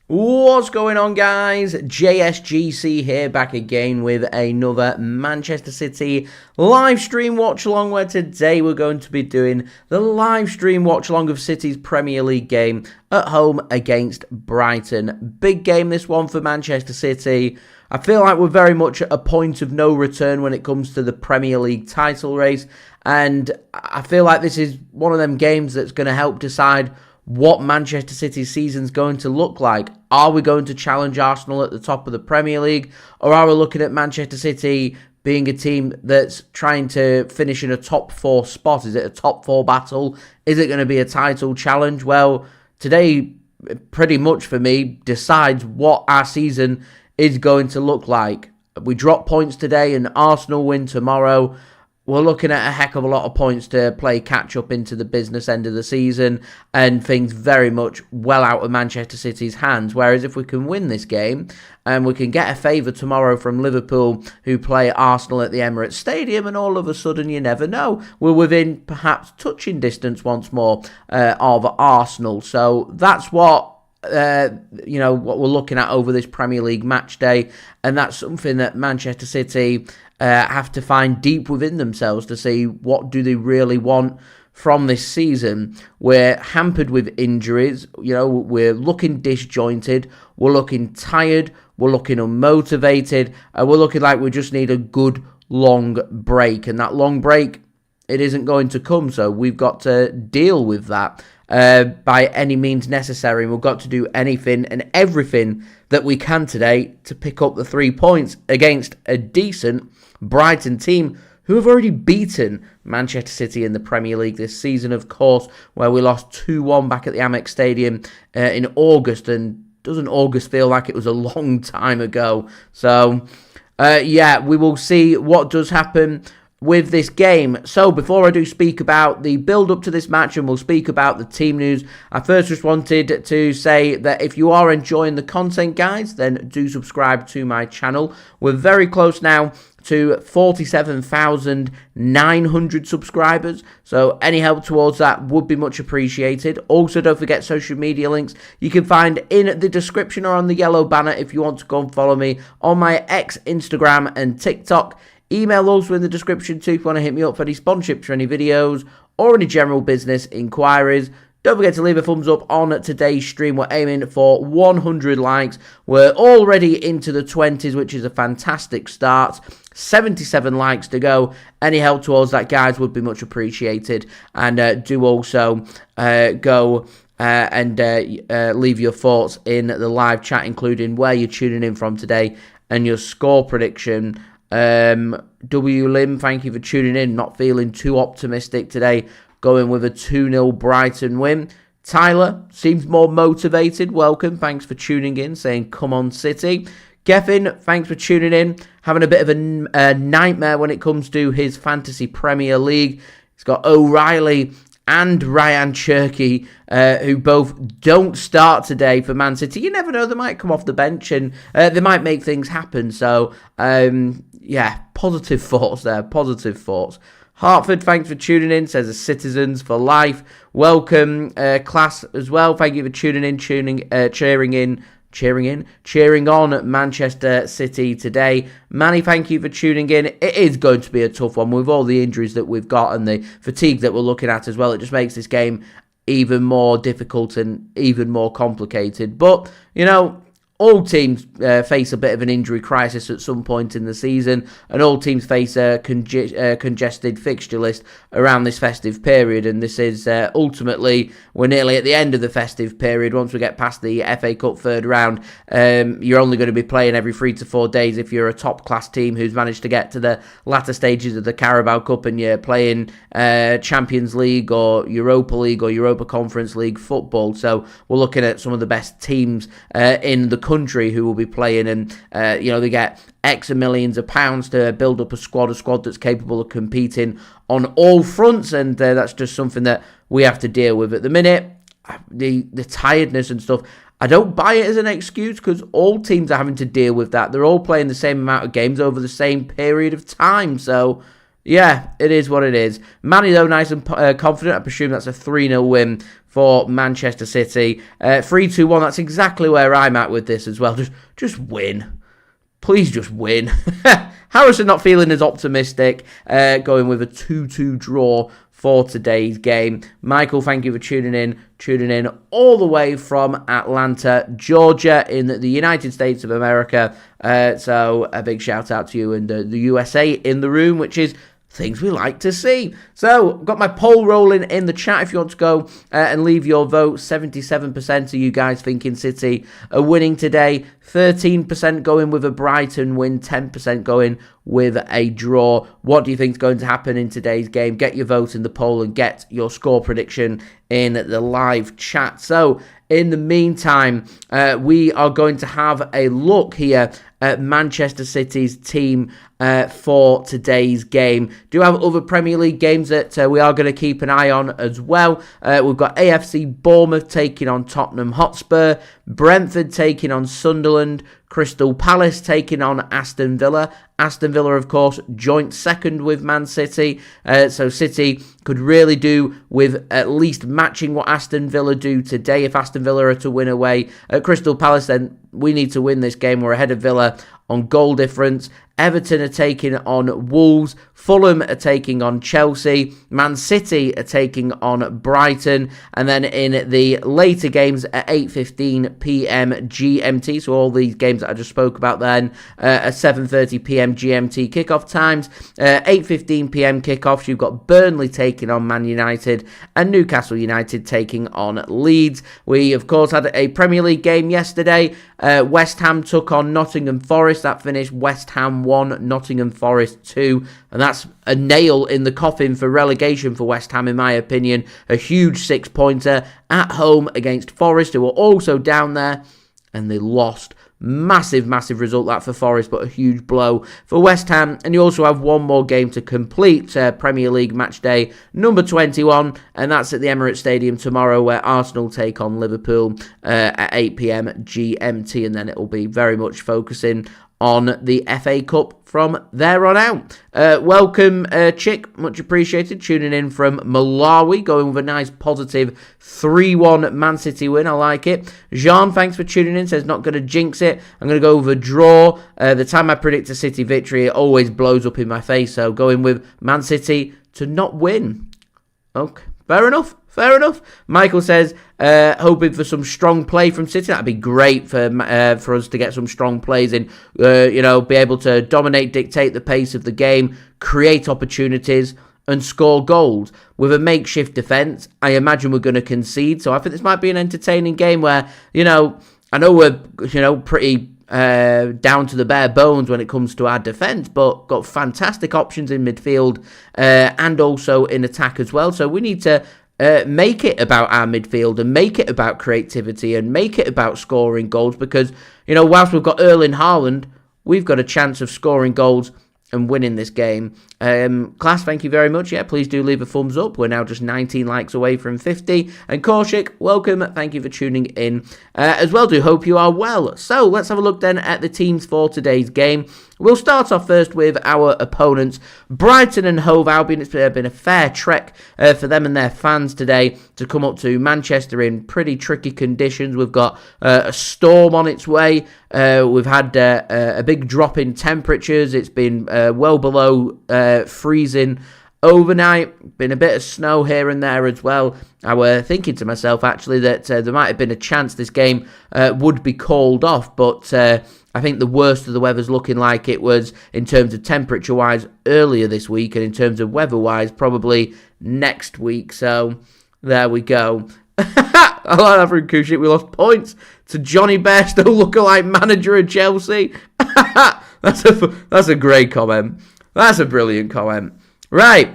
What's going on, guys? JSGC here, back again with another Manchester City live stream watch along, where today we're going to be doing the live stream watch along of City's Premier League game at home against Brighton. Big game this one for Manchester City. I feel like we're very much at a point of no return when it comes to the Premier League title race, and I feel like this is one of them games that's going to help decide what Manchester City's season's going to look like. Are we going to challenge Arsenal at the top of the Premier League, or are we looking at Manchester City being a team that's trying to finish in a top four spot? Is it a top four battle? Is it going to be a title challenge? Well, today, pretty much for me, decides what our season is going to look like. We drop points today and Arsenal win tomorrow. We're looking at a heck of a lot of points to play catch-up into the business end of the season, and things very much well out of Manchester City's hands. Whereas if we can win this game, and we can get a favour tomorrow from Liverpool, who play Arsenal at the Emirates Stadium, and all of a sudden, you never know, we're within perhaps touching distance once more of Arsenal. So that's what what we're looking at over this Premier League match day, and that's something that Manchester City have to find deep within themselves to see what do they really want from this season. We're hampered with injuries, we're looking disjointed, we're looking tired, we're looking unmotivated, and we're looking like we just need a good long break, and that long break, it isn't going to come, so we've got to deal with that by any means necessary. We've got to do anything and everything that we can today to pick up the 3 points against a decent Brighton team who have already beaten Manchester City in the Premier League this season, of course, where we lost 2-1 back at the Amex Stadium in August, and doesn't August feel like it was a long time ago? So, we will see what does happen with this game. So before I do speak about the build-up to this match, and we'll speak about the team news, I first just wanted to say that if you are enjoying the content, guys, then do subscribe to my channel. We're very close now to 47,900 subscribers, so any help towards that would be much appreciated. Also, don't forget social media links you can find in the description or on the yellow banner if you want to go and follow me on my X, Instagram and TikTok. Email also in the description too if you want to hit me up for any sponsorships for any videos or any general business inquiries. Don't forget to leave a thumbs up on today's stream. We're aiming for 100 likes. We're already into the 20s, which is a fantastic start. 77 likes to go. Any help towards that, guys, would be much appreciated. And do also go and leave your thoughts in the live chat, including where you're tuning in from today and your score prediction. W. Lim, thank you for tuning in. Not feeling too optimistic today. Going with a 2-0 Brighton win. Tyler seems more motivated. Welcome. Thanks for tuning in. Saying, come on, City. Kevin, thanks for tuning in. Having a bit of a nightmare when it comes to his fantasy Premier League. He's got O'Reilly and Rayan Cherki, who both don't start today for Man City. You never know, they might come off the bench and they might make things happen. So, positive thoughts there, positive thoughts. Hartford, thanks for tuning in, says a Citizens for Life. Welcome, class, as well. Thank you for tuning in, cheering on Manchester City today. Manny, thank you for tuning in. It is going to be a tough one with all the injuries that we've got and the fatigue that we're looking at as well. It just makes this game even more difficult and even more complicated. But, all teams face a bit of an injury crisis at some point in the season, and all teams face a congested fixture list around this festive period, and this is ultimately, we're nearly at the end of the festive period. Once we get past the FA Cup third round, you're only going to be playing every 3 to 4 days if you're a top-class team who's managed to get to the latter stages of the Carabao Cup and you're playing Champions League or Europa Conference League football. So we're looking at some of the best teams in the country who will be playing, and they get X of millions of pounds to build up a squad that's capable of competing on all fronts, and that's just something that we have to deal with at the minute. The tiredness and stuff, I don't buy it as an excuse, because all teams are having to deal with that. They're all playing the same amount of games over the same period of time, so yeah, it is what it is. Manny, though, nice and confident. I presume that's a 3-0 win for Manchester City. 3-2-1, that's exactly where I'm at with this as well. Just win. Please just win. Harrison not feeling as optimistic, going with a 2-2 draw for today's game. Michael, thank you for tuning in all the way from Atlanta, Georgia, in the United States of America. So a big shout out to you and the USA in the room, which is things we like to see. So, got my poll rolling in the chat if you want to go and leave your vote. 77% of you guys thinking City are winning today. 13% going with a Brighton win. 10% going with a draw. What do you think is going to happen in today's game? Get your vote in the poll and get your score prediction in the live chat. So, in the meantime, we are going to have a look here at Manchester City's team for today's game. Do have other Premier League games that we are going to keep an eye on as well. We've got AFC Bournemouth taking on Tottenham Hotspur, Brentford taking on Sunderland, Crystal Palace taking on Aston Villa. Aston Villa, of course, joint second with Man City. So City could really do with at least matching what Aston Villa do today if Aston Villa are to win away. At Crystal Palace, then, we need to win this game. We're ahead of Villa on goal difference. Everton are taking on Wolves. Fulham are taking on Chelsea. Man City are taking on Brighton. And then in the later games at 8:15 p.m. GMT, so all these games that I just spoke about then, at 7:30 p.m. GMT kickoff times. 8:15 p.m. kickoffs, you've got Burnley taking on Man United and Newcastle United taking on Leeds. We, of course, had a Premier League game yesterday. West Ham took on Nottingham Forest. That finished West Ham 1, Nottingham Forest 2. And that's a nail in the coffin for relegation for West Ham, in my opinion. A huge 6-pointer at home against Forest, who were also down there, and they lost. Massive result that for Forest, but a huge blow for West Ham. And you also have one more game to complete Premier League match day number 21, and that's at the Emirates Stadium tomorrow, where Arsenal take on Liverpool at 8 p.m. GMT, and then it will be very much focusing on the FA Cup from there on out. Welcome, Chick. Much appreciated. Tuning in from Malawi. Going with a nice positive 3-1 Man City win. I like it. Jean, thanks for tuning in. Says not going to jinx it. I'm going to go with a draw. The time I predict a City victory, it always blows up in my face. So going with Man City to not win. Okay. Fair enough. Michael says, hoping for some strong play from City. That'd be great for us to get some strong plays in. Be able to dominate, dictate the pace of the game, create opportunities, and score goals. With a makeshift defence, I imagine we're going to concede. So I think this might be an entertaining game where, I know we're, pretty down to the bare bones when it comes to our defence, but got fantastic options in midfield and also in attack as well. So we need to make it about our midfield and make it about creativity and make it about scoring goals, because, whilst we've got Erling Haaland, we've got a chance of scoring goals and winning this game. Class, thank you very much. Yeah, please do leave a thumbs up. We're now just 19 likes away from 50. And Korshik, welcome. Thank you for tuning in as well. Do hope you are well. So let's have a look then at the teams for today's game. We'll start off first with our opponents, Brighton and Hove Albion. It's been a fair trek for them and their fans today to come up to Manchester in pretty tricky conditions. We've got a storm on its way. We've had a big drop in temperatures. It's been well below freezing overnight. Been a bit of snow here and there as well. I was thinking to myself, actually, that there might have been a chance this game would be called off, but I think the worst of the weather's looking like it was in terms of temperature-wise earlier this week, and in terms of weather-wise probably next week. So there we go. I like that from Kushik. We lost points to Johnny Bairstow, lookalike manager of Chelsea. That's a great comment. That's a brilliant comment. Right.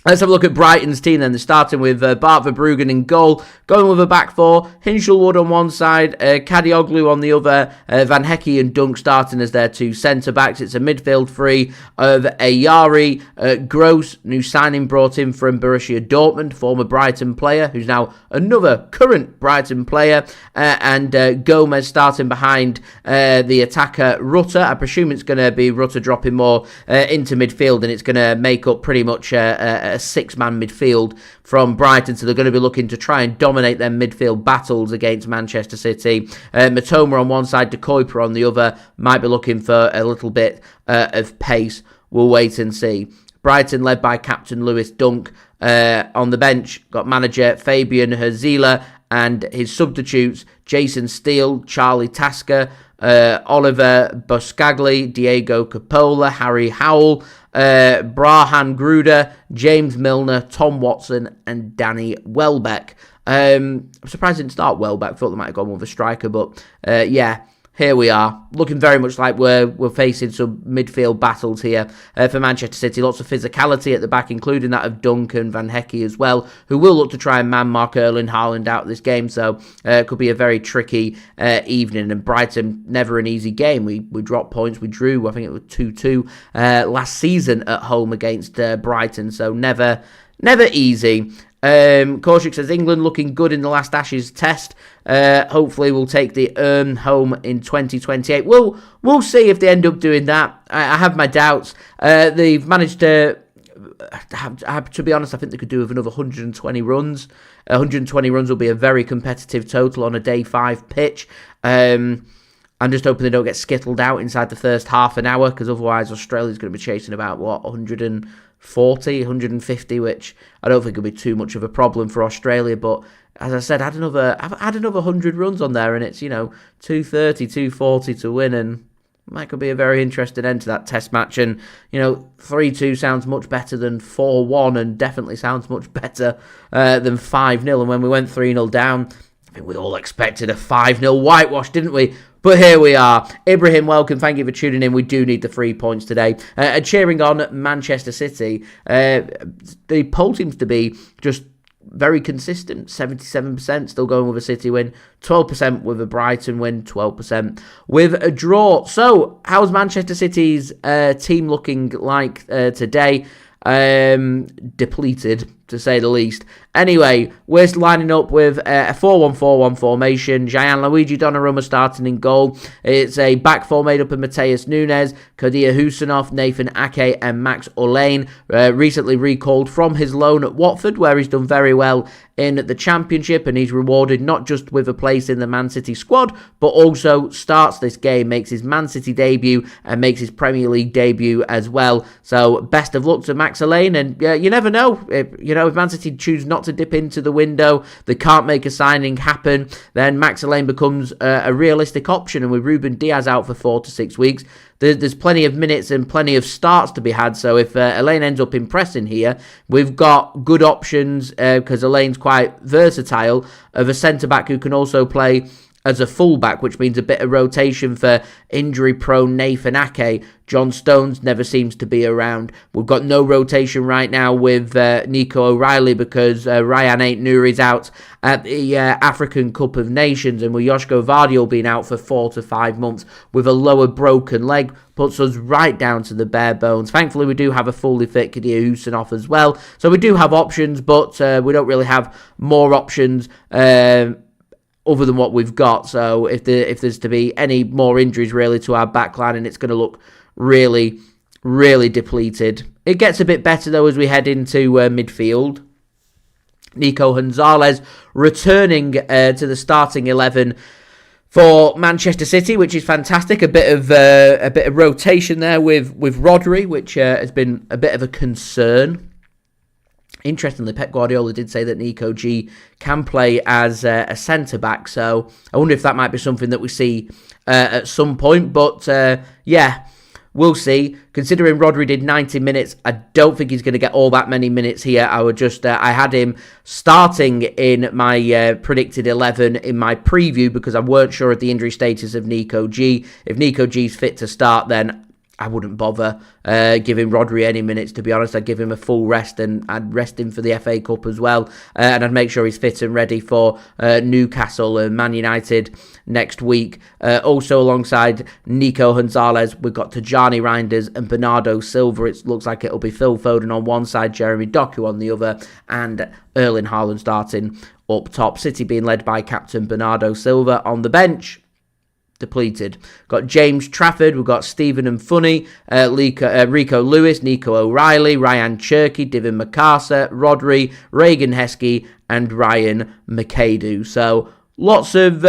Let's have a look at Brighton's team then. They're starting with Bart Verbruggen in goal, going with a back four, Hinshelwood on one side, Kadioglu on the other, Van Hecke and Dunk starting as their two centre-backs. It's a midfield three of Ayari, Gross, new signing brought in from Borussia Dortmund, former Brighton player, who's now another current Brighton player, and Gomez starting behind the attacker Rutter. I presume it's going to be Rutter dropping more into midfield, and it's going to make up pretty much a six-man midfield from Brighton, so they're going to be looking to try and dominate their midfield battles against Manchester City. Mitoma on one side, De Kuyper on the other, might be looking for a little bit of pace. We'll wait and see. Brighton led by captain Lewis Dunk. On the bench, got manager Fabian Hurzeler and his substitutes Jason Steele, Charlie Tasker, Oliver Boscagli, Diego Coppola, Harry Howell, Brahan Gruder, James Milner, Tom Watson and Danny Welbeck. I'm surprised they didn't start Welbeck. Thought they might have gone with a striker, but yeah, here we are, looking very much like we're facing some midfield battles here for Manchester City. Lots of physicality at the back, including that of Dunk and Van Hecke as well, who will look to try and man-mark Erling Haaland out of this game. So it could be a very tricky evening. And Brighton, never an easy game. We dropped points. We drew, I think it was 2-2 last season at home against Brighton. So never easy. Kovacic says England looking good in the last Ashes test. Hopefully we'll take the urn home in 2028. We'll see if they end up doing that. I have my doubts. They've managed to be honest, I think they could do with another 120 runs. 120 runs will be a very competitive total on a day 5 pitch. I'm just hoping they don't get skittled out inside the first half an hour, because otherwise Australia's going to be chasing about 140, 150, which I don't think will be too much of a problem for Australia. But as I said, add another 100 runs on there, and it's 230, 240 to win, and that could be a very interesting end to that test match. And 3-2 sounds much better than 4-1, and definitely sounds much better than 5-0. And when we went 3-0 down, I think we all expected a 5-0 whitewash, didn't we? But here we are. Ibrahim, welcome. Thank you for tuning in. We do need the 3 points today. And cheering on Manchester City. The poll seems to be just very consistent. 77% still going with a City win. 12% with a Brighton win. 12% with a draw. So, how's Manchester City's team looking like today? Depleted, to say the least. Anyway, we're lining up with a 4-1-4-1 formation. Gianluigi Donnarumma starting in goal. It's a back four made up of Matheus Nunes, Abdukodir Khusanov, Nathan Ake and Max Ullane, recently recalled from his loan at Watford, where he's done very well in the Championship, and he's rewarded not just with a place in the Man City squad, but also starts this game, makes his Man City debut and makes his Premier League debut as well. So best of luck to Max Ullane, and you never know, if Man City choose not to dip into the window, they can't make a signing happen, then Max Ullane becomes a realistic option. And with Ruben Dias out for 4 to 6 weeks, there's plenty of minutes and plenty of starts to be had. So if Ullane ends up impressing here, we've got good options, because Ullane's quite versatile, of a centre-back who can also play as a fullback, which means a bit of rotation for injury-prone Nathan Ake. John Stones never seems to be around. We've got no rotation right now with Nico O'Reilly, because Rayan Ait-Nouri is out at the African Cup of Nations, and with Josko Gvardiol being out for 4 to 5 months with a lower broken leg, puts us right down to the bare bones. Thankfully, we do have a fully fit Abdukodir Khusanov as well, so we do have options, but we don't really have more options other than what we've got. So if there's to be any more injuries really to our backline, and it's going to look really, really depleted. It gets a bit better though as we head into midfield. Nico Gonzalez returning to the starting 11 for Manchester City, which is fantastic. A bit of rotation there with Rodri, which has been a bit of a concern. Interestingly, Pep Guardiola did say that Nico G can play as a centre-back, so I wonder if that might be something that we see at some point. But yeah, we'll see. Considering Rodri did 90 minutes, I don't think he's going to get all that many minutes here. I had him starting in my predicted 11 in my preview, because I weren't sure of the injury status of Nico G. If Nico G's fit to start, then I wouldn't bother giving Rodri any minutes, to be honest. I'd give him a full rest, and I'd rest him for the FA Cup as well. And I'd make sure he's fit and ready for Newcastle and Man United next week. Also alongside Nico Gonzalez, we've got Tijjani Reijnders and Bernardo Silva. It looks like it'll be Phil Foden on one side, Jeremy Doku on the other, and Erling Haaland starting up top. City being led by captain Bernardo Silva. On the bench, depleted. Got James Trafford, we've got Stephen and Funny, Rico Lewis, Nico O'Reilly, Rayan Cherki, Divin McArthur, Rodri, Regan Heskey, and Ryan McAdoo. So lots of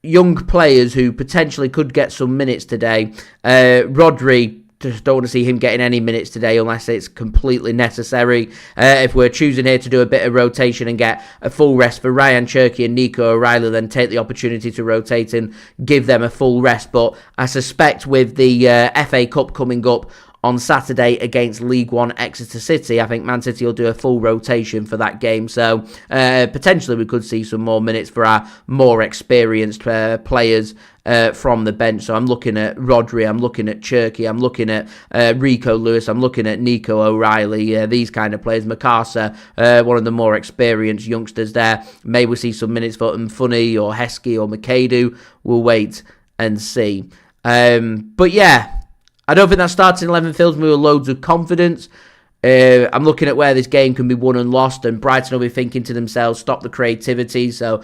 young players who potentially could get some minutes today. Rodri, just don't want to see him getting any minutes today unless it's completely necessary. If we're choosing here to do a bit of rotation and get a full rest for Rayan Cherki and Nico O'Reilly, then take the opportunity to rotate and give them a full rest. But I suspect with the FA Cup coming up on Saturday against League One Exeter City, I think Man City will do a full rotation for that game. So potentially we could see some more minutes for our more experienced players from the bench. So I'm looking at Rodri, I'm looking at Cherki, I'm looking at Rico Lewis, I'm looking at Nico O'Reilly, these kind of players. McArthur, one of the more experienced youngsters there. Maybe we'll see some minutes for Funny or Heskey or McAdoo. We'll wait and see. But yeah, I don't think that starting 11 fills me with loads of confidence. I'm looking at where this game can be won and lost, and Brighton will be thinking to themselves, stop the creativity. So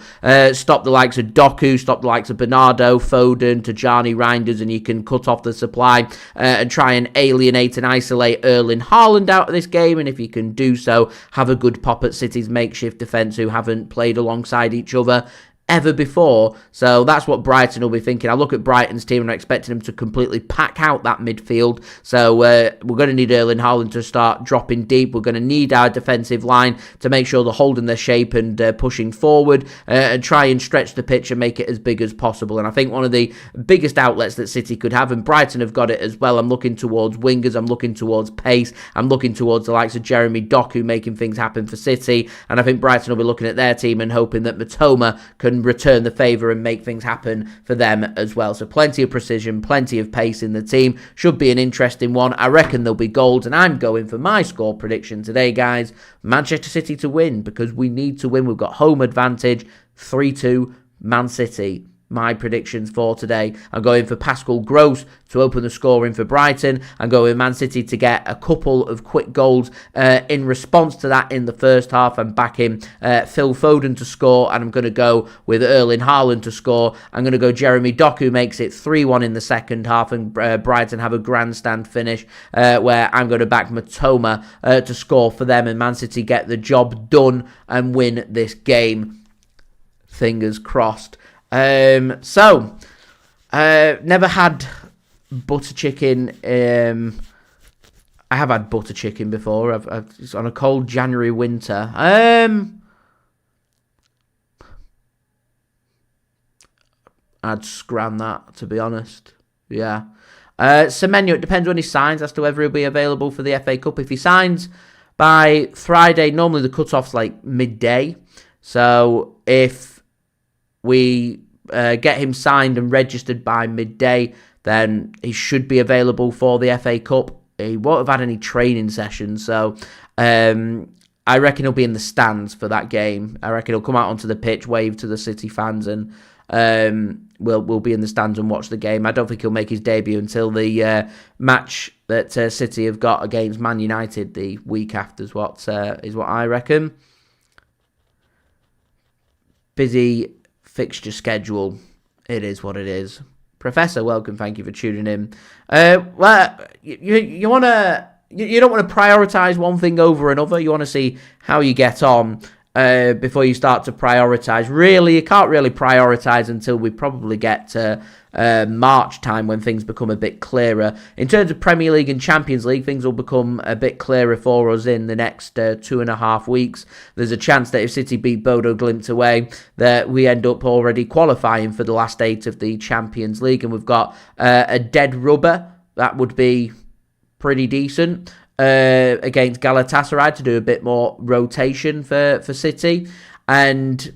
stop the likes of Doku, stop the likes of Bernardo, Foden, Tijjani Reijnders, and you can cut off the supply and try and alienate and isolate Erling Haaland out of this game. And if you can do so, have a good pop at City's makeshift defence, who haven't played alongside each other ever before. So that's what Brighton will be thinking. I look at Brighton's team and I'm expecting them to completely pack out that midfield. So we're going to need Erling Haaland to start dropping deep. We're going to need our defensive line to make sure they're holding their shape and pushing forward and try and stretch the pitch and make it as big as possible. And I think one of the biggest outlets that City could have, and Brighton have got it as well, I'm looking towards wingers, I'm looking towards pace, I'm looking towards the likes of Jeremy Doku making things happen for City. And I think Brighton will be looking at their team and hoping that Mitoma can return the favour and make things happen for them as well. So plenty of precision, plenty of pace in the team. Should be an interesting one. I reckon there'll be goals, and I'm going for my score prediction today, guys. Manchester City to win, because we need to win. We've got home advantage. 3-2 Man City. My predictions for today. I'm going for Pascal Gross to open the scoring for Brighton. I'm going with Man City to get a couple of quick goals in response to that in the first half. I'm backing Phil Foden to score, and I'm going to go with Erling Haaland to score. I'm going to go Jeremy Doku makes it 3-1 in the second half, and Brighton have a grandstand finish where I'm going to back Mitoma to score for them, and Man City get the job done and win this game. Fingers crossed. Never had butter chicken. I have had butter chicken before. It's on a cold January winter. I'd scram that, to be honest. Yeah. Semenyo, it depends when he signs as to whether he'll be available for the FA Cup. If he signs by Friday, normally the cut-off's like midday. So if we get him signed and registered by midday, then he should be available for the FA Cup. He won't have had any training sessions, so I reckon he'll be in the stands for that game. I reckon he'll come out onto the pitch, wave to the City fans, and we'll be in the stands and watch the game. I don't think he'll make his debut until the match that City have got against Man United the week after, is what I reckon. Busy fixture schedule. It is what it is. Professor, welcome. Thank you for tuning in. Well, you don't want to prioritize one thing over another. You want to see how you get on before you start to prioritize. Really, you can't really prioritize until we probably get to March time, when things become a bit clearer. In terms of Premier League and Champions League, things will become a bit clearer for us in the next 2.5 weeks. There's a chance that if City beat Bodo Glimt away, that we end up already qualifying for the last 8 of the Champions League, and we've got a dead rubber. That would be pretty decent against Galatasaray to do a bit more rotation for City. And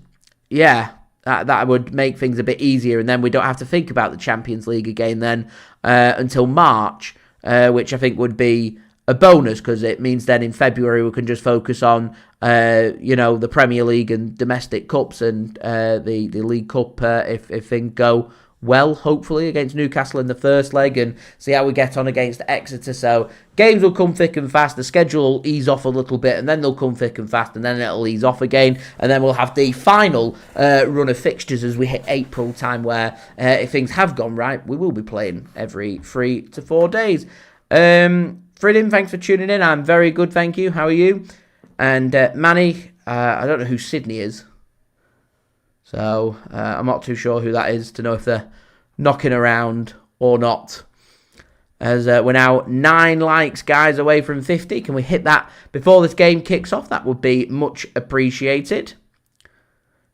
yeah, that would make things a bit easier, and then we don't have to think about the Champions League again then until March, which I think would be a bonus, because it means then in February we can just focus on the Premier League and domestic cups and the League Cup if things go well, hopefully, against Newcastle in the first leg and see how we get on against Exeter. So games will come thick and fast. The schedule will ease off a little bit and then they'll come thick and fast and then it'll ease off again. And then we'll have the final run of fixtures as we hit April time where if things have gone right, we will be playing every 3 to 4 days. Fridin, thanks for tuning in. I'm very good, thank you. How are you? And Manny, I don't know who Sydney is. So I'm not too sure who that is to know if they're knocking around or not. As we're now 9 likes, guys, away from 50. Can we hit that before this game kicks off? That would be much appreciated.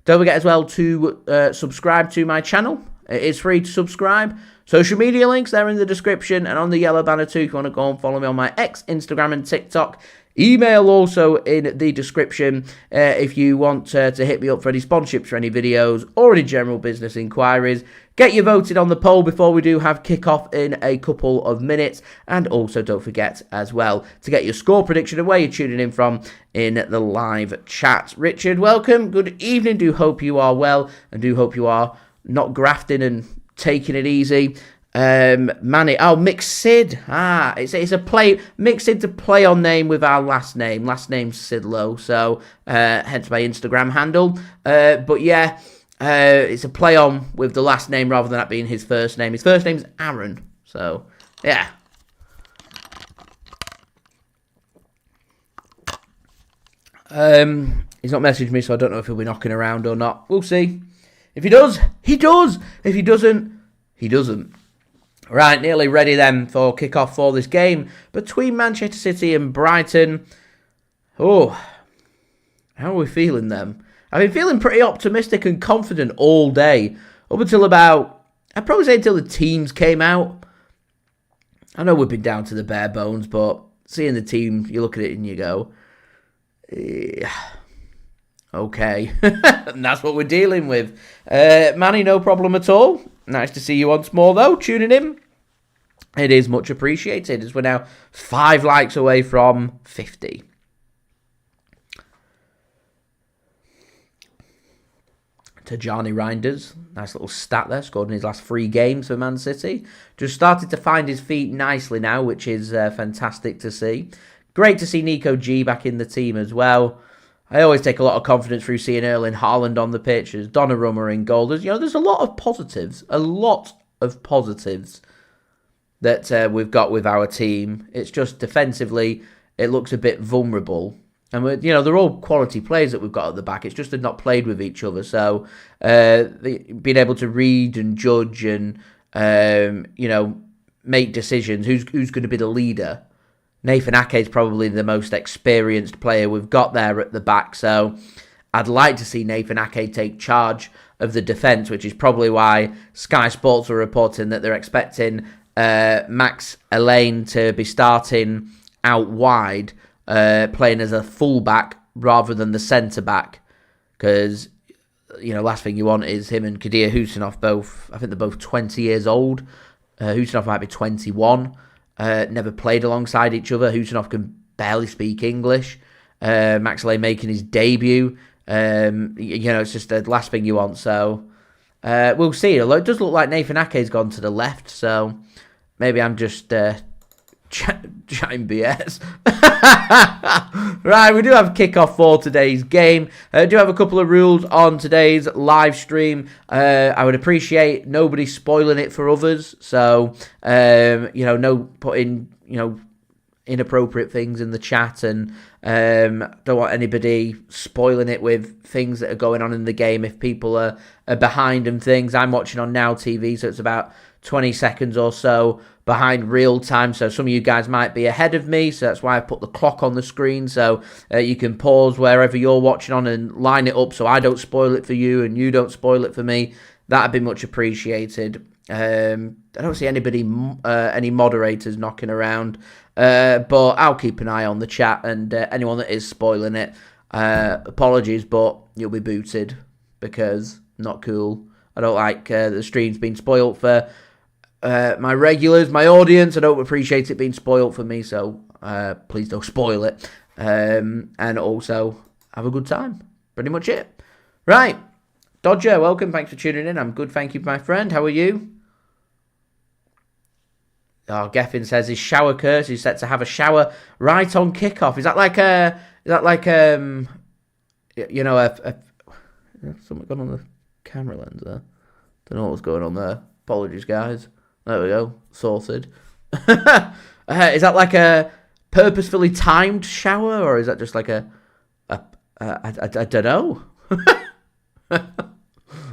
Don't forget as well to subscribe to my channel. It is free to subscribe. Social media links, they're in the description and on the yellow banner too if you want to go and follow me on my X, Instagram and TikTok. Email also in the description if you want to hit me up for any sponsorships for any videos or any general business inquiries. Get you voted on the poll before we do have kickoff in a couple of minutes. And also don't forget as well to get your score prediction and where you're tuning in from in the live chat. Richard, welcome. Good evening. Do hope you are well and do hope you are not grafting and taking it easy. Manny, Mixed Sid. It's a play. Mixed Sid's a play on name with our last name. Last name's Sidlow, so hence my Instagram handle. But yeah, it's a play on with the last name rather than that being his first name. His first name's Aaron, so yeah. He's not messaged me, so I don't know if he'll be knocking around or not. We'll see. If he does, he does. If he doesn't, he doesn't. Right, nearly ready then for kickoff for this game between Manchester City and Brighton. Oh, how are we feeling then? I've been feeling pretty optimistic and confident all day. Up until I'd probably say until the teams came out. I know we've been down to the bare bones, but seeing the team, you look at it and you go, okay. And that's what we're dealing with. Manny, no problem at all. Nice to see you once more, though, tuning in. It is much appreciated, as we're now 5 likes away from 50. Tijjani Reijnders, nice little stat there, scored in his last 3 games for Man City. Just started to find his feet nicely now, which is fantastic to see. Great to see Nico G back in the team as well. I always take a lot of confidence through seeing Erling Haaland on the pitch, as Donnarumma in goal. There's a lot of positives, that we've got with our team. It's just defensively, it looks a bit vulnerable. And they're all quality players that we've got at the back. It's just they've not played with each other. So being able to read and judge and make decisions. Who's going to be the leader? Nathan Ake is probably the most experienced player we've got there at the back. So I'd like to see Nathan Ake take charge of the defence, which is probably why Sky Sports are reporting that they're expecting Max Elaine to be starting out wide, playing as a full-back rather than the centre-back. Because, last thing you want is him and Kadir Khusanov both, I think they're both 20 years old. Khusanov might be 21. Never played alongside each other. Khusanov can barely speak English. Max Elaine making his debut. It's just the last thing you want. So we'll see. Although it does look like Nathan Ake's gone to the left. So maybe I'm just chatting BS. Right, we do have kickoff for today's game. I do have a couple of rules on today's live stream. I would appreciate nobody spoiling it for others. So, no putting, inappropriate things in the chat, and don't want anybody spoiling it with things that are going on in the game if people are behind and things. I'm watching on Now TV, so it's about 20 seconds or so behind real time, so some of you guys might be ahead of me, so that's why I put the clock on the screen, so you can pause wherever you're watching on and line it up so I don't spoil it for you and you don't spoil it for me. That'd be much appreciated. I don't see anybody, any moderators knocking around, but I'll keep an eye on the chat, and anyone that is spoiling it, apologies, but you'll be booted, because not cool. I don't like the streams being spoiled for my regulars, my audience. I don't appreciate it being spoiled for me, so please don't spoil it. And also, have a good time. Pretty much it. Right. Dodger, welcome. Thanks for tuning in. I'm good, thank you, my friend. How are you? Oh, Geffin says his shower curse. He's set to have a shower right on kickoff. Is that like you know, something going on the camera lens there? Don't know what's going on there. Apologies, guys. There we go. Sorted. Is that like a purposefully timed shower, or is that just like I don't know.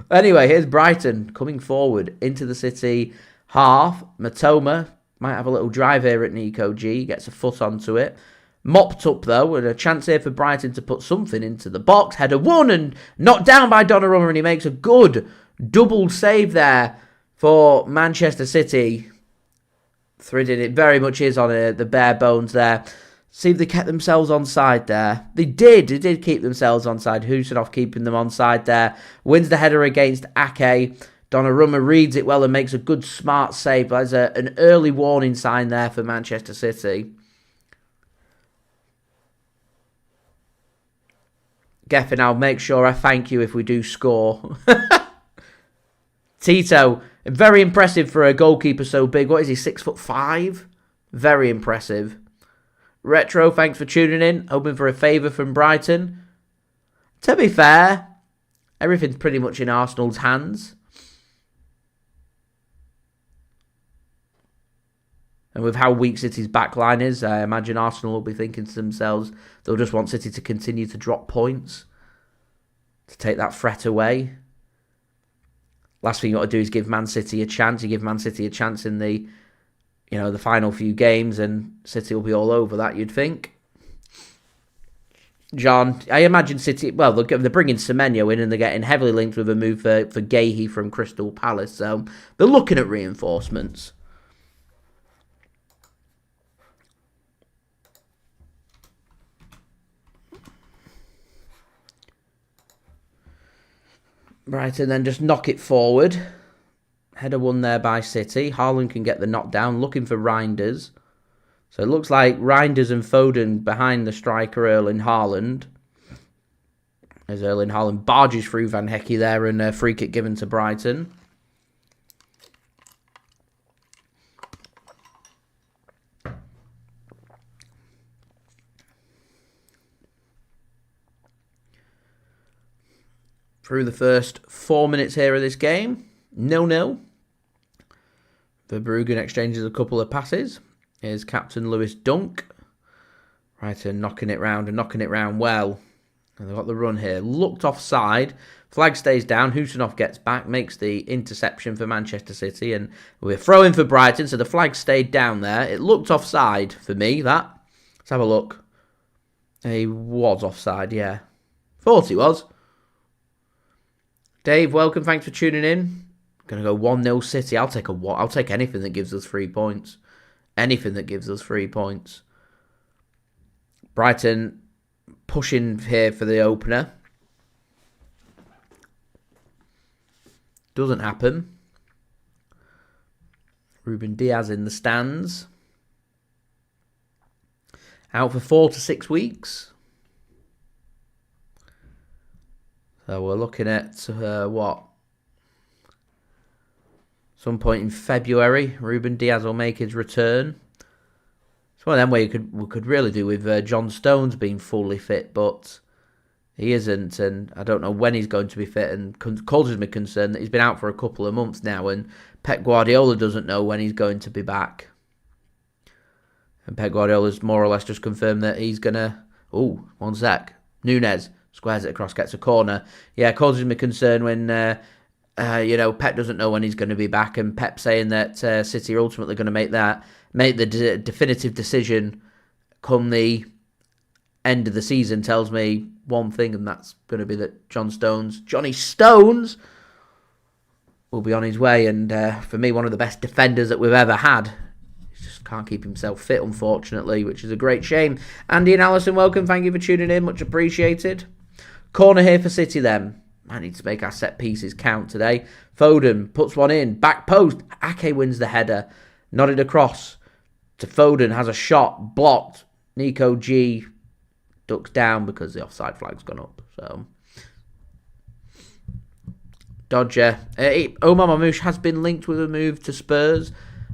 Anyway, here's Brighton coming forward into the City half. Mitoma might have a little drive here at Nico G. Gets a foot onto it. Mopped up, though, and a chance here for Brighton to put something into the box. Header won and knocked down by Donnarumma, and he makes a good double save there for Manchester City. Threading it very much is on the bare bones there. See if they kept themselves onside there. They did keep themselves onside. Khusanov keeping them onside there. Wins the header against Ake. Donnarumma reads it well and makes a good smart save. There's an early warning sign there for Manchester City. Geffen, I'll make sure I thank you if we do score. Tito, very impressive for a goalkeeper so big. What is he, 6'5"? Very impressive. Retro, thanks for tuning in. Hoping for a favour from Brighton. To be fair, everything's pretty much in Arsenal's hands. And with how weak City's backline is, I imagine Arsenal will be thinking to themselves they'll just want City to continue to drop points to take that threat away. Last thing you got to do is give Man City a chance. You give Man City a chance in the final few games, and City will be all over that, you'd think. John, I imagine City, well, they're bringing Semenyo in and they're getting heavily linked with a move for Gahey from Crystal Palace, so they're looking at reinforcements. Brighton then just knock it forward. Header won there by City. Haaland can get the knockdown, looking for Reijnders. So it looks like Reijnders and Foden behind the striker Erling Haaland. As Erling Haaland barges through Van Hecke there, and a free kick given to Brighton. Through the first 4 minutes here of this game, 0-0. Verbruggen exchanges a couple of passes. Here's Captain Lewis Dunk. Brighton knocking it round and knocking it round well. And they've got the run here. Looked offside. Flag stays down. Khusanov gets back, makes the interception for Manchester City. And we're throwing for Brighton, so the flag stayed down there. It looked offside for me, that. Let's have a look. He was offside, yeah. Thought he was. Dave, welcome. Thanks for tuning in. Going to go 1-0 City. I'll take anything that gives us 3 points. Anything that gives us 3 points. Brighton pushing here for the opener. Doesn't happen. Ruben Dias in the stands. Out for 4 to 6 weeks. So we're looking at some point in February. Ruben Dias will make his return. It's one of them where we could really do with John Stones being fully fit, but he isn't, and I don't know when he's going to be fit, and causes me concern that he's been out for a couple of months now, and Pep Guardiola doesn't know when he's going to be back. And Pep Guardiola's more or less just confirmed that he's going to... Oh, one sec. Nunes squares it across, gets a corner. Yeah, causes me concern when, Pep doesn't know when he's going to be back, and Pep saying that City are ultimately going to make the definitive decision come the end of the season tells me one thing, and that's going to be that Johnny Stones will be on his way, and for me, one of the best defenders that we've ever had. He just can't keep himself fit, unfortunately, which is a great shame. Andy and Alison, welcome. Thank you for tuning in. Much appreciated. Corner here for City then. I need to make our set pieces count today. Foden puts one in. Back post. Ake wins the header. Nodded across to Foden. Has a shot. Blocked. Nico G ducks down because the offside flag's gone up. So Dodger. Omar Mamouche has been linked with a move to Spurs.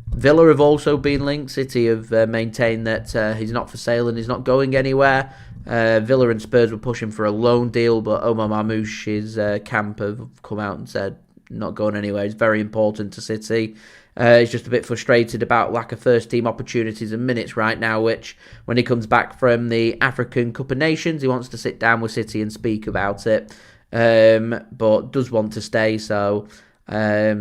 Villa have also been linked. City have maintained that he's not for sale and he's not going anywhere. Villa and Spurs were pushing for a loan deal, but Omar Mamouche's camp have come out and said not going anywhere. He's very important to City. He's just a bit frustrated about lack of first-team opportunities and minutes right now, which, when he comes back from the African Cup of Nations, he wants to sit down with City and speak about it, but does want to stay, so I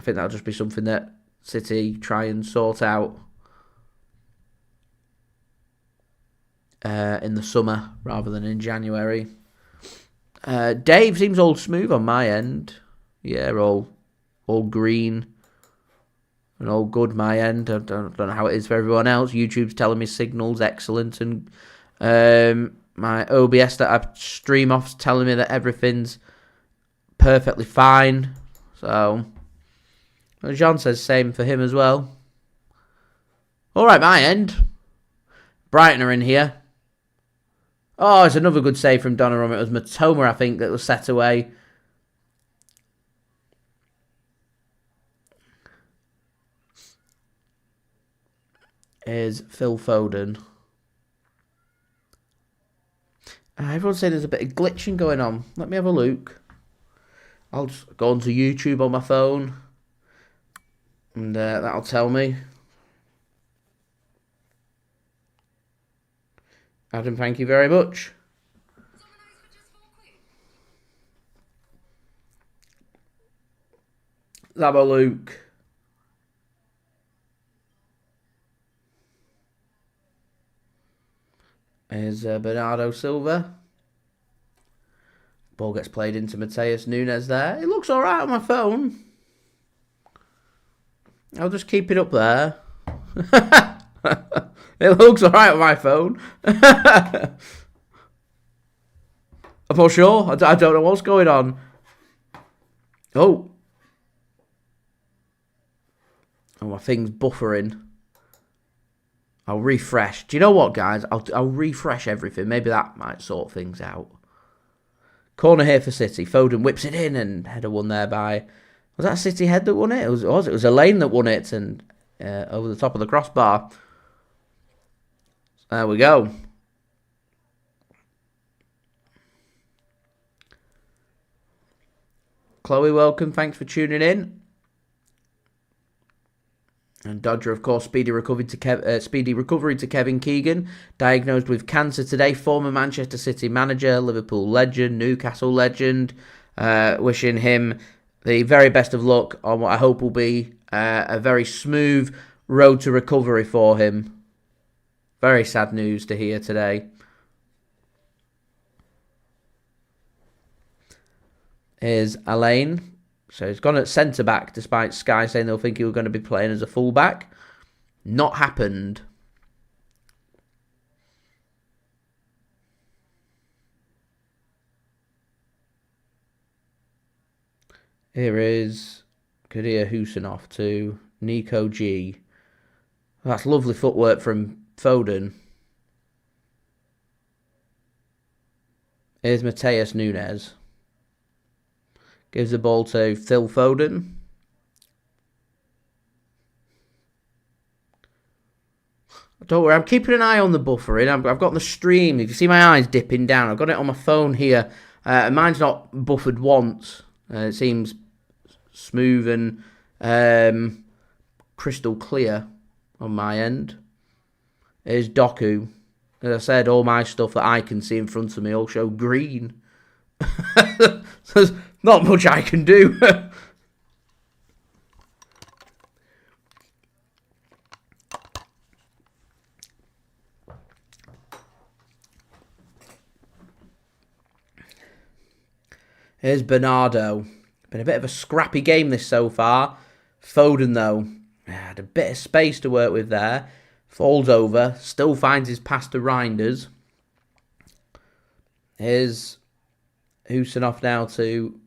think that'll just be something that City try and sort out in the summer rather than in January. Dave seems all smooth on my end. Yeah, all green. And all good my end. I don't know how it is for everyone else. YouTube's telling me signal's excellent, and my OBS that I stream off's telling me that everything's perfectly fine. So Jean says same for him as well. All right, my end. Brighton are in here. Oh, it's another good save from Donnarumma. It was Mitoma, I think, that was set away. Is Phil Foden. Everyone's saying there's a bit of glitching going on. Let me have a look. I'll just go onto YouTube on my phone, and that'll tell me. Adam, thank you very much. Let's have a look. Is Bernardo Silva. Ball gets played into Matheus Nunes there. It looks alright on my phone. I'll just keep it up there. It looks alright on my phone. I'm not sure. I don't know what's going on. Oh, my thing's buffering. I'll refresh. Do you know what, guys? I'll refresh everything. Maybe that might sort things out. Corner here for City. Foden whips it in, and header won there by... Was that a City head that won it? It was a Lane that won it, and over the top of the crossbar. There we go. Chloe, welcome. Thanks for tuning in. And Dodger, of course, speedy recovery to Kevin Keegan. Diagnosed with cancer today. Former Manchester City manager, Liverpool legend, Newcastle legend. Wishing him the very best of luck on what I hope will be a very smooth road to recovery for him. Very sad news to hear today. Here's Alain. So he's gone at centre-back, despite Sky saying they'll think he was going to be playing as a full-back. Not happened. Here is Abdukodir Khusanov to Nico G. That's lovely footwork from Foden. Here's Matheus Nunes. Gives the ball to Phil Foden. Don't worry, I'm keeping an eye on the buffering. I've got the stream. If you see my eyes dipping down, I've got it on my phone here. Mine's not buffered once. It seems smooth and crystal clear on my end. Here's Doku. As I said, all my stuff that I can see in front of me all show green. So there's not much I can do. Here's Bernardo. Been a bit of a scrappy game this so far. Foden, though, had a bit of space to work with there. Falls over. Still finds his pass to Reijnders. Here's Khusanov now to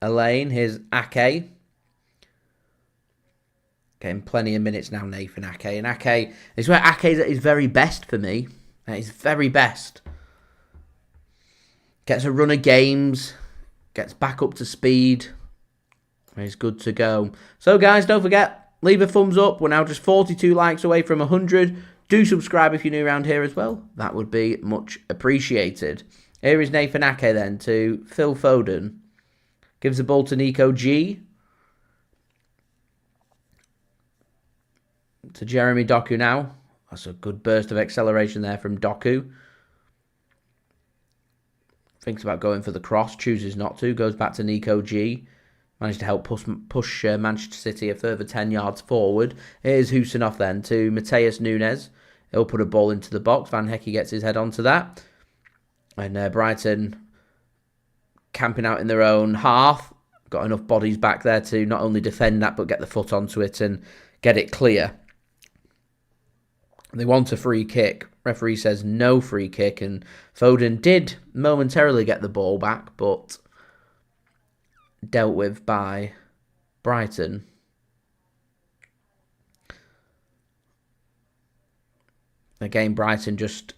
Elaine. Here's Ake. Getting plenty of minutes now, Nathan Ake. And Ake is where Ake is at his very best for me. At his very best. Gets a run of games. Gets back up to speed. He's good to go. So, guys, don't forget, leave a thumbs up. We're now just 42 likes away from 100. Do subscribe if you're new around here as well. That would be much appreciated. Here is Nathan Ake then to Phil Foden. Gives the ball to Nico G. To Jeremy Doku now. That's a good burst of acceleration there from Doku. Thinks about going for the cross. Chooses not to. Goes back to Nico G. Managed to help push Manchester City a further 10 yards forward. Here's Khusanov then to Matheus Nunes. He'll put a ball into the box. Van Hecke gets his head onto that. And Brighton camping out in their own half. Got enough bodies back there to not only defend that, but get the foot onto it and get it clear. They want a free kick. Referee says no free kick. And Foden did momentarily get the ball back, but dealt with by Brighton. Again, Brighton just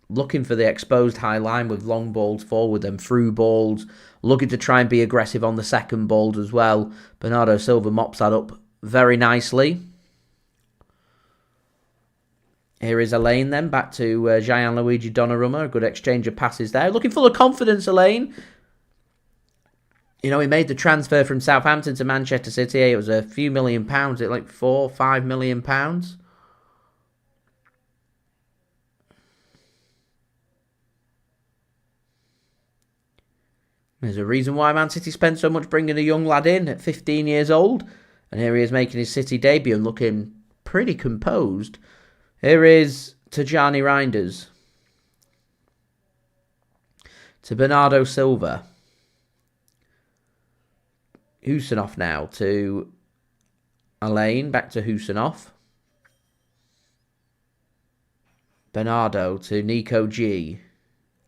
looking for the exposed high line with long balls forward and through balls. Looking to try and be aggressive on the second balls as well. Bernardo Silva mops that up very nicely. Here is Elaine then, back to Gianluigi Donnarumma. A good exchange of passes there. Looking full of confidence, Elaine. You know, he made the transfer from Southampton to Manchester City. It was a few £1 million. It like £4-5 million. There's a reason why Man City spent so much bringing a young lad in at 15 years old. And here he is making his City debut and looking pretty composed. Here is Tijjani Reijnders. To Bernardo Silva. Khusanov now to Elaine. Back to Khusanov. Bernardo to Nico G.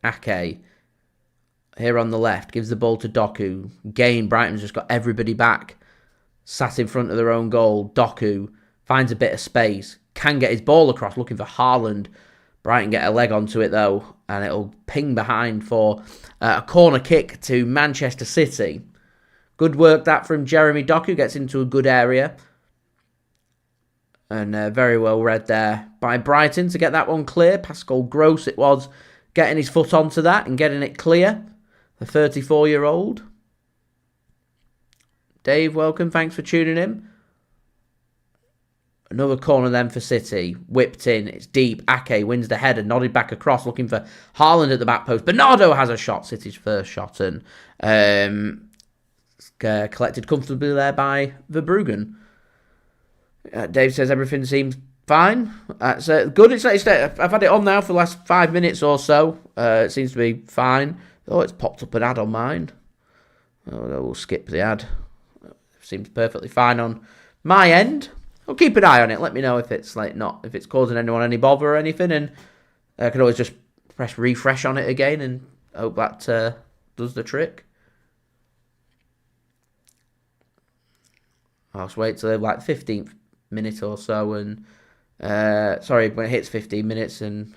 Ake. Here on the left. Gives the ball to Doku. Again, Brighton's just got everybody back. Sat in front of their own goal. Doku finds a bit of space. Can get his ball across. Looking for Haaland. Brighton get a leg onto it though. And it'll ping behind for a corner kick to Manchester City. Good work that from Jeremy Doku. Gets into a good area. And very well read there by Brighton to get that one clear. Pascal Gross it was. Getting his foot onto that and getting it clear. The 34-year-old. Dave, welcome. Thanks for tuning in. Another corner then for City. Whipped in. It's deep. Ake wins the header. Nodded back across. Looking for Haaland at the back post. Bernardo has a shot. City's first shot. And collected comfortably there by Verbruggen. Dave says everything seems fine. That's good. I've had it on now for the last 5 minutes or so. It seems to be fine. Oh, it's popped up an ad on mine. Oh, no, we'll skip the ad. Seems perfectly fine on my end. I'll keep an eye on it. Let me know if it's if it's causing anyone any bother or anything, and I can always just press refresh on it again and hope that does the trick. I'll just wait till like 15th minute or so, and sorry, when it hits 15 minutes and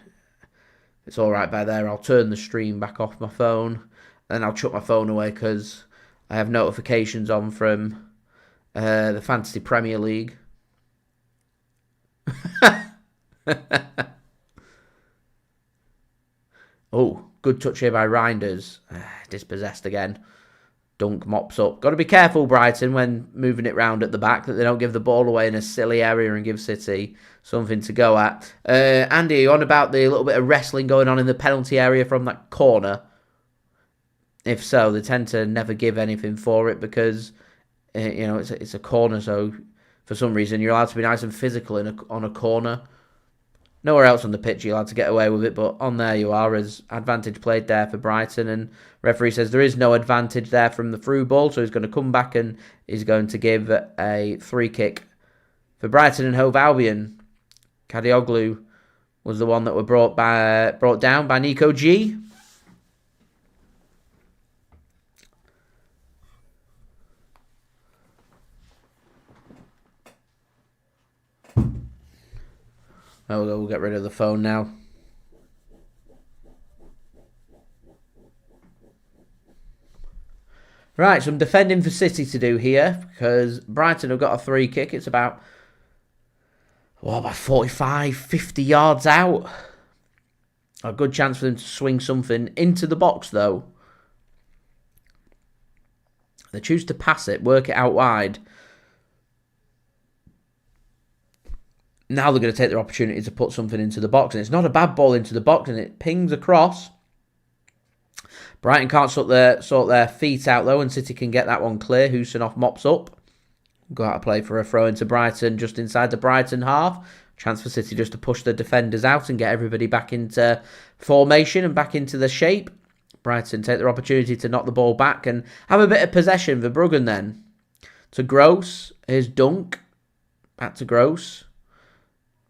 it's all right by there, I'll turn the stream back off my phone, and I'll chuck my phone away because I have notifications on from the Fantasy Premier League. Oh, good touch here by Reijnders. Dispossessed again. Dunk mops up. Got to be careful, Brighton, when moving it round at the back, that they don't give the ball away in a silly area and give City something to go at. Andy, you on about the little bit of wrestling going on in the penalty area from that corner? If so, they tend to never give anything for it because it's a corner, so for some reason you're allowed to be nice and physical on a corner. Nowhere else on the pitch you're allowed to get away with it, but on there you are, as advantage played there for Brighton, and referee says there is no advantage there from the through ball, so he's going to come back and he's going to give a free kick for Brighton and Hove Albion. Kadioglu was the one that were brought down by Nico G. Oh, we'll get rid of the phone now. Right, some defending for City to do here because Brighton have got a free kick. It's about 45, 50 yards out. A good chance for them to swing something into the box, though. They choose to pass it, work it out wide. Now they're going to take their opportunity to put something into the box. And it's not a bad ball into the box, and it pings across. Brighton can't sort their feet out, though, and City can get that one clear. Khusanov mops up. Go out of play for a throw into Brighton, just inside the Brighton half. Chance for City just to push the defenders out and get everybody back into formation and back into the shape. Brighton take their opportunity to knock the ball back and have a bit of possession. Verbruggen then to Gross. Here's Dunk. Back to Gross.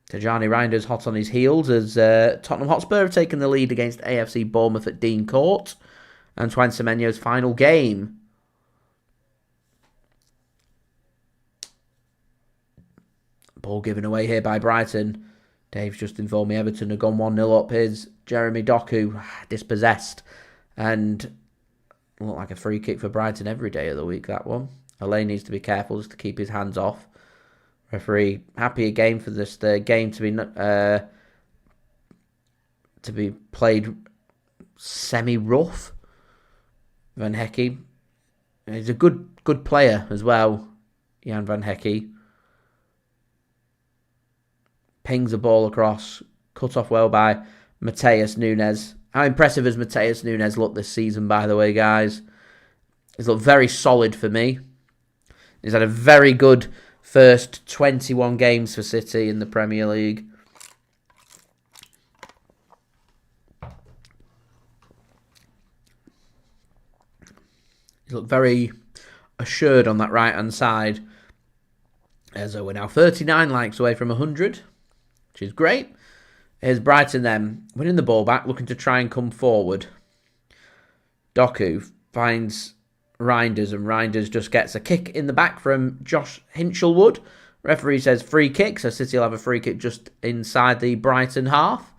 Tijjani Reijnders hot on his heels as Tottenham Hotspur have taken the lead against AFC Bournemouth at Dean Court. Antoine Semenyo's final game. Ball given away here by Brighton. Dave's just informed me Everton have gone 1-0 up. Here's Jeremy Doku, dispossessed. And looked like a free kick for Brighton every day of the week, that one. Elaine needs to be careful just to keep his hands off. Referee happy again for this the game to be played semi-rough. Van Hecke. He's a good player as well. Jan Van Hecke. Pings the ball across. Cut off well by Matheus Nunes. How impressive has Matheus Nunes looked this season, by the way, guys? He's looked very solid for me. He's had a very good first 21 games for City in the Premier League. He's looked very assured on that right-hand side. As we're now 39 likes away from 100, which is great. Here's Brighton then, winning the ball back, looking to try and come forward. Doku finds Reijnders, and Reijnders just gets a kick in the back from Josh Hinchelwood. Referee says free kick, so City will have a free kick just inside the Brighton half.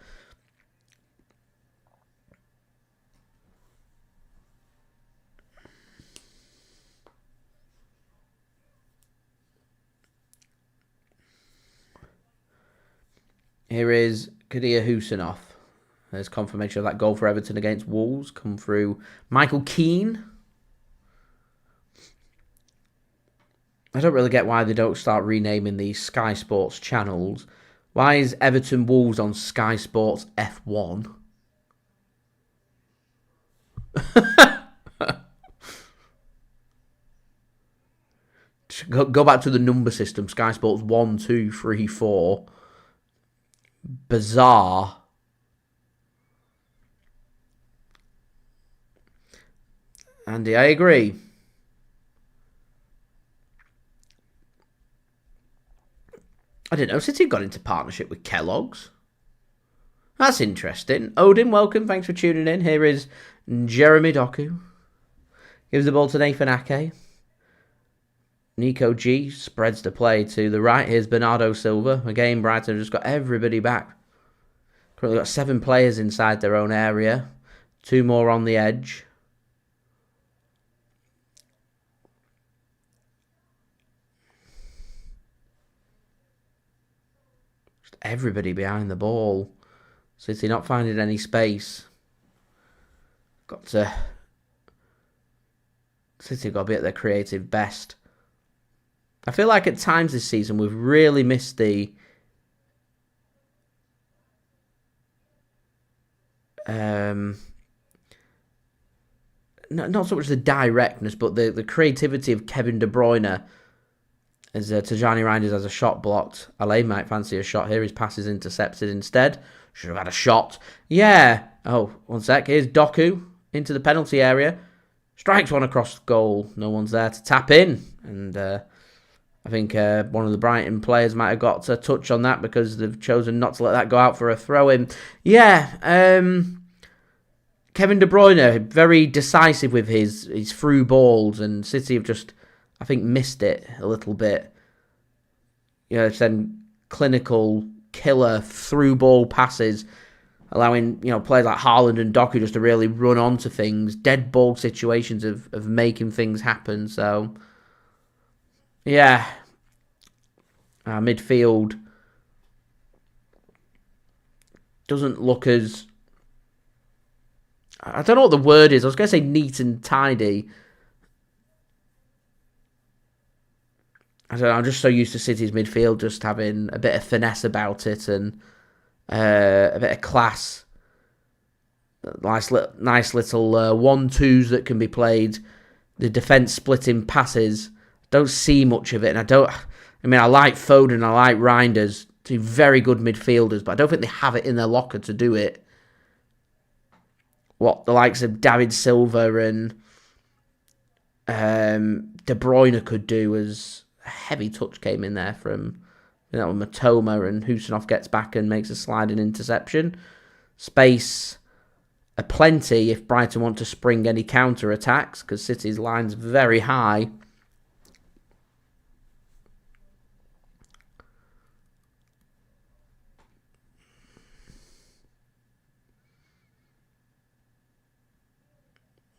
Here is Kadir Khusanov. There's confirmation of that goal for Everton against Wolves. Come through Michael Keane. I don't really get why they don't start renaming these Sky Sports channels. Why is Everton Wolves on Sky Sports F1? Go back to the number system. Sky Sports 1, 2, 3, 4. Bizarre. Andy, I agree. I didn't know City got into partnership with Kellogg's. That's interesting. Odin, welcome. Thanks for tuning in. Here is Jeremy Doku. Gives the ball to Nathan Ake. Nico G spreads the play to the right. Here's Bernardo Silva. Again, Brighton have just got everybody back. Currently got 7 players inside their own area. 2 more on the edge. Just everybody behind the ball. City not finding any space. City got to be at their creative best. I feel like at times this season we've really missed the not so much the directness, but the creativity of Kevin De Bruyne as Tijjani Reijnders has a shot blocked. Alain might fancy a shot here. His pass is intercepted instead. Should have had a shot. Yeah. Oh, one sec. Here's Doku into the penalty area. Strikes one across goal. No one's there to tap in. And I think one of the Brighton players might have got a touch on that because they've chosen not to let that go out for a throw-in. Yeah, Kevin De Bruyne, very decisive with his through balls, and City have just, I think, missed it a little bit. You know, then clinical, killer through ball passes allowing, players like Haaland and Doku just to really run onto things, dead ball situations of making things happen. So, yeah, our midfield doesn't look as... I don't know what the word is. I was going to say neat and tidy. I don't know, I'm just so used to City's midfield just having a bit of finesse about it and a bit of class. Nice little 1-2s that can be played. The defence splitting passes. Don't see much of it. And I like Foden, I like Reijnders. Two very good midfielders, but I don't think they have it in their locker to do it. What the likes of David Silva and De Bruyne could do as a heavy touch came in there from Mitoma, and Khusanov gets back and makes a sliding interception. Space aplenty if Brighton want to spring any counter-attacks, because City's line's very high.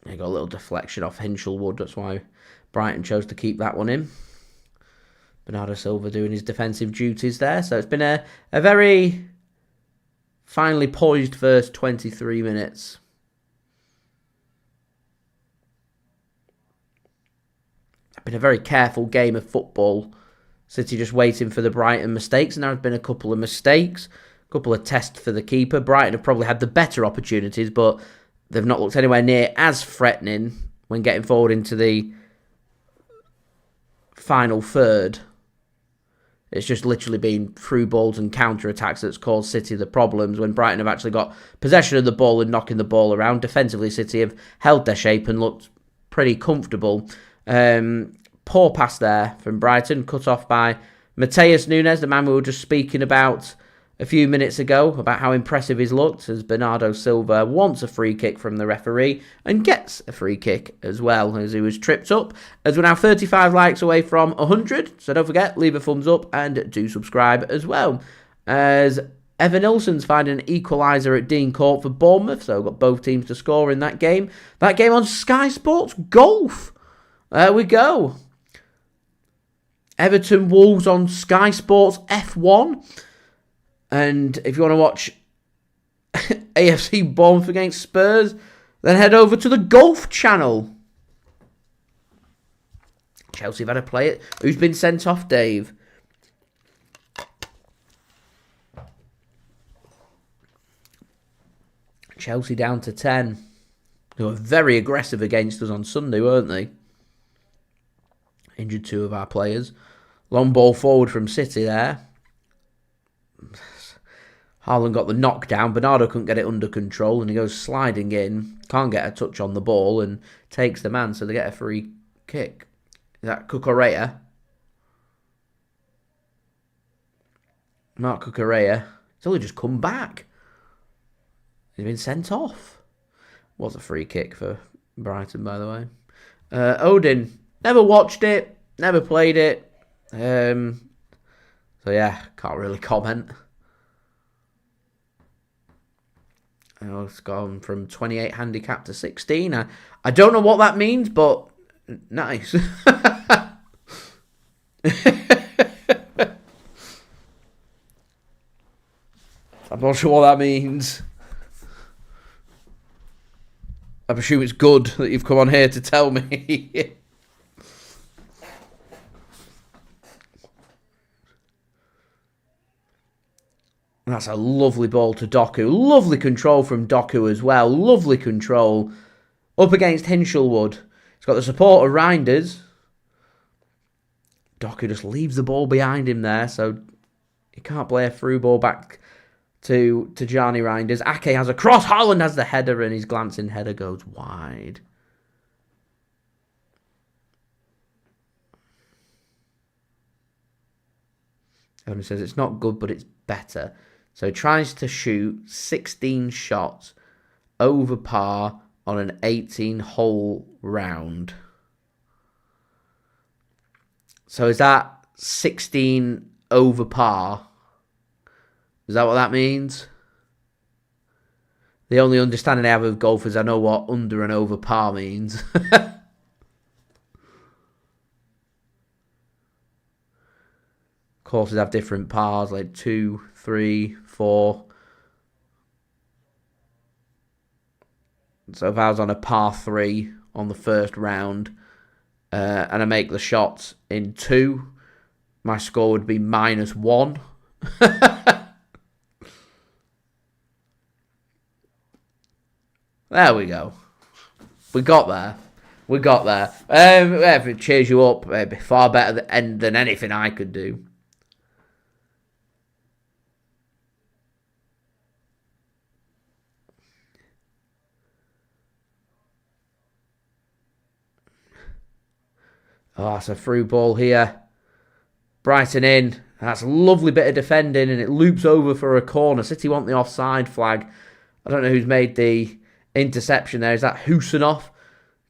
They got a little deflection off Hinchelwood. That's why Brighton chose to keep that one in. Bernardo Silva doing his defensive duties there. So it's been a very finely poised first 23 minutes. It's been a very careful game of football. City just waiting for the Brighton mistakes. And there have been a couple of mistakes. A couple of tests for the keeper. Brighton have probably had the better opportunities, but they've not looked anywhere near as threatening when getting forward into the final third. It's just literally been through balls and counter-attacks that's caused City the problems when Brighton have actually got possession of the ball and knocking the ball around. Defensively, City have held their shape and looked pretty comfortable. Poor pass there from Brighton, cut off by Matheus Nunes, the man we were just speaking about a few minutes ago, about how impressive he's looked, as Bernardo Silva wants a free kick from the referee and gets a free kick as well, as he was tripped up. As we're now 35 likes away from 100, so don't forget, leave a thumbs up and do subscribe as well. As Evan Nilsson's finding an equaliser at Dean Court for Bournemouth, so got both teams to score in that game. That game on Sky Sports Golf. There we go. Everton Wolves on Sky Sports F1. And if you want to watch AFC Bournemouth against Spurs, then head over to the Golf Channel. Chelsea have had a play. Who's been sent off, Dave? Chelsea down to 10. They were very aggressive against us on Sunday, weren't they? Injured two of our players. Long ball forward from City there. Haaland got the knockdown. Bernardo couldn't get it under control and he goes sliding in. Can't get a touch on the ball and takes the man, so they get a free kick. Is that Cucurella? Mark Cucurella. He's only just come back. He's been sent off. Was a free kick for Brighton, by the way. Odin. Never watched it. Never played it. So yeah, can't really comment. It's gone from 28 handicap to 16. I don't know what that means, but nice. I'm not sure what that means. I presume it's good that you've come on here to tell me. That's a lovely ball to Doku. Lovely control from Doku as well. Lovely control. Up against Hinchelwood. He's got the support of Reijnders. Doku just leaves the ball behind him there, so he can't play a through ball back to Tijjani Reijnders. Ake has a cross. Haaland has the header, and his glancing header goes wide. Everyone says it's not good, but it's better. So he tries to shoot 16 shots over par on an 18-hole round. So is that 16 over par? Is that what that means? The only understanding I have of golf is I know what under and over par means. Courses have different pars, like 2, 3, 4. So if I was on a par 3 on the first round, and I make the shots in 2, my score would be -1. There we go. We got there. We got there. If it cheers you up, it'd be far better than anything I could do. Oh, that's a through ball here. Brighton in. That's a lovely bit of defending, and it loops over for a corner. City want the offside flag. I don't know who's made the interception there. Is that Khusanov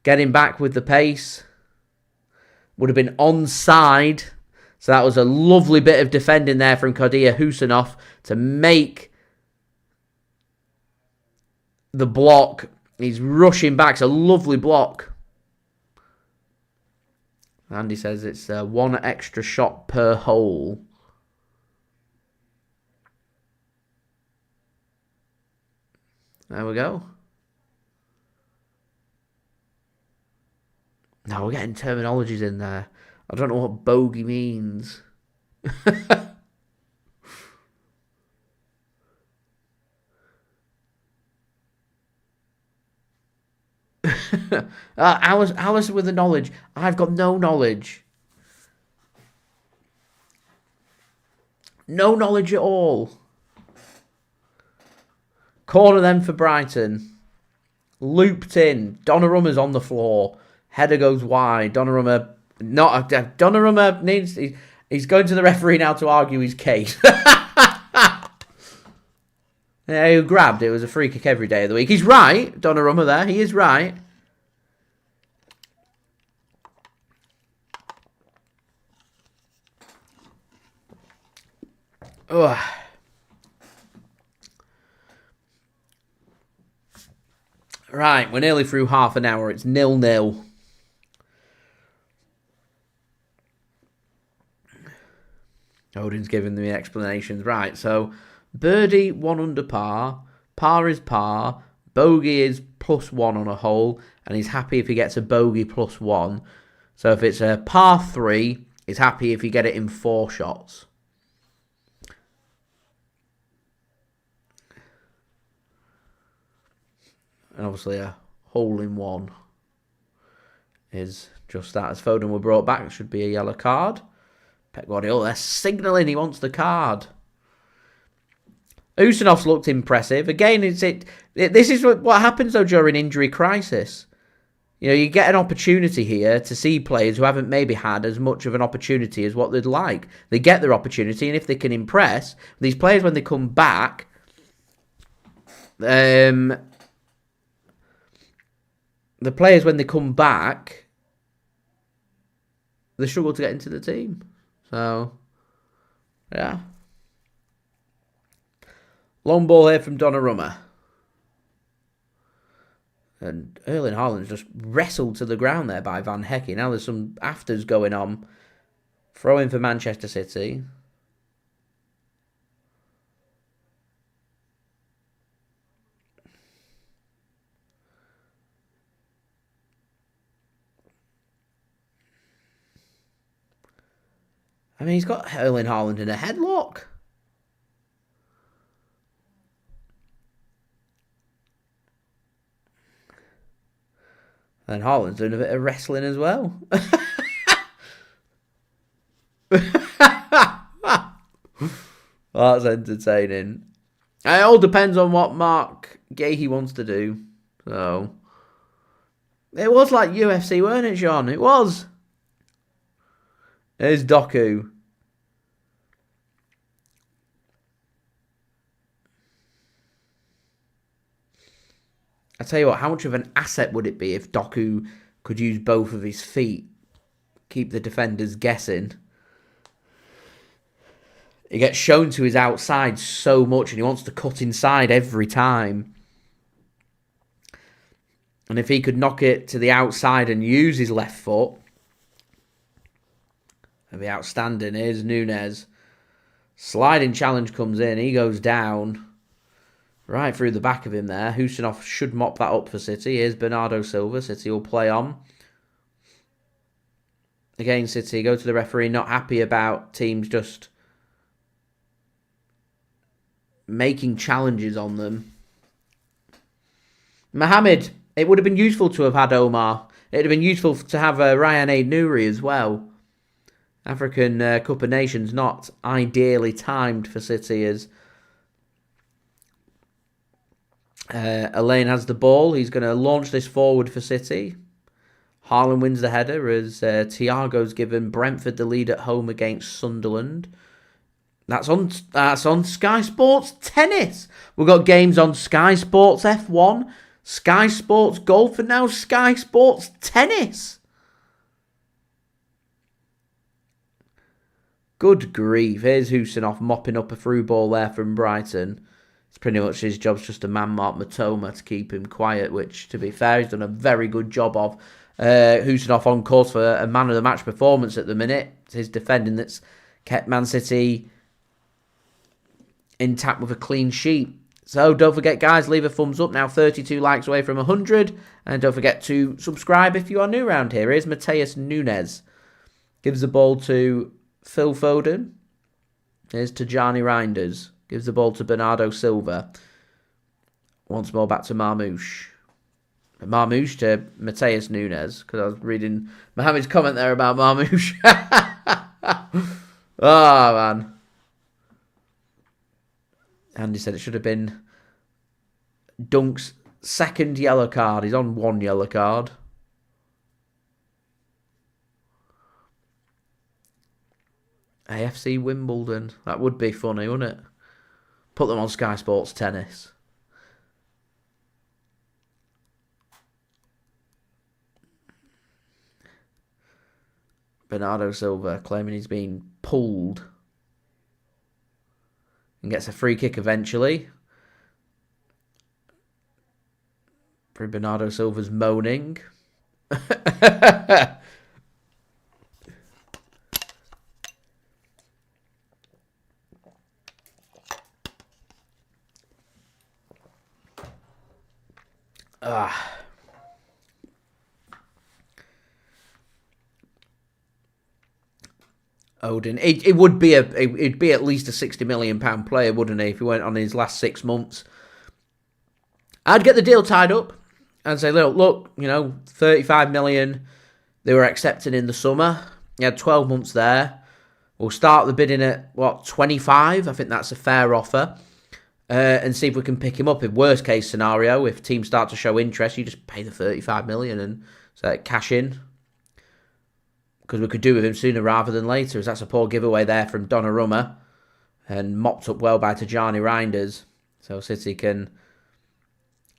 getting back with the pace? Would have been onside. So that was a lovely bit of defending there from Abdukodir Khusanov to make the block. He's rushing back. It's a lovely block. Andy says it's 1 extra shot per hole. There we go. Now we're getting terminologies in there. I don't know what bogey means. Alice with the knowledge. I've got no knowledge. No knowledge at all. Corner then for Brighton. Looped in. Donnarumma's on the floor. Header goes wide. Donnarumma needs. He's going to the referee now to argue his case. Yeah, who grabbed it was a free kick every day of the week. He's right, Donnarumma there. He is right. Ugh. Right, we're nearly through half an hour. It's 0-0. Odin's giving me explanations. Right, so birdie 1 under par. Par is par. Bogey is +1 on a hole. And he's happy if he gets a bogey +1. So if it's a par 3, he's happy if you get it in 4 shots. And obviously a hole-in-1 is just that. As Foden were brought back, it should be a yellow card. Pep Guardiola, they're signalling he wants the card. Khusanov's looked impressive. Again, this is what happens, though, during injury crisis. You know, you get an opportunity here to see players who haven't maybe had as much of an opportunity as what they'd like. They get their opportunity, and if they can impress, these players, when they come back, the players, when they come back, they struggle to get into the team. So, yeah. Long ball here from Donnarumma. And Erling Haaland's just wrestled to the ground there by Van Hecke. Now there's some afters going on. Throw in for Manchester City. I mean, he's got Erling Haaland in a headlock. And Haaland's doing a bit of wrestling as well. That's entertaining. It all depends on what Mark Gahey wants to do. So, it was like UFC, weren't it, Sean? It was. There's Doku. I tell you what, how much of an asset would it be if Doku could use both of his feet? Keep the defenders guessing. He gets shown to his outside so much and he wants to cut inside every time. And if he could knock it to the outside and use his left foot, it'd be outstanding. Here's Nunes. Sliding challenge comes in. He goes down. Right through the back of him there. Khusanov should mop that up for City. Here's Bernardo Silva. City will play on. Again, City go to the referee. Not happy about teams just making challenges on them. Mohamed. It would have been useful to have had Omar. It would have been useful to have Rayan Ait-Nouri as well. African Cup of Nations not ideally timed for City as Elaine has the ball. He's going to launch this forward for City. Haaland wins the header as Thiago's given Brentford the lead at home against Sunderland. That's on Sky Sports Tennis. We've got games on Sky Sports F1, Sky Sports Golf, and now Sky Sports Tennis. Good grief. Here's Khusanov mopping up a through ball there from Brighton. It's pretty much his job's just to man-mark Mitoma to keep him quiet, which, to be fair, he's done a very good job of. Khusanov on course for a man-of-the-match performance at the minute. It's his defending that's kept Man City intact with a clean sheet. So don't forget, guys, leave a thumbs up now. 32 likes away from 100. And don't forget to subscribe if you are new around here. Here's Matheus Nunes. Gives the ball to Phil Foden. Here's Tijjani Reijnders. Gives the ball to Bernardo Silva. Once more back to Marmoush. Marmoush to Matheus Nunes. Because I was reading Mohamed's comment there about Marmoush. Oh, man. Andy said it should have been Dunk's second yellow card. He's on one yellow card. AFC Wimbledon. That would be funny, wouldn't it? Put them on Sky Sports Tennis. Bernardo Silva claiming he's been pulled. And gets a free kick eventually. For Bernardo Silva's moaning. Odin. It would be it'd be at least a £60 million player, wouldn't he, if he went on his last 6 months. I'd get the deal tied up and say, look, 35 million they were accepting in the summer. You had 12 months there. We'll start the bidding at 25. I think that's a fair offer. And see if we can pick him up. In worst case scenario, if teams start to show interest, you just pay the 35 million and cash in. Because we could do with him sooner rather than later, as that's a poor giveaway there from Donnarumma. And mopped up well by Tijjani Reijnders. So City can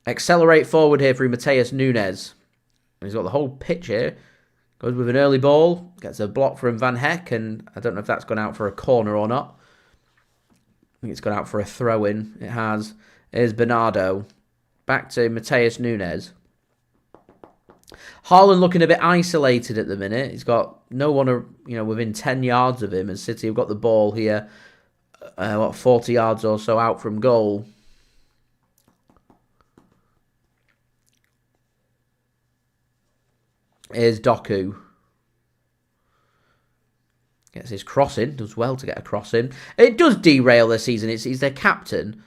accelerate forward here through Matheus Nunes. And he's got the whole pitch here. Goes with an early ball. Gets a block from Van Hecke. And I don't know if that's gone out for a corner or not. I think it's gone out for a throw-in. It has. Here's Bernardo. Back to Matheus Nunes. Haaland looking a bit isolated at the minute. He's got no one, within 10 yards of him. And City have got the ball here, 40 yards or so out from goal. Here's Doku. Gets his crossing. Does well to get a crossing. It does derail their season. He's their captain.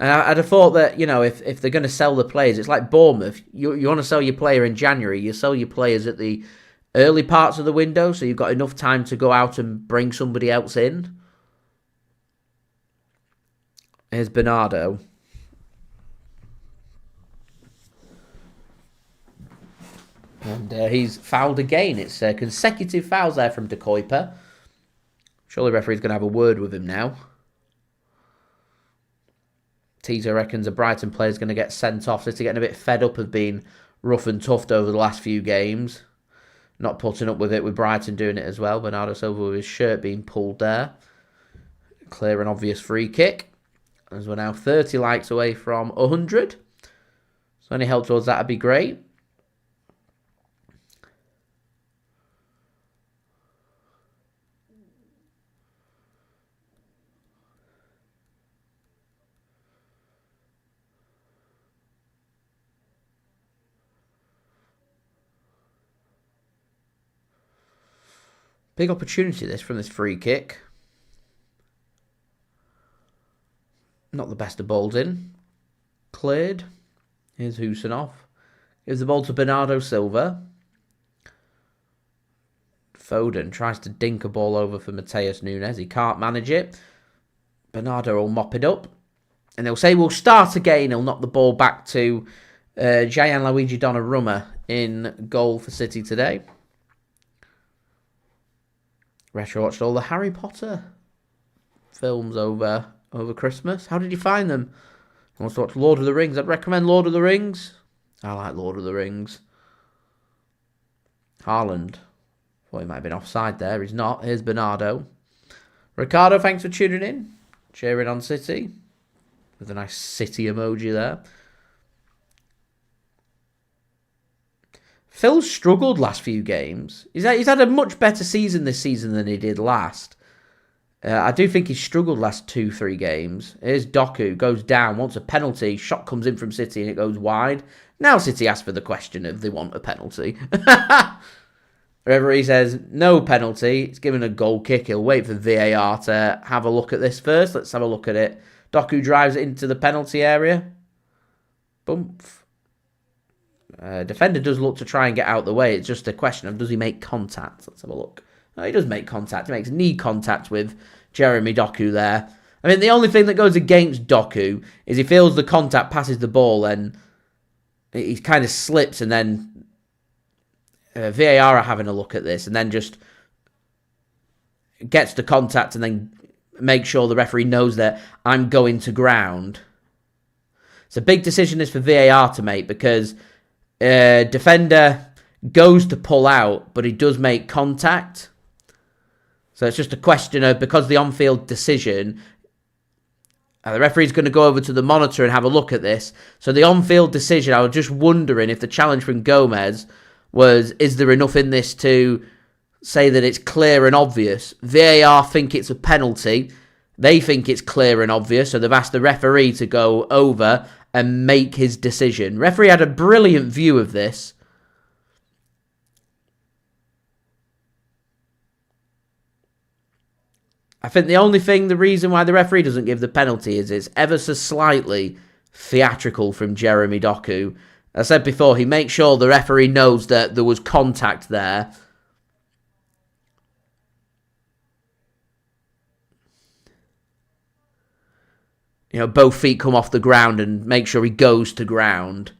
And I'd have thought that, if they're going to sell the players, it's like Bournemouth. You want to sell your player in January. You sell your players at the early parts of the window, so you've got enough time to go out and bring somebody else in. Here's Bernardo. And he's fouled again. It's consecutive fouls there from De Kuiper. Surely the referee's going to have a word with him now. Tito reckons a Brighton player is going to get sent off. City getting a bit fed up of being rough and toughed over the last few games. Not putting up with it with Brighton doing it as well. Bernardo Silva with his shirt being pulled there. Clear and obvious free kick. As we're now 30 likes away from 100. So any help towards that would be great. Big opportunity this from this free kick. Not the best of balls in. Cleared. Here's Khusanov. Gives the ball to Bernardo Silva. Foden tries to dink a ball over for Matheus Nunes. He can't manage it. Bernardo will mop it up. And they'll say we'll start again. He'll knock the ball back to Gianluigi Donnarumma in goal for City today. Retro watched all the Harry Potter films over Christmas. How did you find them? I want to watch Lord of the Rings. I'd recommend Lord of the Rings. I like Lord of the Rings. Haaland. Thought he might have been offside there. He's not. Here's Bernardo. Ricardo, thanks for tuning in. Cheering on City. With a nice City emoji there. Phil's struggled last few games. He's had a much better season this season than he did last. I do think he's struggled last 2-3 games. Here's Doku. Goes down. Wants a penalty. Shot comes in from City and it goes wide. Now City ask for the question if they want a penalty. Referee says no penalty. It's given a goal kick. He'll wait for VAR to have a look at this first. Let's have a look at it. Doku drives it into the penalty area. Bump. Defender does look to try and get out the way. It's just a question of does he make contact? Let's have a look. No, he does make contact. He makes knee contact with Jeremy Doku there. I mean, the only thing that goes against Doku is he feels the contact passes the ball and he kind of slips and then VAR are having a look at this and then just gets the contact and then makes sure the referee knows that I'm going to ground. It's a big decision this for VAR to make because defender goes to pull out, but he does make contact. So it's just a question of, because the on-field decision, the referee's going to go over to the monitor and have a look at this. So the on-field decision, I was just wondering if the challenge from Gomez was, is there enough in this to say that it's clear and obvious? VAR think it's a penalty. They think it's clear and obvious, so they've asked the referee to go over and make his decision. Referee had a brilliant view of this. I think the reason why the referee doesn't give the penalty is it's ever so slightly theatrical from Jeremy Doku. As I said before, he makes sure the referee knows that there was contact there. You know, both feet come off the ground and make sure he goes to ground.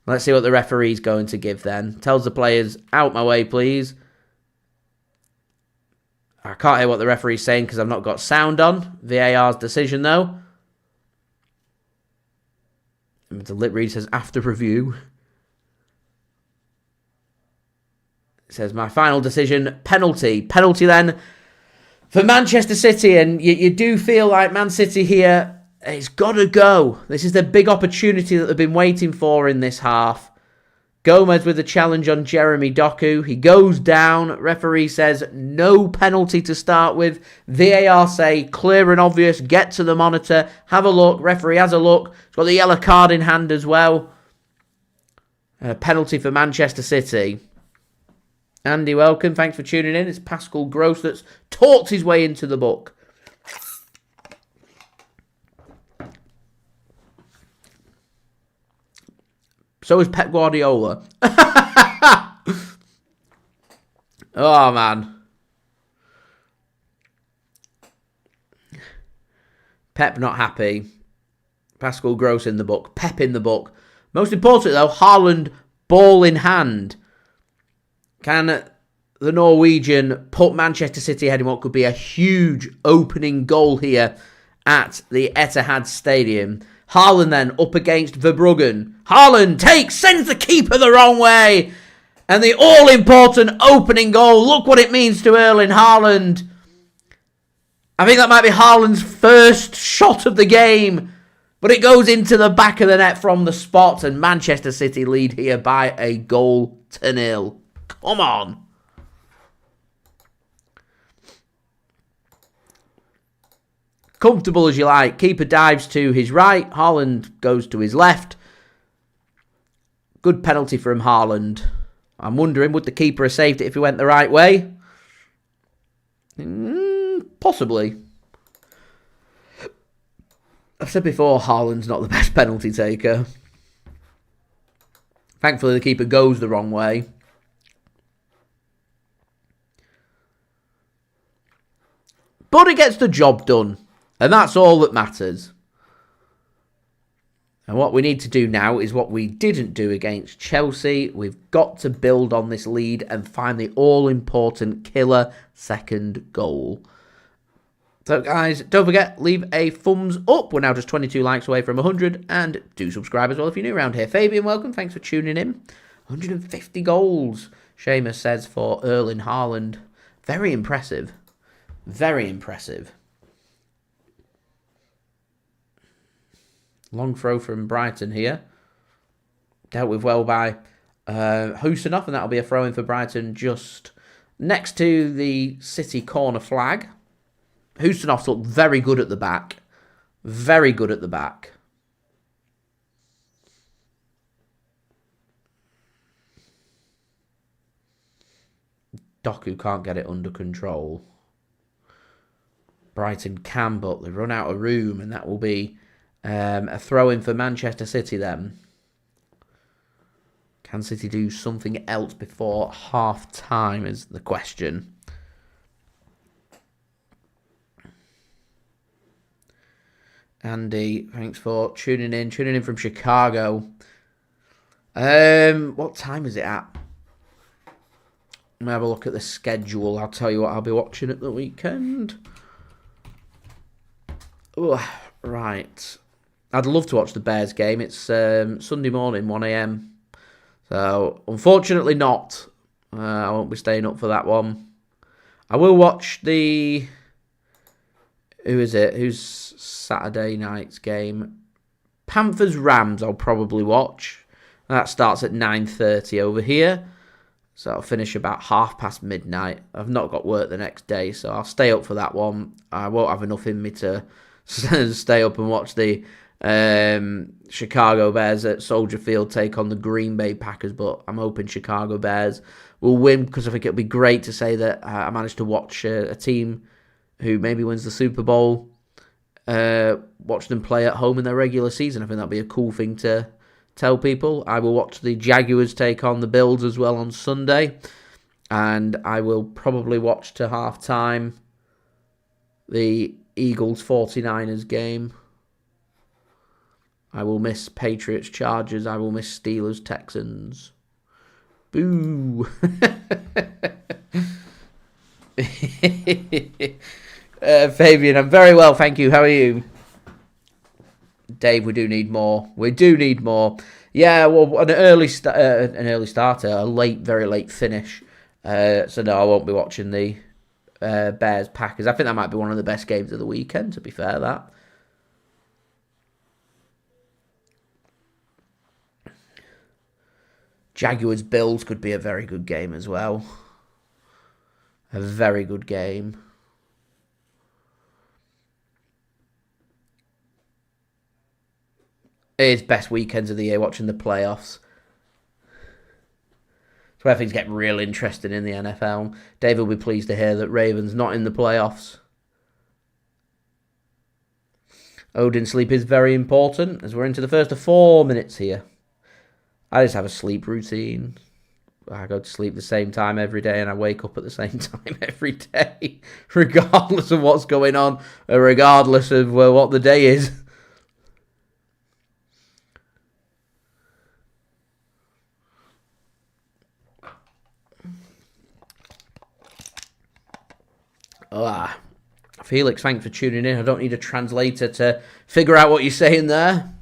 Let's see what the referee's going to give then. Tells the players, out my way, please. I can't hear what the referee's saying because I've not got sound on. VAR's decision, though. And the lip read says, after review. It says, my final decision, penalty. Penalty, then, for Manchester City. And you do feel like Man City here, it's got to go. This is the big opportunity that they've been waiting for in this half. Gomez with a challenge on Jeremy Doku. He goes down. Referee says no penalty to start with. VAR say clear and obvious. Get to the monitor. Have a look. Referee has a look. He's got the yellow card in hand as well. Penalty for Manchester City. Andy, welcome. Thanks for tuning in. It's Pascal Gross that's talked his way into the book. So is Pep Guardiola. Oh, man. Pep not happy. Pascal Gross in the book. Pep in the book. Most importantly, though, Haaland ball in hand. Can the Norwegian put Manchester City ahead in what could be a huge opening goal here at the Etihad Stadium? Haaland then up against Verbruggen. Haaland sends the keeper the wrong way. And the all-important opening goal. Look what it means to Erling Haaland. I think that might be Haaland's first shot of the game. But it goes into the back of the net from the spot. And Manchester City lead here by a 1-0. Come on. Comfortable as you like. Keeper dives to his right. Haaland goes to his left. Good penalty from Haaland. I'm wondering, would the keeper have saved it if he went the right way? Possibly. I've said before, Haaland's not the best penalty taker. Thankfully, the keeper goes the wrong way. But it gets the job done. And that's all that matters. And what we need to do now is what we didn't do against Chelsea. We've got to build on this lead and find the all-important killer second goal. So, guys, don't forget, leave a thumbs up. We're now just 22 likes away from 100. And do subscribe as well if you're new around here. Fabian, welcome. Thanks for tuning in. 150 goals, Seamus says, for Erling Haaland. Very impressive. Very impressive. Long throw from Brighton here. Dealt with well by Khusanov, and that'll be a throw-in for Brighton just next to the City corner flag. Khusanov looked very good at the back. Very good at the back. Doku can't get it under control. Brighton can, but they run out of room, and that will be a throw-in for Manchester City then. Can City do something else before half-time is the question. Andy, thanks for tuning in. Tuning in from Chicago. What time is it at? Let me have a look at the schedule. I'll tell you what I'll be watching at the weekend. Oh, right. I'd love to watch the Bears game. It's Sunday morning, 1 a.m. So, unfortunately not. I won't be staying up for that one. I will watch the... Who is it? Who's Saturday night's game? Panthers-Rams I'll probably watch. That starts at 9:30 over here. So I'll finish about midnight. I've not got work the next day, so I'll stay up for that one. I won't have enough in me to stay up and watch the Chicago Bears at Soldier Field take on the Green Bay Packers, but I'm hoping Chicago Bears will win because I think it'll be great to say that I managed to watch a team who maybe wins the Super Bowl, watch them play at home in their regular season. I think that'll be a cool thing to tell people. I will watch the Jaguars take on the Bills as well on Sunday, and I will probably watch to half-time the Eagles 49ers game. I will miss Patriots Chargers. I will miss Steelers Texans. Boo. Fabian, I'm very well, thank you. How are you? Dave, we do need more. We do need more. Yeah, well, an early starter, a very late finish. So no, I won't be watching the Bears Packers. I think that might be one of the best games of the weekend, to be fair, that. Jaguars Bills could be a very good game as well. A very good game. It's best weekends of the year watching the playoffs. It's where things get real interesting in the NFL. Dave will be pleased to hear that Ravens not in the playoffs. Odin sleep is very important as we're into the first of 4 minutes here. I just have a sleep routine. I go to sleep the same time every day and I wake up at the same time every day, regardless of what's going on, or regardless of what the day is. Felix, thanks for tuning in. I don't need a translator to figure out what you're saying there.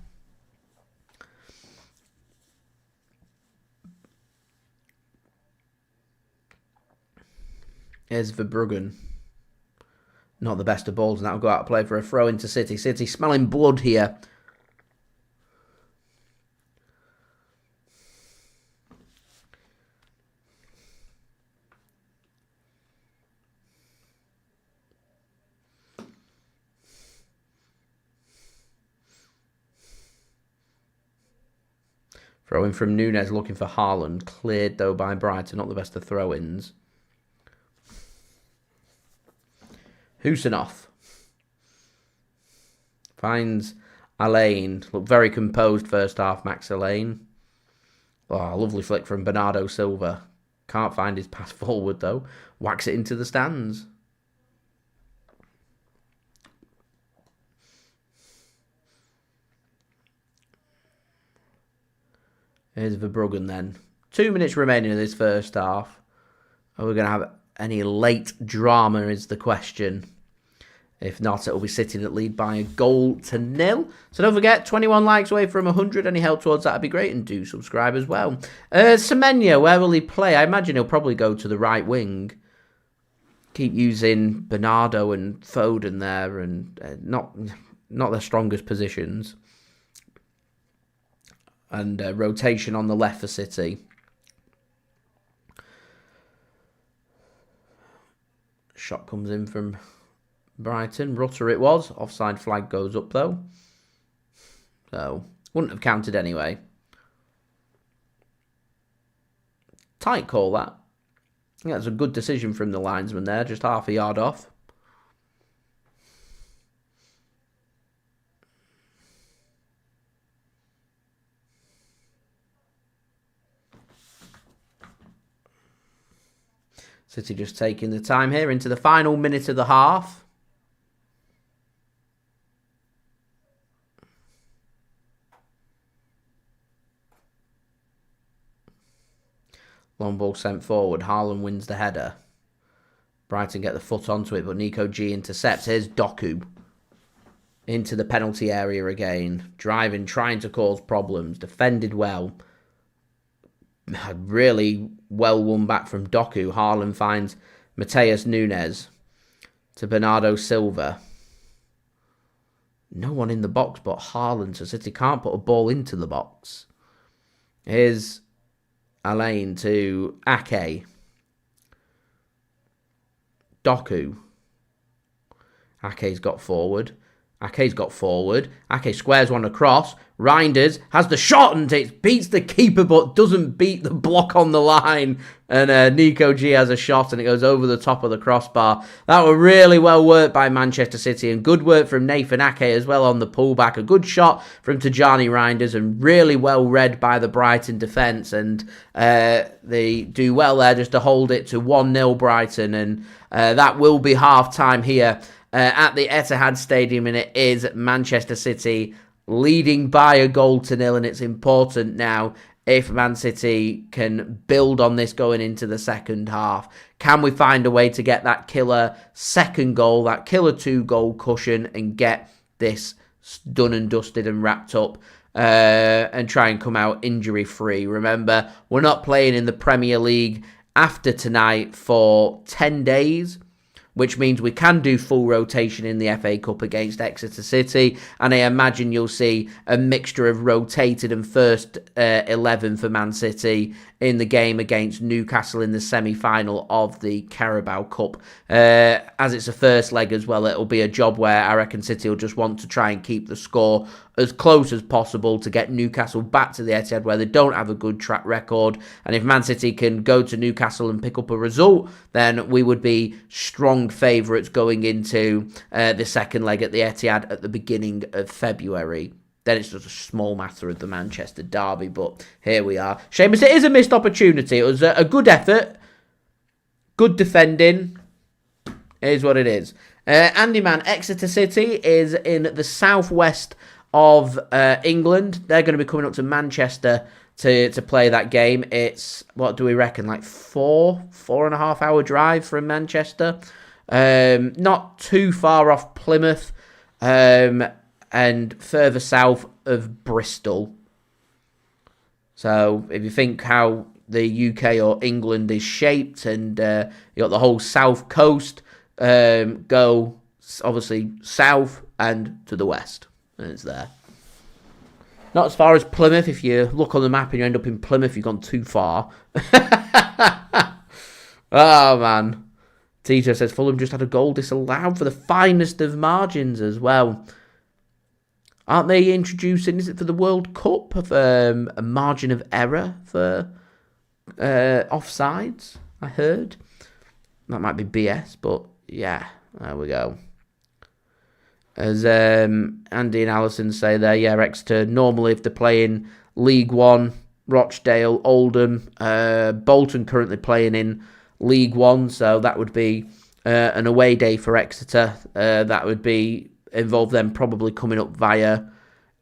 Here's Verbruggen. Not the best of balls, and that'll go out to play for a throw into City. City smelling blood here. Throw-in from Nunes looking for Haaland. Cleared, though, by Brighton. Not the best of throw-ins. Khusanov finds Alain. Looked very composed first half, Max Alain. Oh, lovely flick from Bernardo Silva. Can't find his pass forward, though. Whacks it into the stands. Here's Verbruggen then. 2 minutes remaining in this first half. Are we going to have any late drama is the question. If not, it will be City that lead by 1-0. So don't forget, 21 likes away from 100. Any help towards that would be great. And do subscribe as well. Semenyo, where will he play? I imagine he'll probably go to the right wing. Keep using Bernardo and Foden there. And not their strongest positions. And rotation on the left for City. Shot comes in from Brighton. Rutter it was. Offside flag goes up though. So, wouldn't have counted anyway. Tight call that. I think that's a good decision from the linesman there. Just half a yard off. City just taking the time here into the final minute of the half. Long ball sent forward. Haaland wins the header. Brighton get the foot onto it, but Nico G intercepts. Here's Doku. Into the penalty area again. Driving, trying to cause problems. Defended well. Really well won back from Doku. Haaland finds Matheus Nunes to Bernardo Silva. No one in the box but Haaland, so City can't put a ball into the box. Here's Alain to Ake. Doku. Ake's got forward. Ake squares one across. Reijnders has the shot and it beats the keeper but doesn't beat the block on the line. And Nico G has a shot and it goes over the top of the crossbar. That was really well worked by Manchester City and good work from Nathan Ake as well on the pullback. A good shot from Tijjani Reijnders and really well read by the Brighton defence. And they do well there just to hold it to 1-0 Brighton. And that will be half-time here at the Etihad Stadium, and it is Manchester City leading by 1-0, and it's important now if Man City can build on this going into the second half. Can we find a way to get that killer second goal, that killer 2-goal cushion, and get this done and dusted and wrapped up and try and come out injury-free? Remember, we're not playing in the Premier League after tonight for 10 days, which means we can do full rotation in the FA Cup against Exeter City. And I imagine you'll see a mixture of rotated and first 11 for Man City in the game against Newcastle in the semi-final of the Carabao Cup. As it's a first leg as well, it'll be a job where I reckon City will just want to try and keep the score as close as possible to get Newcastle back to the Etihad where they don't have a good track record. And if Man City can go to Newcastle and pick up a result, then we would be strong favourites going into the second leg at the Etihad at the beginning of February. Then it's just a small matter of the Manchester derby, but here we are. Seamus, it is a missed opportunity. It was a good effort, good defending. It is what it is. Andy Man, Exeter City is in the southwest of England. They're going to be coming up to Manchester to play that game. It's, what do we reckon, like 4.5 hour drive from Manchester. Not too far off Plymouth. And further south of Bristol. So if you think how the UK or England is shaped, and you got the whole south coast, go obviously south and to the west, and it's there. Not as far as Plymouth. If you look on the map and you end up in Plymouth, you've gone too far. Oh man, Tito says Fulham just had a goal disallowed for the finest of margins as well. Aren't they introducing, is it for the World Cup, of a margin of error for offsides, I heard? That might be BS, but yeah, There we go. As Andy and Alison say there, yeah, Exeter, normally if they're playing League One, Rochdale, Oldham, Bolton currently playing in League One, so that would be an away day for Exeter. That would be involve them probably coming up via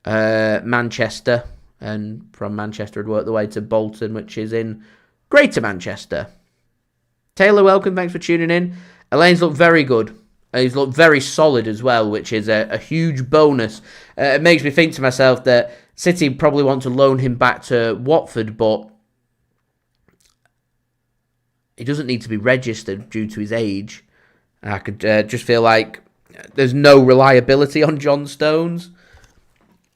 Manchester, and from Manchester would work the way to Bolton, which is in Greater Manchester. Taylor, welcome, thanks for tuning in. Elaine's looked very good. He's looked very solid as well, which is a huge bonus. It makes me think to myself that City probably want to loan him back to Watford, but he doesn't need to be registered due to his age. I could just feel like there's no reliability on John Stones,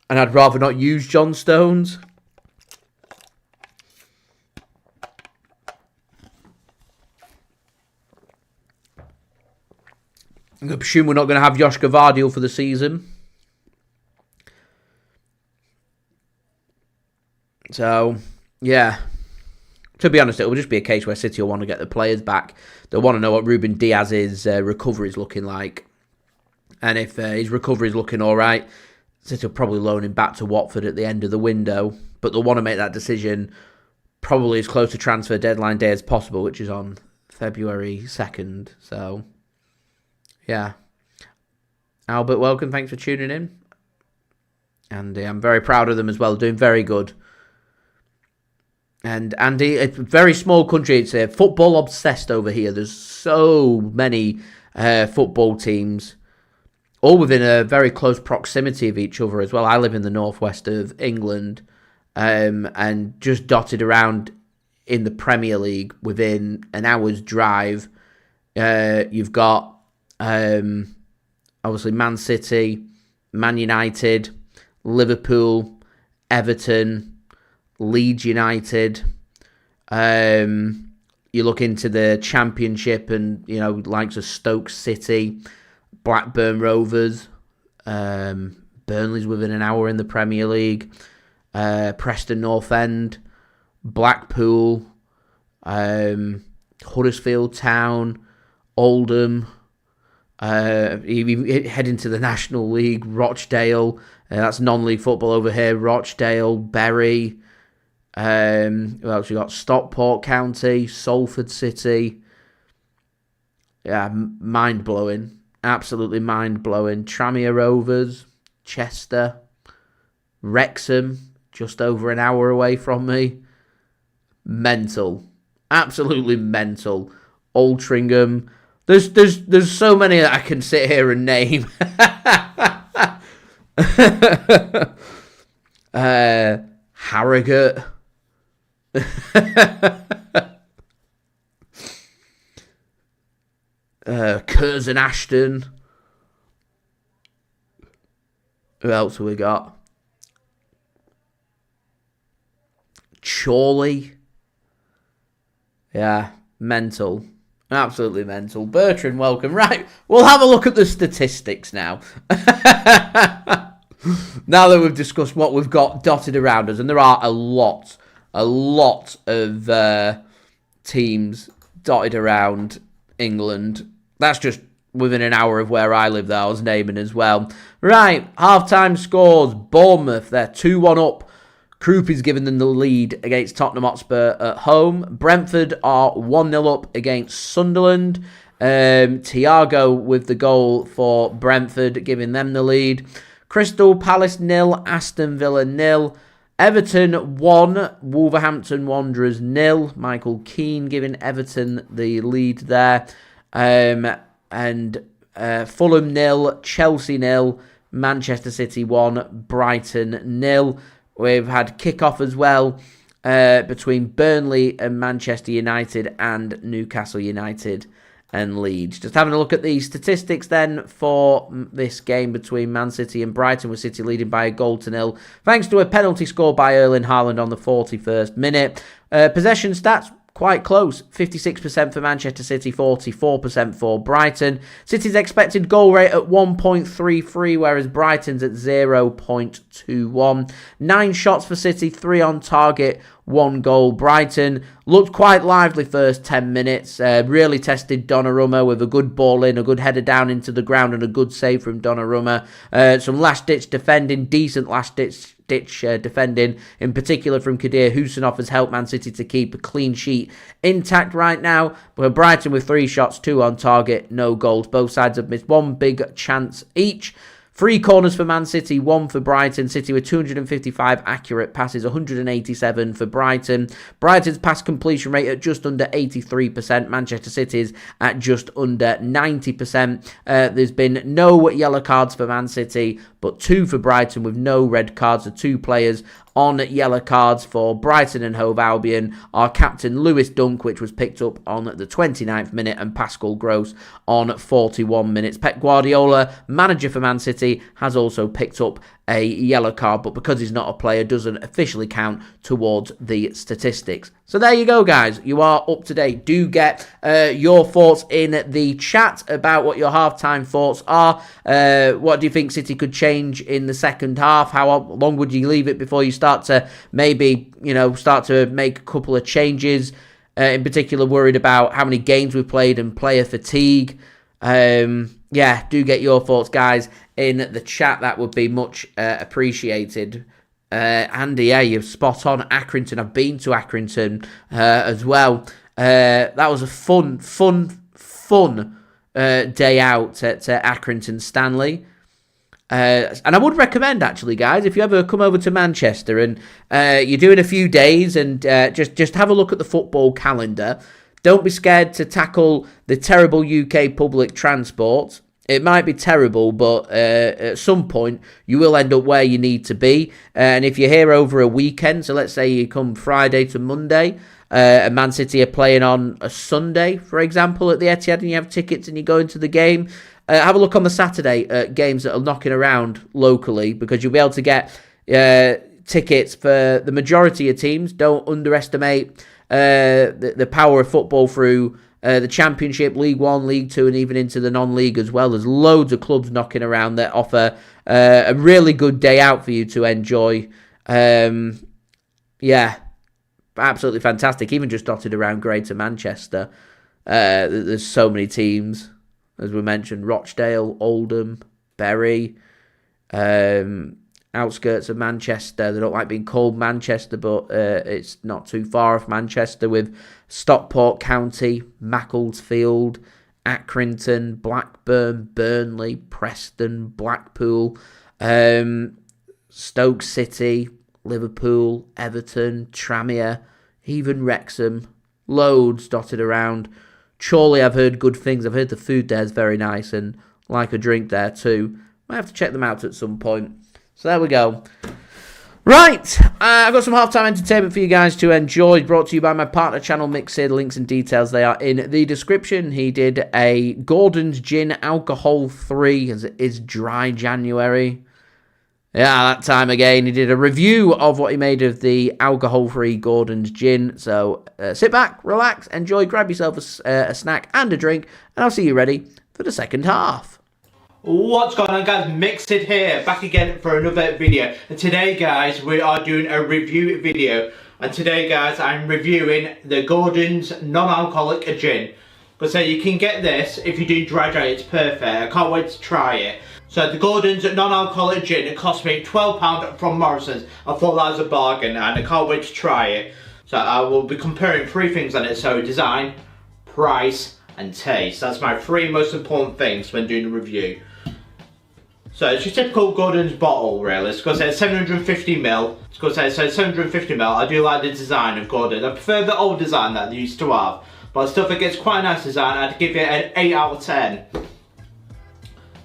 and I'd rather not use John Stones. I'm going to presume we're not going to have Josko Gvardiol for the season. So, yeah. To be honest, it will just be a case where City will want to get the players back. They'll want to know what Ruben Dias's recovery is looking like. And if his recovery is looking all right, City will probably loan him back to Watford at the end of the window. But they'll want to make that decision probably as close to transfer deadline day as possible, which is on February 2nd. So, yeah. Albert, welcome. Thanks for tuning in. And I'm very proud of them as well. Doing very good. And Andy, it's a very small country. It's football obsessed over here. There's so many football teams, all within a very close proximity of each other as well. I live in the northwest of England, and just dotted around in the Premier League within an hour's drive. You've got obviously Man City, Man United, Liverpool, Everton, Leeds United. You look into the Championship and, you know, likes of Stoke City, Blackburn Rovers, Burnley's within an hour in the Premier League, Preston North End, Blackpool, Huddersfield Town, Oldham, you head into the National League, Rochdale, that's non-league football over here, Rochdale, Bury, who else we got? Stockport County, Salford City. Yeah, mind-blowing. Absolutely mind-blowing. Tranmere Rovers, Chester, Wrexham, just over an hour away from me. Mental. Absolutely mental. Altrincham. There's so many that I can sit here and name. Harrogate. Curzon Ashton. Who else have we got? Chorley. Yeah, mental. Absolutely mental. Bertrand, welcome. Right, we'll have a look at the statistics now. Now that we've discussed what we've got dotted around us, and there are a lot of teams dotted around England. That's just within an hour of where I live that I was naming as well. Right, half-time scores. Bournemouth, they're 2-1 up. Krupi's given them the lead against Tottenham Hotspur at home. Brentford are 1-0 up against Sunderland. Thiago with the goal for Brentford, giving them the lead. Crystal Palace 0, Aston Villa 0. Everton 1, Wolverhampton Wanderers 0. Michael Keane giving Everton the lead there. And Fulham 0, Chelsea 0, Manchester City 1, Brighton 0. We've had kick-off as well between Burnley and Manchester United and Newcastle United and Leeds. Just having a look at the statistics then for this game between Man City and Brighton, with City leading by 1-0, thanks to a penalty scored by Erling Haaland on the 41st minute. Possession stats, quite close. 56% for Manchester City, 44% for Brighton. City's expected goal rate at 1.33, whereas Brighton's at 0.21. 9 shots for City, 3 on target, 1 goal. Brighton looked quite lively first 10 minutes. Really tested Donnarumma with a good ball in, a good header down into the ground, and a good save from Donnarumma. Some last-ditch defending, decent last-ditch defending, in particular from Abdukodir Khusanov, has helped Man City to keep a clean sheet intact right now. But Brighton with 3 shots, 2 on target, no goals. Both sides have missed 1 big chance each. 3 corners for Man City, 1 for Brighton. City with 255 accurate passes, 187 for Brighton. Brighton's pass completion rate at just under 83%. Manchester City's at just under 90%. There's been no yellow cards for Man City, but 2 for Brighton with no red cards. The 2 players on yellow cards for Brighton and Hove Albion are Captain Lewis Dunk, which was picked up on the 29th minute, and Pascal Gross on 41 minutes. Pep Guardiola, manager for Man City, has also picked up a yellow card, but because he's not a player, doesn't officially count towards the statistics. So there you go, guys. You are up to date. Do get your thoughts in the chat about what your halftime thoughts are. What do you think City could change in the second half? How long would you leave it before you start to maybe, start to make a couple of changes? In particular, worried about how many games we've played and player fatigue. Yeah, do get your thoughts, guys, in the chat. That would be much appreciated. Andy, yeah, you're spot on. Accrington, I've been to Accrington as well. That was a fun day out at Accrington Stanley. And I would recommend, actually, guys, if you ever come over to Manchester and you're doing a few days, and just have a look at the football calendar. Don't be scared to tackle the terrible UK public transport. It might be terrible, but at some point you will end up where you need to be. And if you're here over a weekend, so let's say you come Friday to Monday, and Man City are playing on a Sunday, for example, at the Etihad, and you have tickets and you go into the game, have a look on the Saturday at games that are knocking around locally, because you'll be able to get tickets for the majority of teams. Don't underestimate the power of football through the Championship, League 1, League 2, and even into the non-league as well. There's loads of clubs knocking around that offer a really good day out for you to enjoy. Yeah, absolutely fantastic. Even just dotted around Greater Manchester. There's so many teams, as we mentioned: Rochdale, Oldham, Bury, outskirts of Manchester. They don't like being called Manchester, but it's not too far off Manchester, with Stockport County, Macclesfield, Accrington, Blackburn, Burnley, Preston, Blackpool, Stoke City, Liverpool, Everton, Tranmere, even Wrexham. Loads dotted around. Chorley, I've heard good things. I've heard the food there is very nice, and like a drink there too. Might have to check them out at some point. So there we go. Right, I've got some halftime entertainment for you guys to enjoy, brought to you by my partner channel, Mixed. Links and details, they are in the description. He did a Gordon's Gin alcohol-free, as it is dry January. Yeah, that time again. He did a review of what he made of the alcohol-free Gordon's Gin. So sit back, relax, enjoy, grab yourself a snack and a drink, and I'll see you ready for the second half. What's going on, guys? Mixed here, back again for another video. And today, guys, we are doing a review video. And today, guys, I'm reviewing the Gordon's non-alcoholic gin. But so you can get this if you do dry January. It's perfect. I can't wait to try it. So the Gordon's non-alcoholic gin, it cost me £12 from Morrison's. I thought that was a bargain, and I can't wait to try it. So I will be comparing 3 things on it. So design, price, and taste. That's my 3 most important things when doing a review. So it's your typical Gordon's bottle, really. It's got to say 750ml. It's got to say 750ml. I do like the design of Gordon. I prefer the old design that they used to have, but I still think it's quite a nice design. I'd give it an 8 out of 10.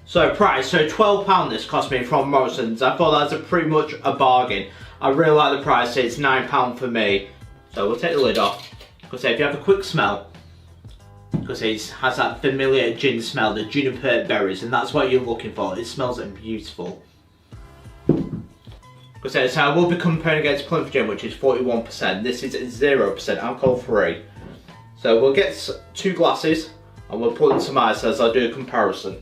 So price, so £12 this cost me from Morrison's. I thought that's pretty much a bargain. I really like the price. It's £9 for me. So we'll take the lid off. Because if you have a quick smell, because it has that familiar gin smell, the juniper berries, and that's what you're looking for. It smells beautiful. Because so I will be comparing against Plymouth Gin, which is 41%. This is 0% alcohol free. So we'll get 2 glasses and we'll put in some ice as I do a comparison.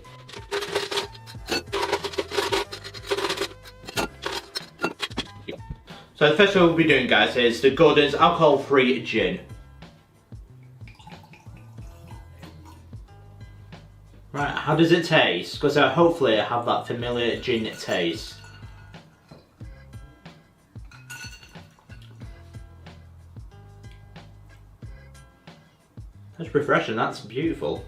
So So the first thing we'll be doing, guys, is the Gordon's alcohol-free gin. Right, how does it taste? Because hopefully I have that familiar gin taste. That's refreshing, that's beautiful.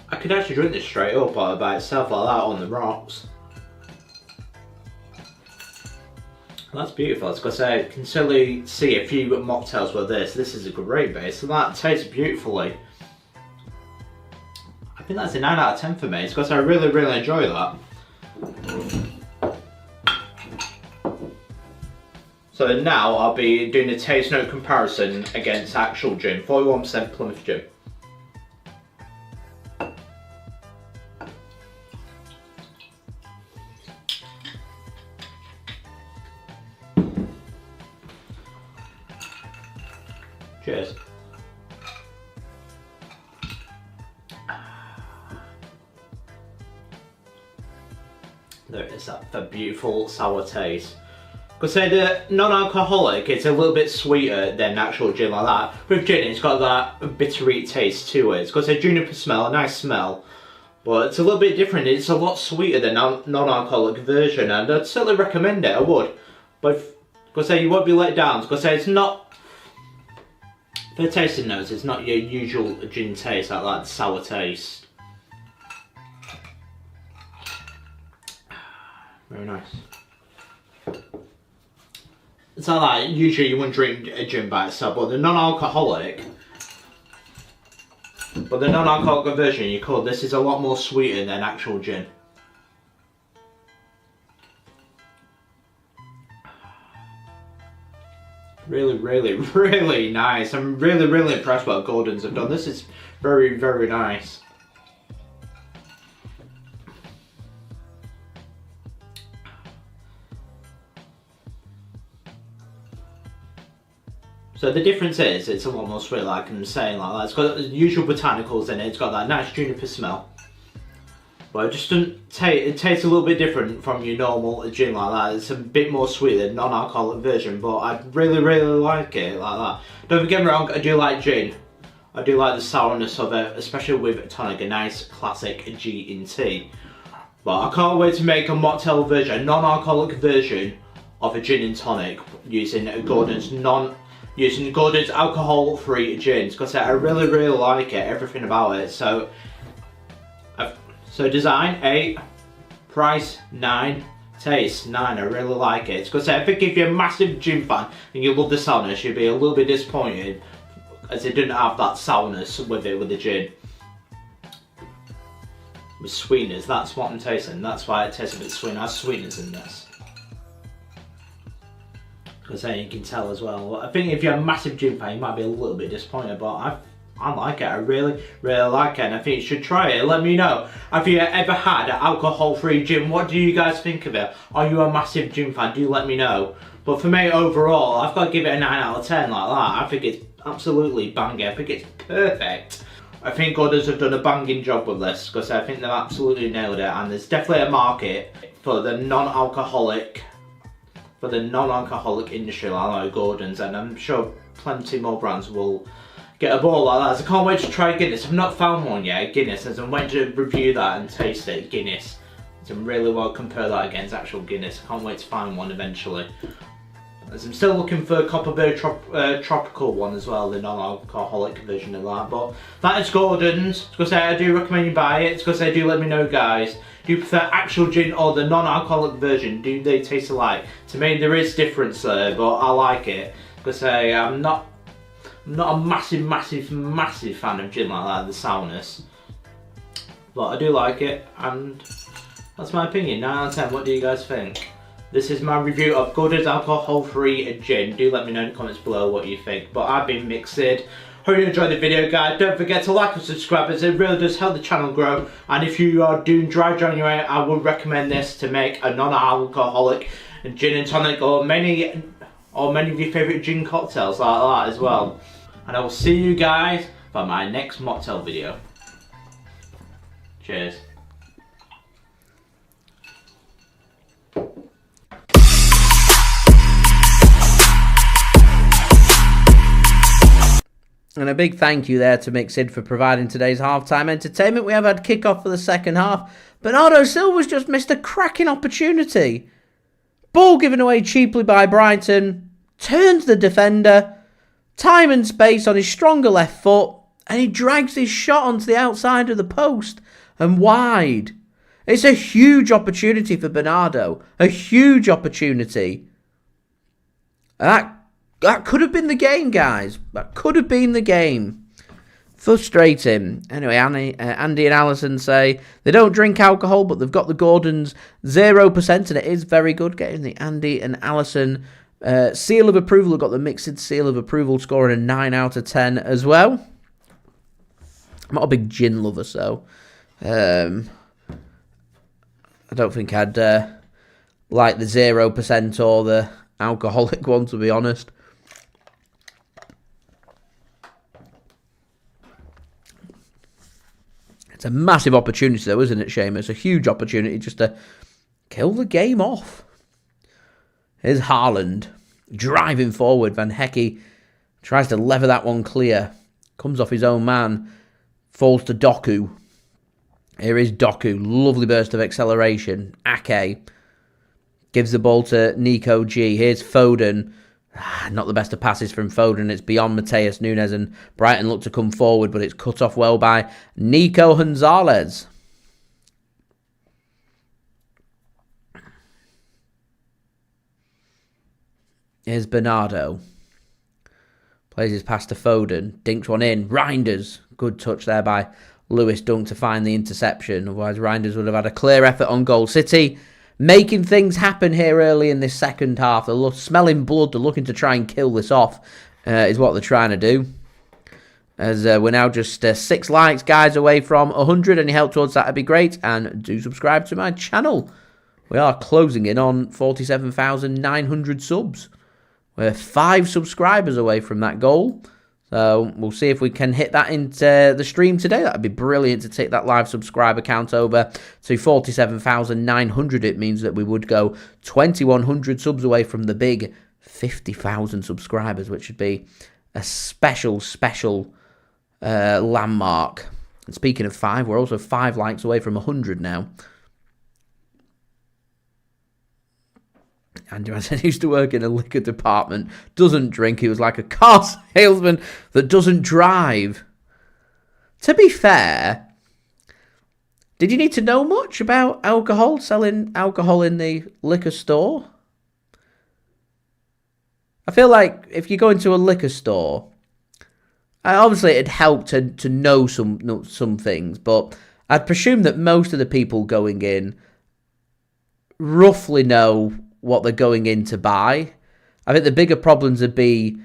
I could actually drink this straight up by itself like that on the rocks. That's beautiful. I was going to say, I can certainly see a few mocktails with this. This is a great base, and that tastes beautifully. I think that's a 9 out of 10 for me. It's because I really, really enjoy that. So now I'll be doing a taste note comparison against actual gin. 41% Plymouth gin. Cheers. There it is, that beautiful sour taste. Because the non-alcoholic, it's a little bit sweeter than actual gin like that. With gin, it's got that bittery taste to it. It's got a juniper smell, a nice smell. But it's a little bit different. It's a lot sweeter than non-alcoholic version, and I'd certainly recommend it, I would. But because you won't be let down. Because it's not, for the tasting notes, it's not your usual gin taste, like that sour taste. Very nice. It's not like usually you wouldn't drink a gin by itself, but the non-alcoholic version, you call this is a lot more sweeter than actual gin. Really, really, really nice. I'm really, really impressed with what Gordon's have done. This is very, very nice. So the difference is, it's a lot more sweet, like I'm saying, like that. It's got the usual botanicals in it. It's got that nice juniper smell. But it just doesn't taste, it tastes a little bit different from your normal gin like that. It's a bit more sweet than non-alcoholic version, but I really, really like it like that. Don't get me wrong, I do like gin. I do like the sourness of it, especially with tonic, a nice classic G&T. But I can't wait to make a mocktail version, a non-alcoholic version of a gin and tonic using Gordon's alcohol-free gins, because I really, really like it, everything about it. So design 8, price 9, taste 9. I really like it. Because I think if you're a massive gin fan and you love the sourness, you'll be a little bit disappointed as it didn't have that sourness with it with the gin. With sweetness, that's what I'm tasting. That's why it tastes a bit sweet. It has sweetness in this. Because you can tell as well. I think if you're a massive gin fan, you might be a little bit disappointed, but I like it. I really, really like it, and I think you should try it. Let me know. Have you ever had an alcohol-free gin? What do you guys think of it? Are you a massive gin fan? Do let me know. But for me, overall, I've got to give it a 9 out of 10 like that. I think it's absolutely banging. I think it's perfect. I think others have done a banging job with this, because I think they've absolutely nailed it, and there's definitely a market for the non-alcoholic industry like Gordon's, and I'm sure plenty more brands will get a ball like that. So I can't wait to try Guinness. I've not found one yet, Guinness, as I'm waiting to review that and taste it, Guinness. So I'm really well compare that against actual Guinness. I can't wait to find one eventually. As I'm still looking for a Copperberry tropical one as well, the non-alcoholic version of that. But that is Gordon's. It's because I do recommend you buy it. It's because I do let me know, guys. Do you prefer actual gin or the non-alcoholic version? Do they taste alike? To me, there is difference there, but I like it because I'm not a massive fan of gin like that, the sourness. But I do like it, and that's my opinion. 9 out of 10. What do you guys think? This is my review of Gordon's alcohol-free gin. Do let me know in the comments below what you think. But I've been Mixed. Hope you enjoyed the video, guys. Don't forget to like and subscribe, as it really does help the channel grow. And if you are doing dry January, I would recommend this to make a non-alcoholic gin and tonic, or many of your favourite gin cocktails like that as well. And I will see you guys for my next mocktail video. Cheers. And a big thank you there to Mixed for providing today's halftime entertainment. We have had kickoff for the second half. Bernardo Silva's just missed a cracking opportunity. Ball given away cheaply by Brighton. Turns the defender. Time and space on his stronger left foot. And he drags his shot onto the outside of the post. And wide. It's a huge opportunity for Bernardo. A huge opportunity. That could have been the game, guys. That could have been the game. Frustrating. Anyway, Andy and Alison say they don't drink alcohol, but they've got the Gordon's 0%, and it is very good. Getting the Andy and Alison seal of approval. They've got the Mixed seal of approval, scoring a 9 out of 10 as well. I'm not a big gin lover, so I don't think I'd like the 0% or the alcoholic one, to be honest. It's a massive opportunity, though, isn't it, Seamus? A huge opportunity just to kill the game off. Here's Haaland driving forward. Van Hecke tries to lever that one clear. Comes off his own man. Falls to Doku. Here is Doku. Lovely burst of acceleration. Ake gives the ball to Nico G. Here's Foden. Not the best of passes from Foden. It's beyond Matheus Nunes, and Brighton look to come forward, but it's cut off well by Nico Gonzalez. Here's Bernardo. Plays his pass to Foden. Dinks one in. Reijnders. Good touch there by Lewis Dunk to find the interception. Otherwise, Reijnders would have had a clear effort on goal. City making things happen here early in this second half. They're smelling blood. They're looking to try and kill this off, is what they're trying to do. As we're now just 6 likes, guys, away from 100. Any help towards that would be great. And do subscribe to my channel. We are closing in on 47,900 subs. We're 5 subscribers away from that goal. So we'll see if we can hit that into the stream today. That would be brilliant to take that live subscriber count over to 47,900. It means that we would go 2,100 subs away from the big 50,000 subscribers, which would be a special landmark. And speaking of 5, we're also 5 likes away from 100 now. Andrew Hansen used to work in a liquor department, doesn't drink. He was like a car salesman that doesn't drive. To be fair, did you need to know much about alcohol, selling alcohol in the liquor store? I feel like if you go into a liquor store, obviously it'd help to know some things, but I'd presume that most of the people going in roughly know what they're going in to buy. I think the bigger problems would be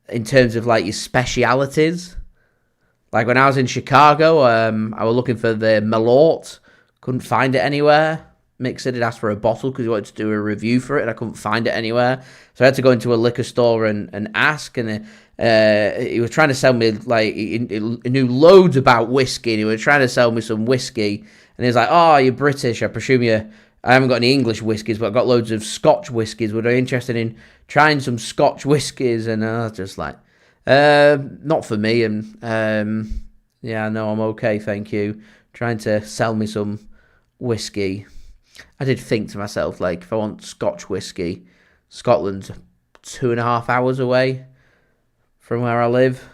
in terms of like your specialities. Like when I was in Chicago, I was looking for the Malort, couldn't find it anywhere. Mixer did ask for a bottle because he wanted to do a review for it, and I couldn't find it anywhere. So I had to go into a liquor store and ask, and he was trying to sell me, like, he knew loads about whiskey, and he was trying to sell me some whiskey, and he was like, "Oh, you're British, I presume I haven't got any English whiskies, but I've got loads of Scotch whiskies. Would I be interested in trying some Scotch whiskies?" And I was just like, not for me. And yeah, no, I'm okay, thank you. Trying to sell me some whiskey. I did think to myself, like, if I want Scotch whiskey, Scotland's 2.5 hours away from where I live.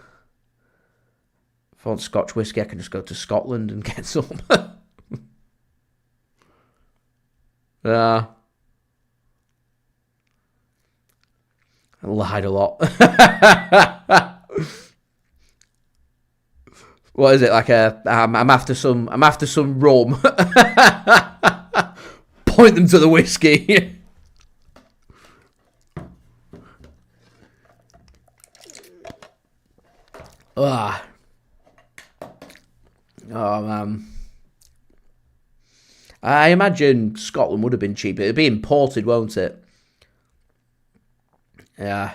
If I want Scotch whiskey, I can just go to Scotland and get some. I lied a lot. What is it, like I'm after some rum. Point them to the whiskey. Oh man. I imagine Scotland would have been cheaper. It'd be imported, won't it? Yeah.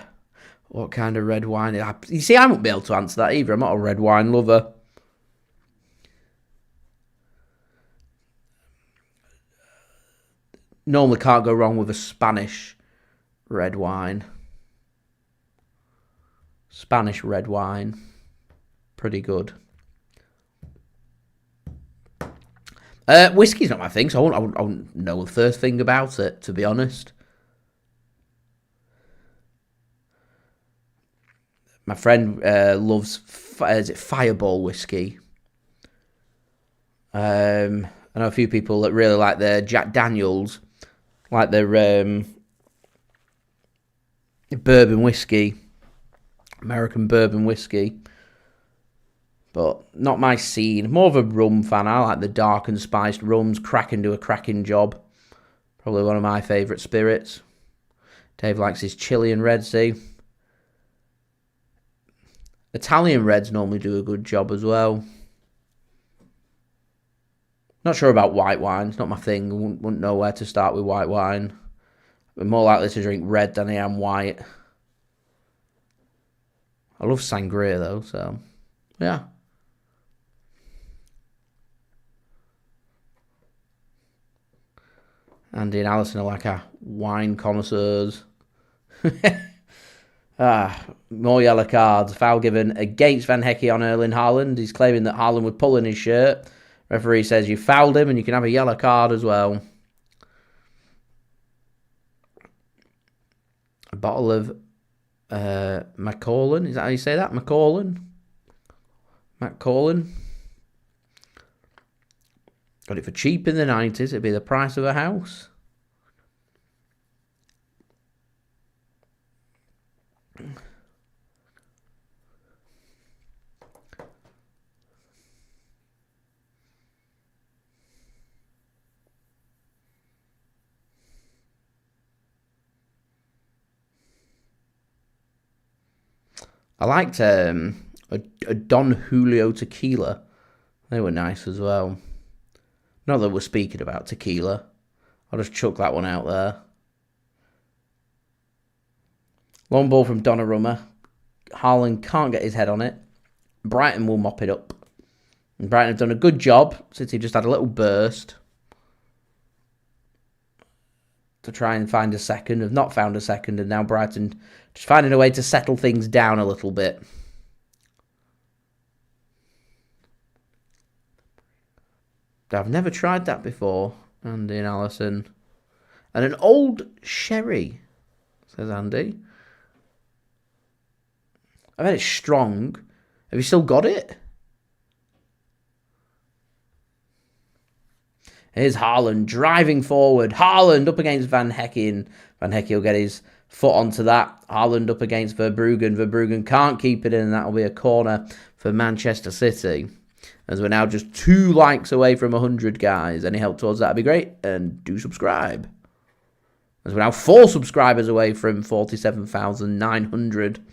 What kind of red wine? You see, I won't be able to answer that either. I'm not a red wine lover. Normally can't go wrong with a Spanish red wine. Spanish red wine. Pretty good. Whiskey's not my thing, so I won't know the first thing about it, to be honest. My friend loves, is it Fireball whiskey? I know a few people that really like their Jack Daniels, like their bourbon whiskey, American bourbon whiskey. But not my scene. More of a rum fan. I like the dark and spiced rums. Kraken do a cracking job. Probably one of my favourite spirits. Dave likes his Chilean red, see. Italian reds normally do a good job as well. Not sure about white wine. It's not my thing. Wouldn't know where to start with white wine. I'm more likely to drink red than I am white. I love sangria though, so yeah. Andy and Alison are like our wine connoisseurs. More yellow cards. Foul given against Van Hecke on Erling Haaland. He's claiming that Haaland was pulling his shirt. Referee says you fouled him and you can have a yellow card as well. A bottle of Macallan. Is that how you say that? Macallan? Got it for cheap in the 90s. It'd be the price of a house. I liked a Don Julio tequila. They were nice as well. Not that we're speaking about tequila. I'll just chuck that one out there. Long ball from Donnarumma. Haaland can't get his head on it. Brighton will mop it up. And Brighton have done a good job. City just had a little burst to try and find a second. Have not found a second, and now Brighton just finding a way to settle things down a little bit. I've never tried that before, Andy and Alison. And an old sherry, says Andy. I bet it's strong. Have you still got it? Here's Haaland driving forward. Haaland up against Van Hecke. And Van Hecke will get his foot onto that. Haaland up against Verbruggen. Verbruggen can't keep it in, and that'll be a corner for Manchester City. As we're now just 2 likes away from 100, guys. Any help towards that would be great. And do subscribe. As we're now 4 subscribers away from 47,900.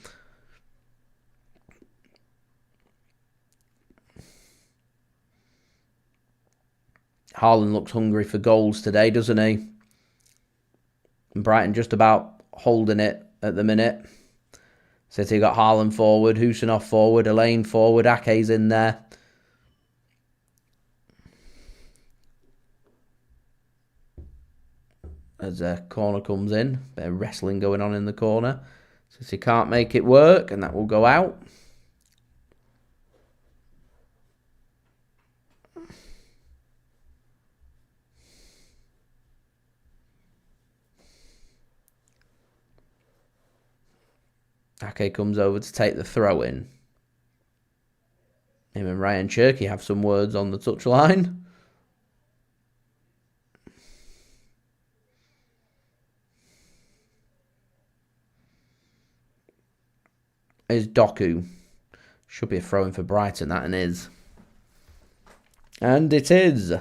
Haaland looks hungry for goals today, doesn't he? And Brighton just about holding it at the minute. City got Haaland forward, Khusanov forward, Elaine forward, Ake's in there. As a corner comes in, bit of wrestling going on in the corner. City can't make it work, and that will go out. Ake comes over to take the throw in. Him and Rayan Cherki have some words on the touchline. Is Doku. Should be a throw in for Brighton, that and is. And it is.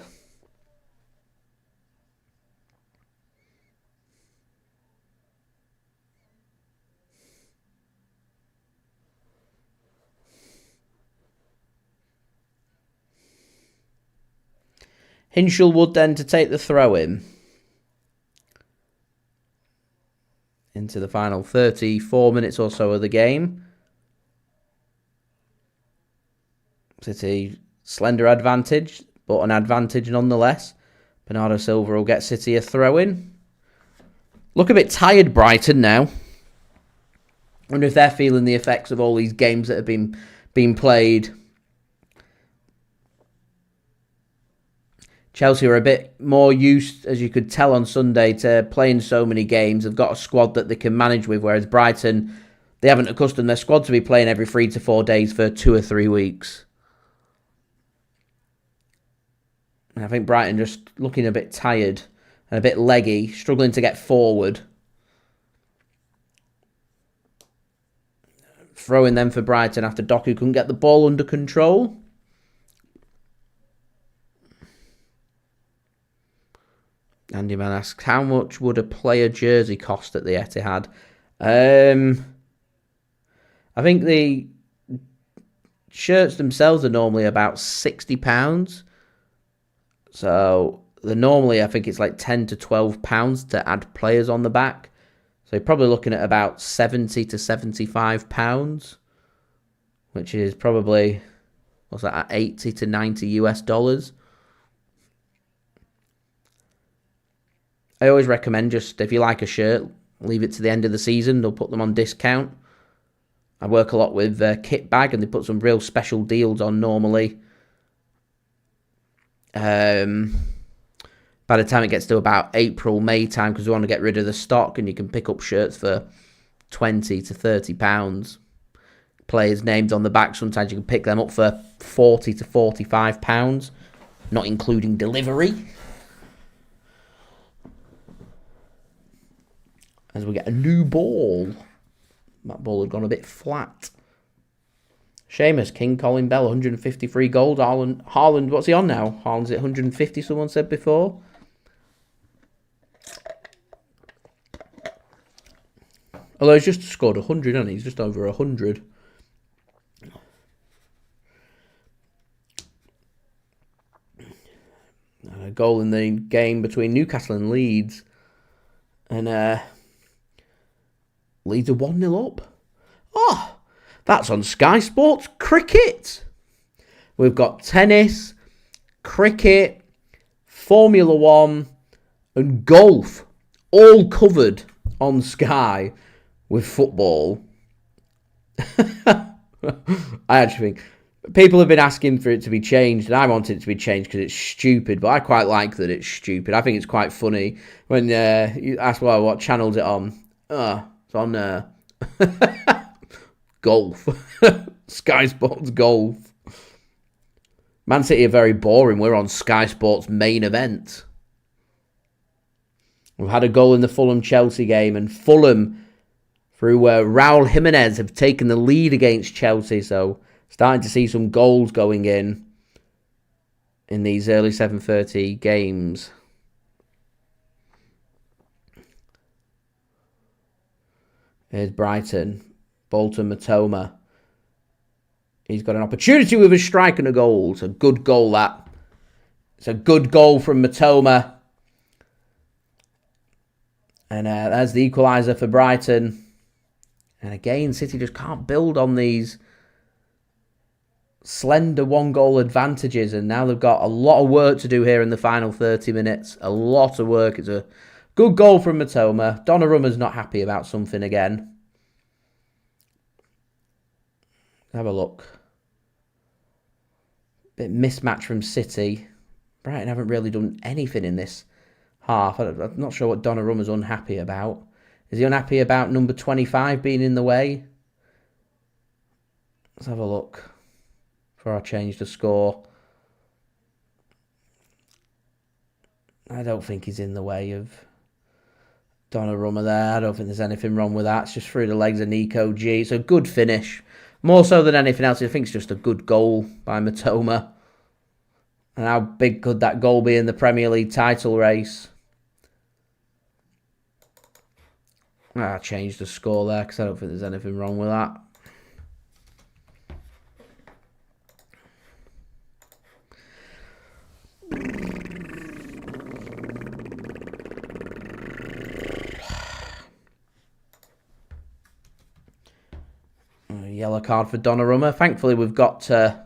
Hinshelwood then to take the throw in. Into the final 34 minutes or so of the game. City, slender advantage, but an advantage nonetheless. Bernardo Silva will get City a throw-in. Look a bit tired, Brighton, now. Wonder if they're feeling the effects of all these games that have been being played. Chelsea are a bit more used, as you could tell on Sunday, to playing so many games. They've got a squad that they can manage with, whereas Brighton, they haven't accustomed their squad to be playing every 3 to 4 days for 2 or 3 weeks. And I think Brighton just looking a bit tired and a bit leggy, struggling to get forward. Throwing them for Brighton after Doku couldn't get the ball under control. Andy Man asks, how much would a player jersey cost at the Etihad? I think the shirts themselves are normally about £60. So normally I think it's like £10 to £12 to add players on the back. So you're probably looking at about £70 to £75, which is probably, what's that, 80 to 90 US dollars. I always recommend just, if you like a shirt, leave it to the end of the season. They'll put them on discount. I work a lot with Kit Bag, and they put some real special deals on normally. By the time it gets to about April, May time, because we want to get rid of the stock, and you can pick up shirts for £20 to £30. Players' names on the back, sometimes you can pick them up for £40 to £45, not including delivery. As we get a new ball. That ball had gone a bit flat. Seamus, King, Colin Bell, 153 goals. Haaland, what's he on now? Haaland's at 150, someone said before. Although he's just scored 100, hasn't he? He's just over 100. And a goal in the game between Newcastle and Leeds. And Leeds are 1-0 up. Oh, that's on Sky Sports Cricket. We've got tennis, cricket, Formula 1 and golf all covered on Sky with football. I actually think people have been asking for it to be changed, and I wanted it to be changed because it's stupid, but I quite like that it's stupid. I think it's quite funny when you ask, well, what channel's it on? It's on golf. Sky Sports Golf. Man City are very boring. We're on Sky Sports main event. We've had a goal in the Fulham-Chelsea game, and Fulham, through Raul Jimenez, have taken the lead against Chelsea, so starting to see some goals going in these early 7:30 games. Here's Brighton. Bolton Mitoma. He's got an opportunity with a strike and a goal. It's a good goal, that. It's a good goal from Mitoma. And there's the equaliser for Brighton. And again, City just can't build on these slender one-goal advantages. And now they've got a lot of work to do here in the final 30 minutes. A lot of work. It's a good goal from Mitoma. Donnarumma's not happy about something again. Have a look. Bit mismatch from City. Brighton haven't really done anything in this half. I'm not sure what Donnarumma's unhappy about. Is he unhappy about number 25 being in the way? Let's have a look before I change the score. I don't think he's in the way of Donnarumma there. I don't think there's anything wrong with that. It's just through the legs of Nico G. It's a good finish. More so than anything else, I think it's just a good goal by Mitoma. And how big could that goal be in the Premier League title race? I changed the score there because I don't think there's anything wrong with that. Yellow card for Donnarumma. Thankfully, we've got the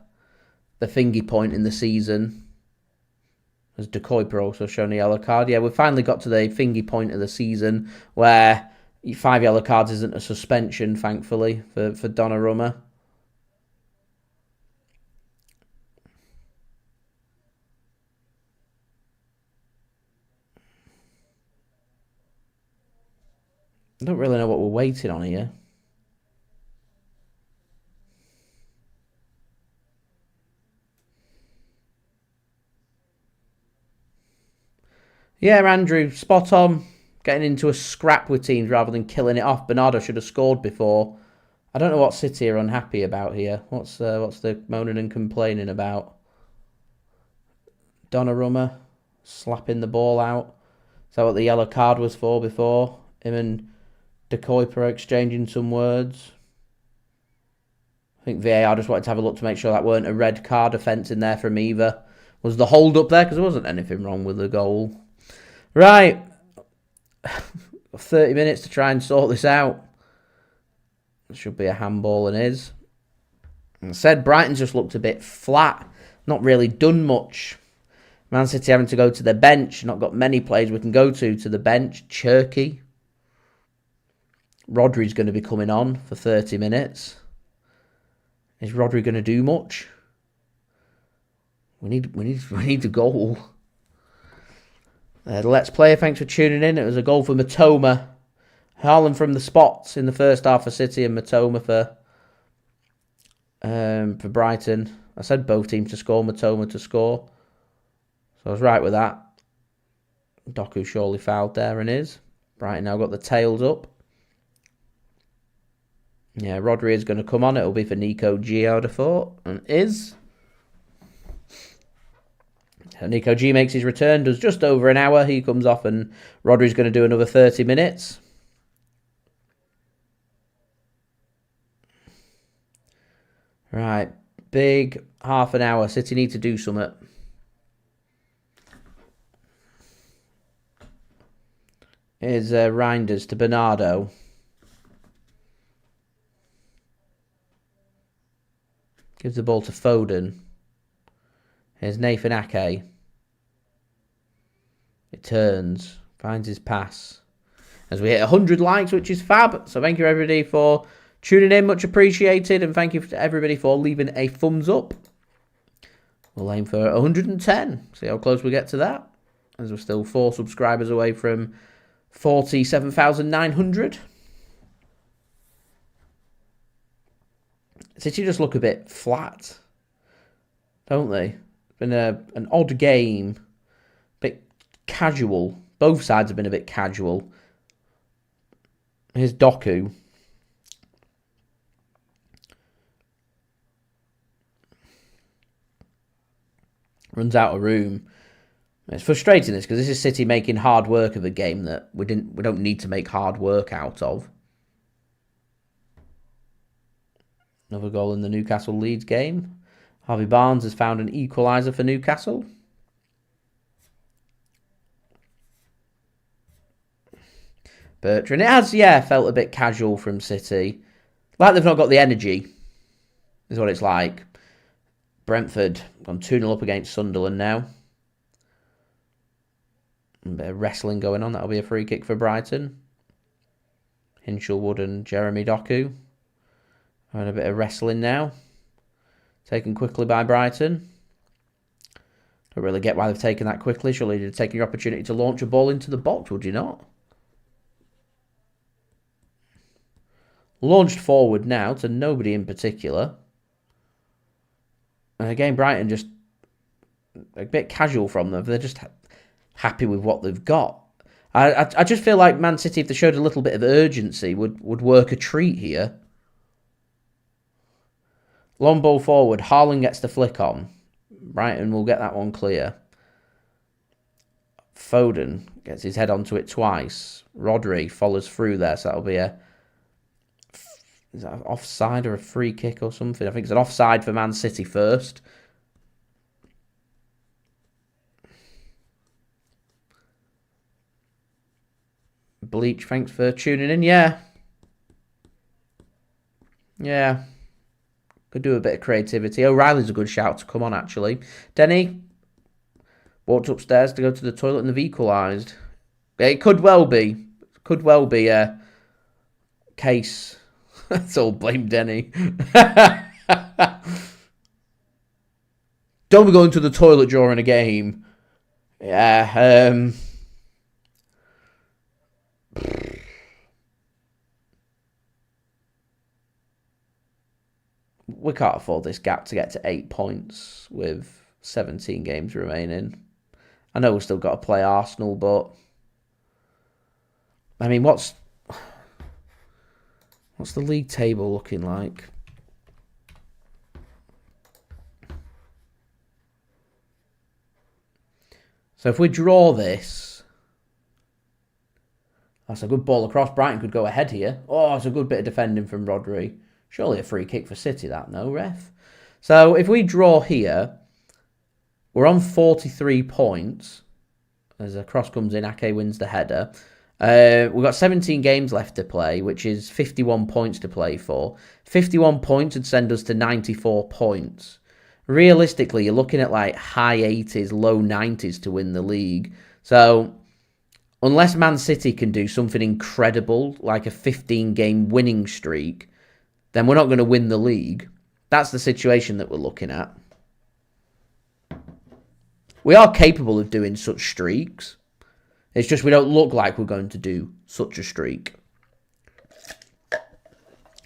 thingy point in the season. As De Kuyper also shown a yellow card. Yeah, we've finally got to the thingy point of the season where 5 yellow cards isn't a suspension, thankfully, for Donnarumma. I don't really know what we're waiting on here. Yeah, Andrew, spot on. Getting into a scrap with teams rather than killing it off. Bernardo should have scored before. I don't know what City are unhappy about here. What's the moaning and complaining about? Donnarumma slapping the ball out. Is that what the yellow card was for before? Him and Doku are exchanging some words. I think VAR just wanted to have a look to make sure that weren't a red card offence in there from either. Was the hold up there? Because there wasn't anything wrong with the goal. Right. 30 minutes to try and sort this out. It should be a handball and is. I said Brighton's just looked a bit flat. Not really done much. Man City having to go to the bench. Not got many players we can go to the bench. Cherki. Rodri's going to be coming on for 30 minutes. Is Rodri going to do much? We need a goal. Let's Play, thanks for tuning in. It was a goal for Mitoma. Haaland from the spots in the first half for City and Mitoma for Brighton. I said both teams to score, Mitoma to score. So I was right with that. Doku surely fouled there and is. Brighton now got the tails up. Yeah, Rodri is going to come on. It'll be for Nico G, I would have thought. And is. Nico G makes his return, does just over an hour. He comes off and Rodri's going to do another 30 minutes. Right, big half an hour. City need to do something. Here's Reijnders to Bernardo. Gives the ball to Foden. Here's Nathan Ake. It turns. Finds his pass. As we hit 100 likes, which is fab. So thank you everybody for tuning in. Much appreciated. And thank you to everybody for leaving a thumbs up. We'll aim for 110. See how close we get to that. As we're still 4 subscribers away from 47,900. City just look a bit flat, don't they? It's been an odd game, a bit casual. Both sides have been a bit casual. Here's Doku. Runs out of room. It's frustrating this because this is City making hard work of a game that we don't need to make hard work out of. Another goal in the Newcastle Leeds game. Harvey Barnes has found an equaliser for Newcastle. Bertrand. It has, felt a bit casual from City. Like they've not got the energy, is what it's like. Brentford gone 2-0 up against Sunderland now. A bit of wrestling going on. That'll be a free kick for Brighton. Hinchelwood and Jeremy Doku. Having a bit of wrestling now. Taken quickly by Brighton. Don't really get why they've taken that quickly. Surely you'd take your opportunity to launch a ball into the box, would you not? Launched forward now to nobody in particular. And again, Brighton just a bit casual from them. They're just happy with what they've got. I just feel like Man City, if they showed a little bit of urgency, would work a treat here. Long ball forward. Haaland gets the flick on. Brighton will get that one clear. Foden gets his head onto it twice. Rodri follows through there, so that'll be is that an offside or a free kick or something? I think it's an offside for Man City first. Bleach, thanks for tuning in. Yeah. Could do a bit of creativity. O'Reilly's a good shout to come on, actually. Denny walked upstairs to go to the toilet and they've equalised. It could well be. A case. That's all blame Denny. Don't be going to the toilet during a game. Yeah. we can't afford this gap to get to 8 points with 17 games remaining. I know we've still got to play Arsenal, but I mean, what's the league table looking like? So if we draw this, that's a good ball across. Brighton could go ahead here. Oh, it's a good bit of defending from Rodri. Surely a free kick for City, that, no, ref? So if we draw here, we're on 43 points. As a cross comes in, Ake wins the header. We've got 17 games left to play, which is 51 points to play for. 51 points would send us to 94 points. Realistically, you're looking at like high 80s, low 90s to win the league. So unless Man City can do something incredible, like a 15-game winning streak, then we're not going to win the league. That's the situation that we're looking at. We are capable of doing such streaks. It's just we don't look like we're going to do such a streak.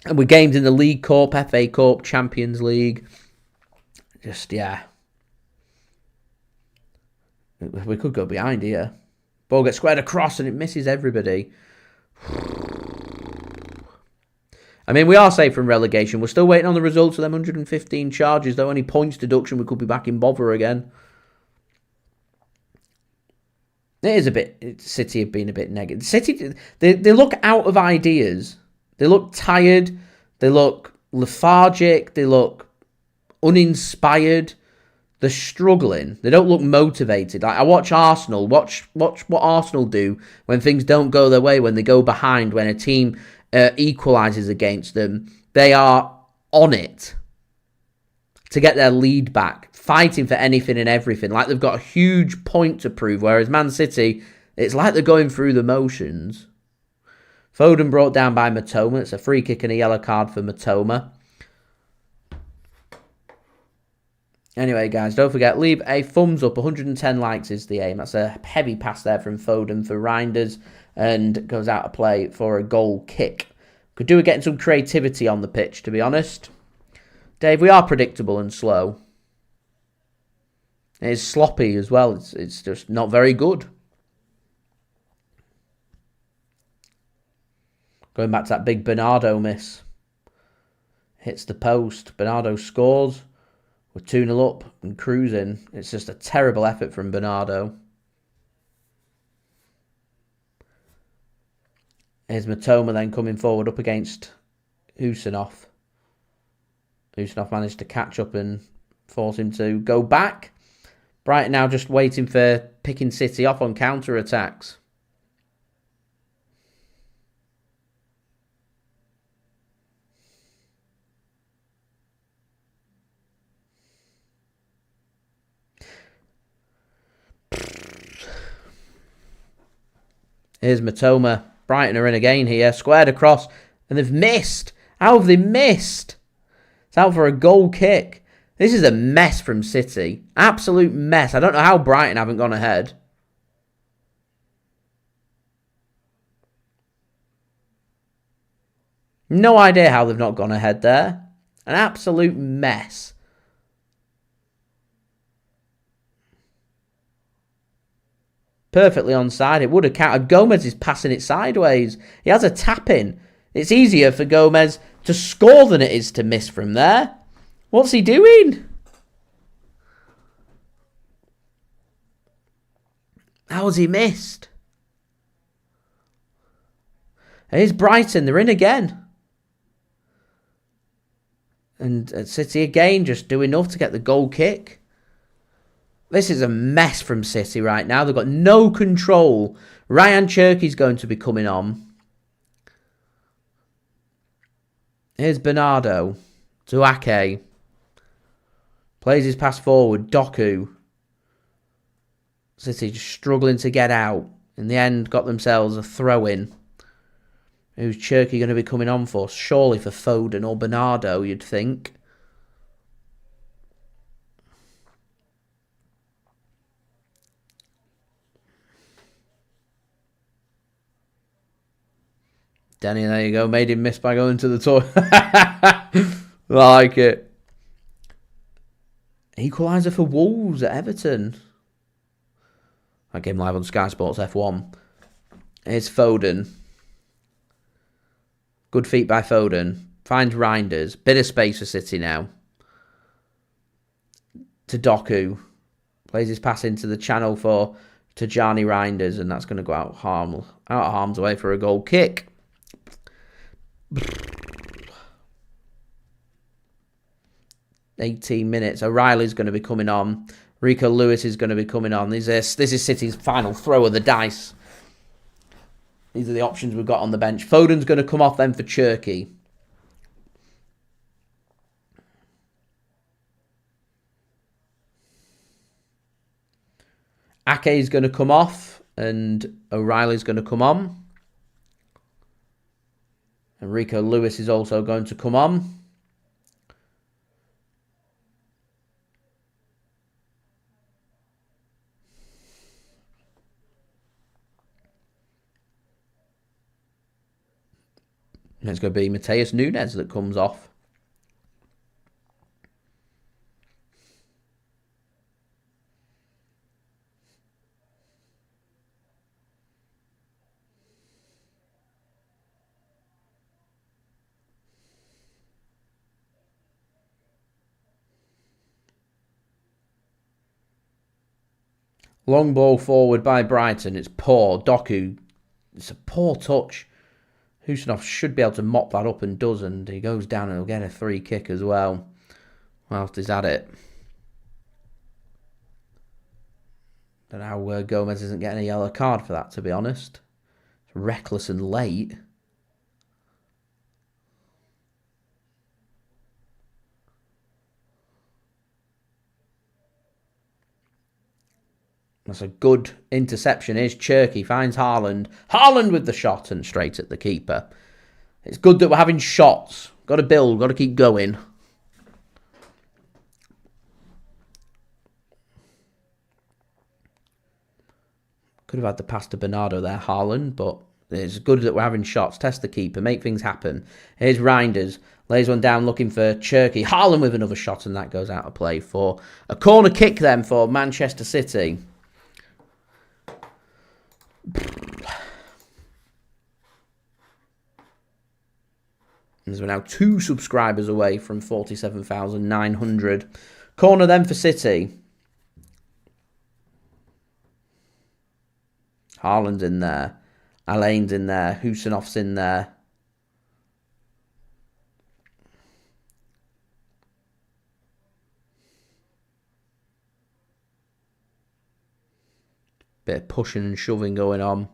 And we're games in the League Cup, FA Cup, Champions League. Just, yeah. We could go behind here. Ball gets squared across and it misses everybody. I mean, we are safe from relegation. We're still waiting on the results of them 115 charges. Though any points deduction, we could be back in bother again. It is a bit... City have been a bit negative. City, they look out of ideas. They look tired. They look lethargic. They look uninspired. They're struggling. They don't look motivated. Like, I watch Arsenal. Watch what Arsenal do when things don't go their way, when they go behind, when a team equalises against them. They are on it to get their lead back, fighting for anything and everything. Like they've got a huge point to prove, whereas Man City, it's like they're going through the motions. Foden brought down by Mitoma. It's a free kick and a yellow card for Mitoma. Anyway, guys, don't forget, leave a thumbs up. 110 likes is the aim. That's a heavy pass there from Foden for Reijnders and goes out of play for a goal kick. Could do with getting some creativity on the pitch, to be honest. Dave, we are predictable and slow. It's sloppy as well. It's just not very good. Going back to that big Bernardo miss. Hits the post. Bernardo scores. We're 2-0 up and cruising. It's just a terrible effort from Bernardo. Here's Mitoma then coming forward up against Khusanov. Khusanov managed to catch up and force him to go back. Brighton now just waiting for picking City off on counter-attacks. Here's Mitoma. Brighton are in again here. Squared across. And they've missed. How have they missed? It's out for a goal kick. This is a mess from City. Absolute mess. I don't know how Brighton haven't gone ahead. No idea how they've not gone ahead there. An absolute mess. Perfectly onside. It would have counted. Gomez is passing it sideways. He has a tap in. It's easier for Gomez to score than it is to miss from there. What's he doing? How has he missed? Here's Brighton. They're in again. And City again just do enough to get the goal kick. This is a mess from City right now. They've got no control. Rayan Cherki's going to be coming on. Here's Bernardo to Ake. Plays his pass forward. Doku. City just struggling to get out. In the end, got themselves a throw-in. Who's Cherki going to be coming on for? Surely for Foden or Bernardo, you'd think. Danny, there you go. Made him miss by going to the toilet. I like it. Equaliser for Wolves at Everton. That game live on Sky Sports F1. Here's Foden. Good feet by Foden. Finds Reijnders. Bit of space for City now. To Doku. Plays his pass into the channel for Tijjani Reijnders, and that's going to go out of harm's way for a goal kick. 18 minutes. O'Reilly's going to be coming on. Rico Lewis is going to be coming on. This is City's final throw of the dice. These are the options we've got on the bench. Foden's going to come off then for Cherki. Ake's going to come off and O'Reilly's going to come on. And Rico Lewis is also going to come on. And it's going to be Matheus Nunes that comes off. Long ball forward by Brighton. It's poor. Doku. It's a poor touch. Khusanov should be able to mop that up and does, and he goes down and he'll get a free kick as well. Whilst he's at it. Don't know how Gomez isn't getting a yellow card for that, to be honest. It's reckless and late. That's a good interception. Here's Cherki, finds Haaland. Haaland with the shot and straight at the keeper. It's good that we're having shots. Got to build, got to keep going. Could have had the pass to Bernardo there, Haaland, but it's good that we're having shots. Test the keeper, make things happen. Here's Reijnders. Lays one down looking for Cherki. Haaland with another shot, and that goes out of play for a corner kick then for Manchester City. As we're now 2 subscribers away from 47,900. Corner then for City. Haaland's in there. Alain's in there. Khusanov's in there. Bit of pushing and shoving going on.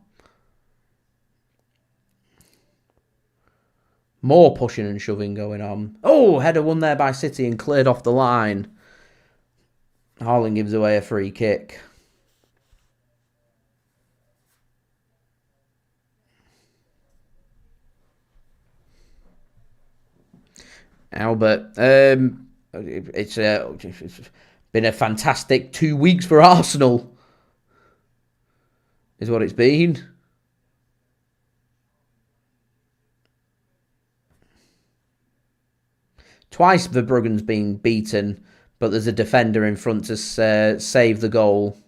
More pushing and shoving going on. Oh, header won there by City and cleared off the line. Haaland gives away a free kick. Albert, it's been a fantastic 2 weeks for Arsenal. Is what it's been. Twice Verbruggen's been beaten, but there's a defender in front to save the goal.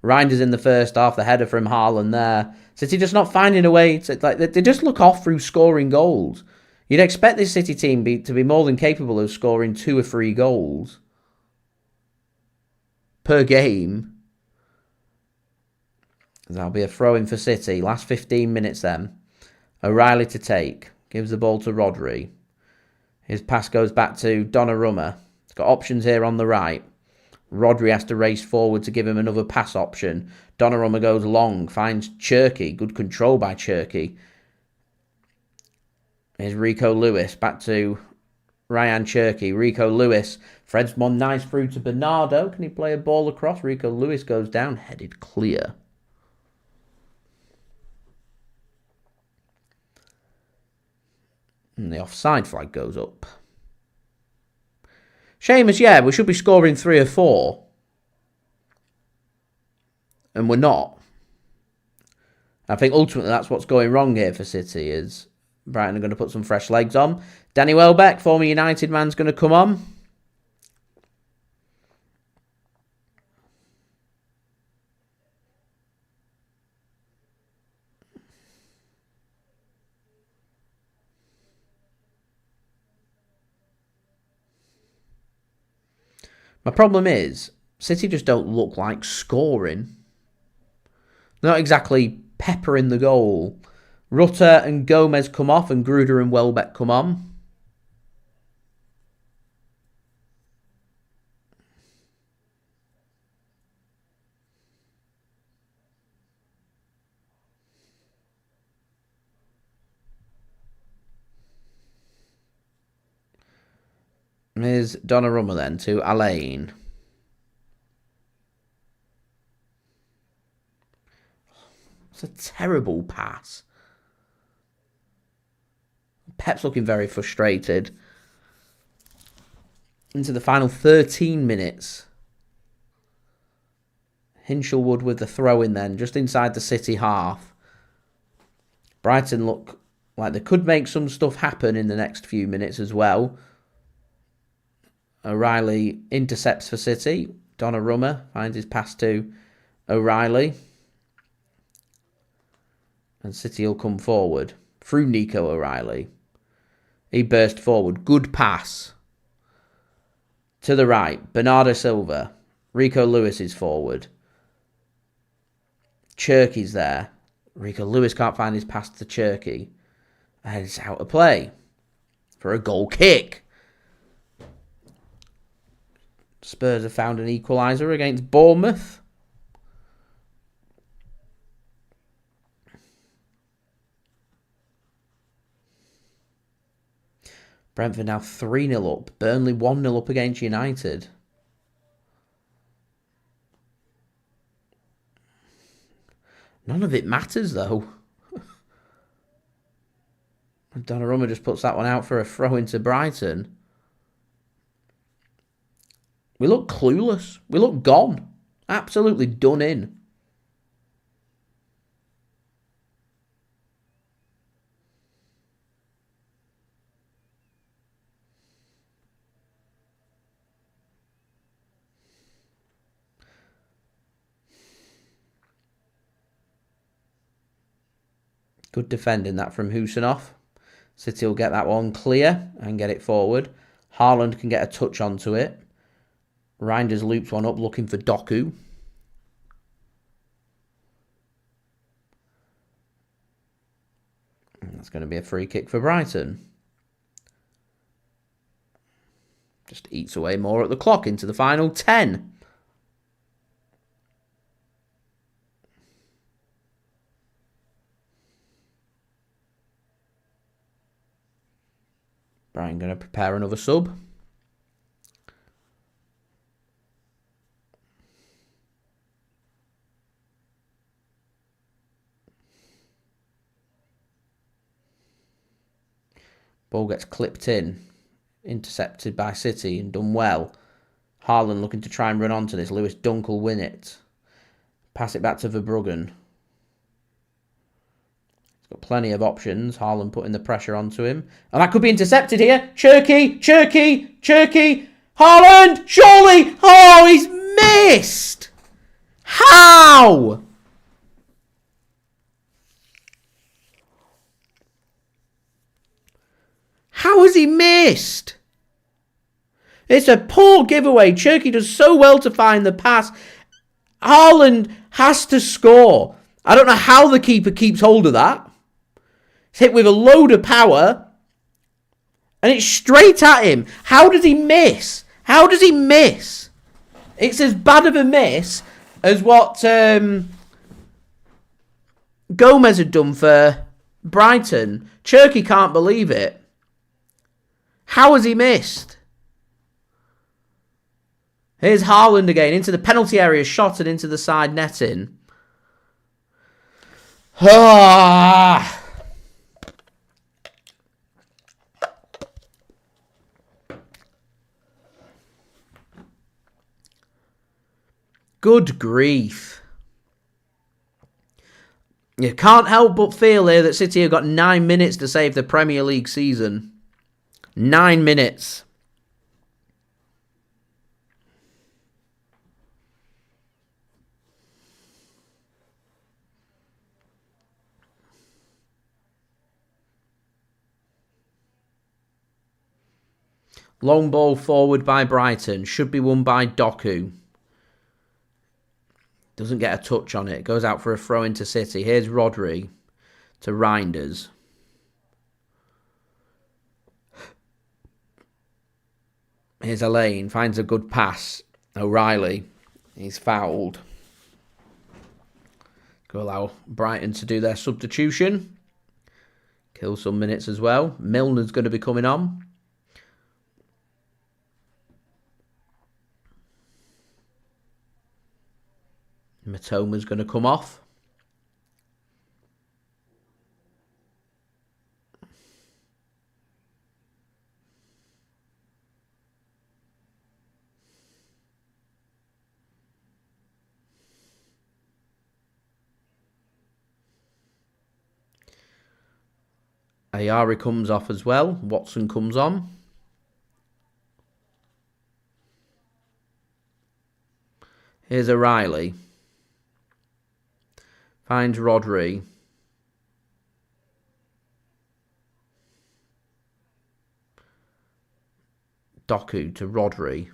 Reijnders in the first half, the header from Haaland there. City just not finding a way. They just look off through scoring goals. You'd expect this City team to be more than capable of scoring 2 or 3 goals per game. That'll be a throw-in for City. Last 15 minutes then. O'Reilly to take. Gives the ball to Rodri. His pass goes back to Donnarumma. He's got options here on the right. Rodri has to race forward to give him another pass option. Donnarumma goes long. Finds Cherki. Good control by Cherki. Here's Rico Lewis. Back to Rayan Cherki. Rico Lewis. Threads one nice through to Bernardo. Can he play a ball across? Rico Lewis goes down. Headed clear. And the offside flag goes up. Seamus, yeah, we should be scoring 3 or 4. And we're not. I think ultimately that's what's going wrong here for City is Brighton are going to put some fresh legs on. Danny Welbeck, former United man's going to come on. My problem is, City just don't look like scoring. They're not exactly peppering the goal. Rutter and Gomez come off and Gruder and Welbeck come on. Here's Donnarumma then to Alain. It's a terrible pass. Pep's looking very frustrated. Into the final 13 minutes. Hinchelwood with the throw in then, just inside the City half. Brighton look like they could make some stuff happen in the next few minutes as well. O'Reilly intercepts for City. Donnarumma finds his pass to O'Reilly. And City will come forward through Nico O'Reilly. He burst forward. Good pass. To the right, Bernardo Silva. Rico Lewis is forward. Cherki's there. Rico Lewis can't find his pass to Cherki. And it's out of play for a goal kick. Spurs have found an equaliser against Bournemouth. Brentford now 3-0 up. Burnley 1-0 up against United. None of it matters, though. Donnarumma just puts that one out for a throw into Brighton. We look clueless. We look gone. Absolutely done in. Good defending that from Khusanov. City will get that one clear and get it forward. Haaland can get a touch onto it. Reijnders loops one up looking for Doku. And that's going to be a free kick for Brighton. Just eats away more at the clock into the final 10. Brighton going to prepare another sub. Ball gets clipped in. Intercepted by City and done well. Haaland looking to try and run onto this. Lewis Dunk will win it. Pass it back to Verbruggen. He's got plenty of options. Haaland putting the pressure onto him. And that could be intercepted here. Cherki! Haaland! Surely! Oh, he's missed! How? How has he missed? It's a poor giveaway. Cherki does so well to find the pass. Haaland has to score. I don't know how the keeper keeps hold of that. It's hit with a load of power. And it's straight at him. How does he miss? How does he miss? It's as bad of a miss as what Gomez had done for Brighton. Cherki can't believe it. How has he missed? Here's Haaland again into the penalty area, shot and into the side netting. Ah! Good grief. You can't help but feel here that City have got 9 minutes to save the Premier League season. 9 minutes. Long ball forward by Brighton. Should be won by Doku. Doesn't get a touch on it. Goes out for a throw into City. Here's Rodri to Reijnders. Here's Elaine. Finds a good pass. O'Reilly. He's fouled. Go allow Brighton to do their substitution. Kill some minutes as well. Milner's going to be coming on. Mitoma's going to come off. Ayari comes off as well. Watson comes on. Here's O'Reilly. Finds Rodri. Doku to Rodri.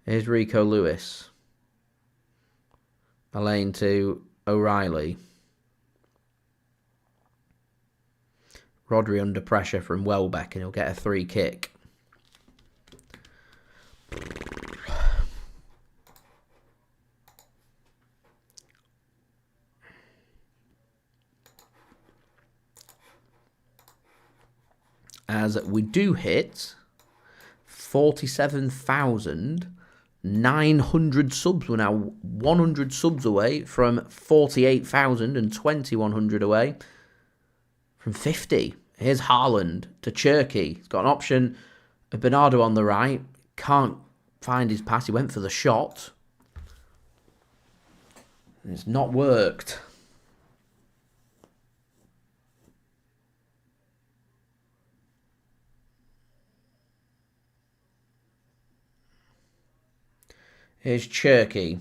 Here's Rico Lewis. Elaine to O'Reilly. Rodri under pressure from Welbeck and he'll get a free kick. As we do hit 47,900 subs. We're now 100 subs away from 48,000 and 2,100 away from 50. Here's Haaland to Cherki. He's got an option of Bernardo on the right. Can't find his pass. He went for the shot. And it's not worked. Here's Cherki.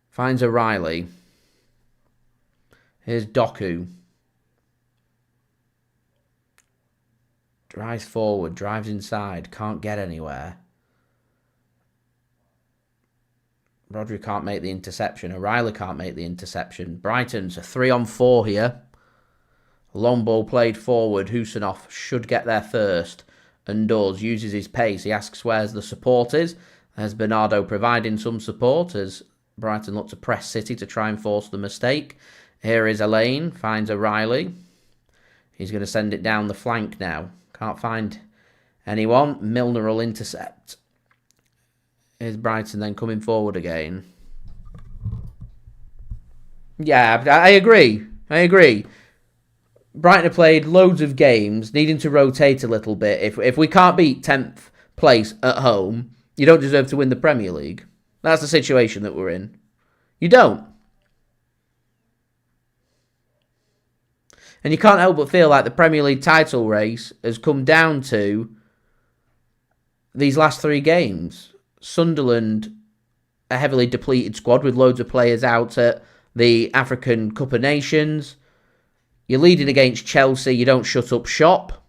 Finds O'Reilly. Here's Doku. Drives forward, drives inside, can't get anywhere. Rodri can't make the interception. O'Reilly can't make the interception. Brighton's a 3-on-4 here. Long ball played forward. Khusanov should get there first. And does. Uses his pace. He asks where's the support is. There's Bernardo providing some support as Brighton look to press City to try and force the mistake. Here is Elaine. Finds O'Reilly. He's going to send it down the flank now. Can't find anyone. Milner will intercept. Here's Brighton then coming forward again. Yeah, I agree. Brighton have played loads of games, needing to rotate a little bit. If we can't beat 10th place at home, you don't deserve to win the Premier League. That's the situation that we're in. You don't. And you can't help but feel like the Premier League title race has come down to these last 3 games. Sunderland, a heavily depleted squad with loads of players out at the African Cup of Nations. You're leading against Chelsea. You don't shut up shop.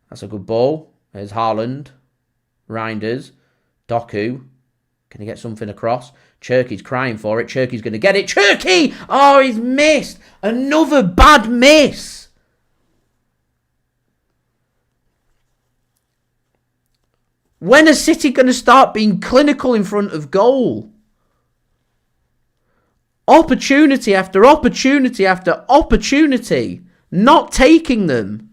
That's a good ball. There's Haaland. Reijnders. Doku. Can he get something across? Cherki's crying for it. Cherki's going to get it. Cherki! Oh, he's missed. Another bad miss. When is City going to start being clinical in front of goal? Opportunity after opportunity after opportunity. Not taking them.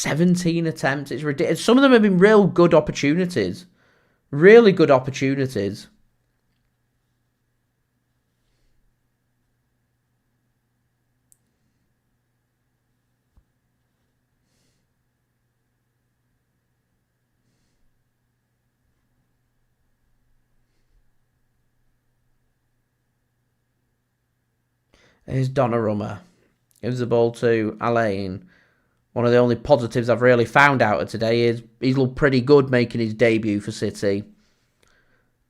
17 attempts. It's ridiculous. Some of them have been real good opportunities. Really good opportunities. Here's Donnarumma. Gives the ball to Alain. One of the only positives I've really found out of today is he's looked pretty good making his debut for City.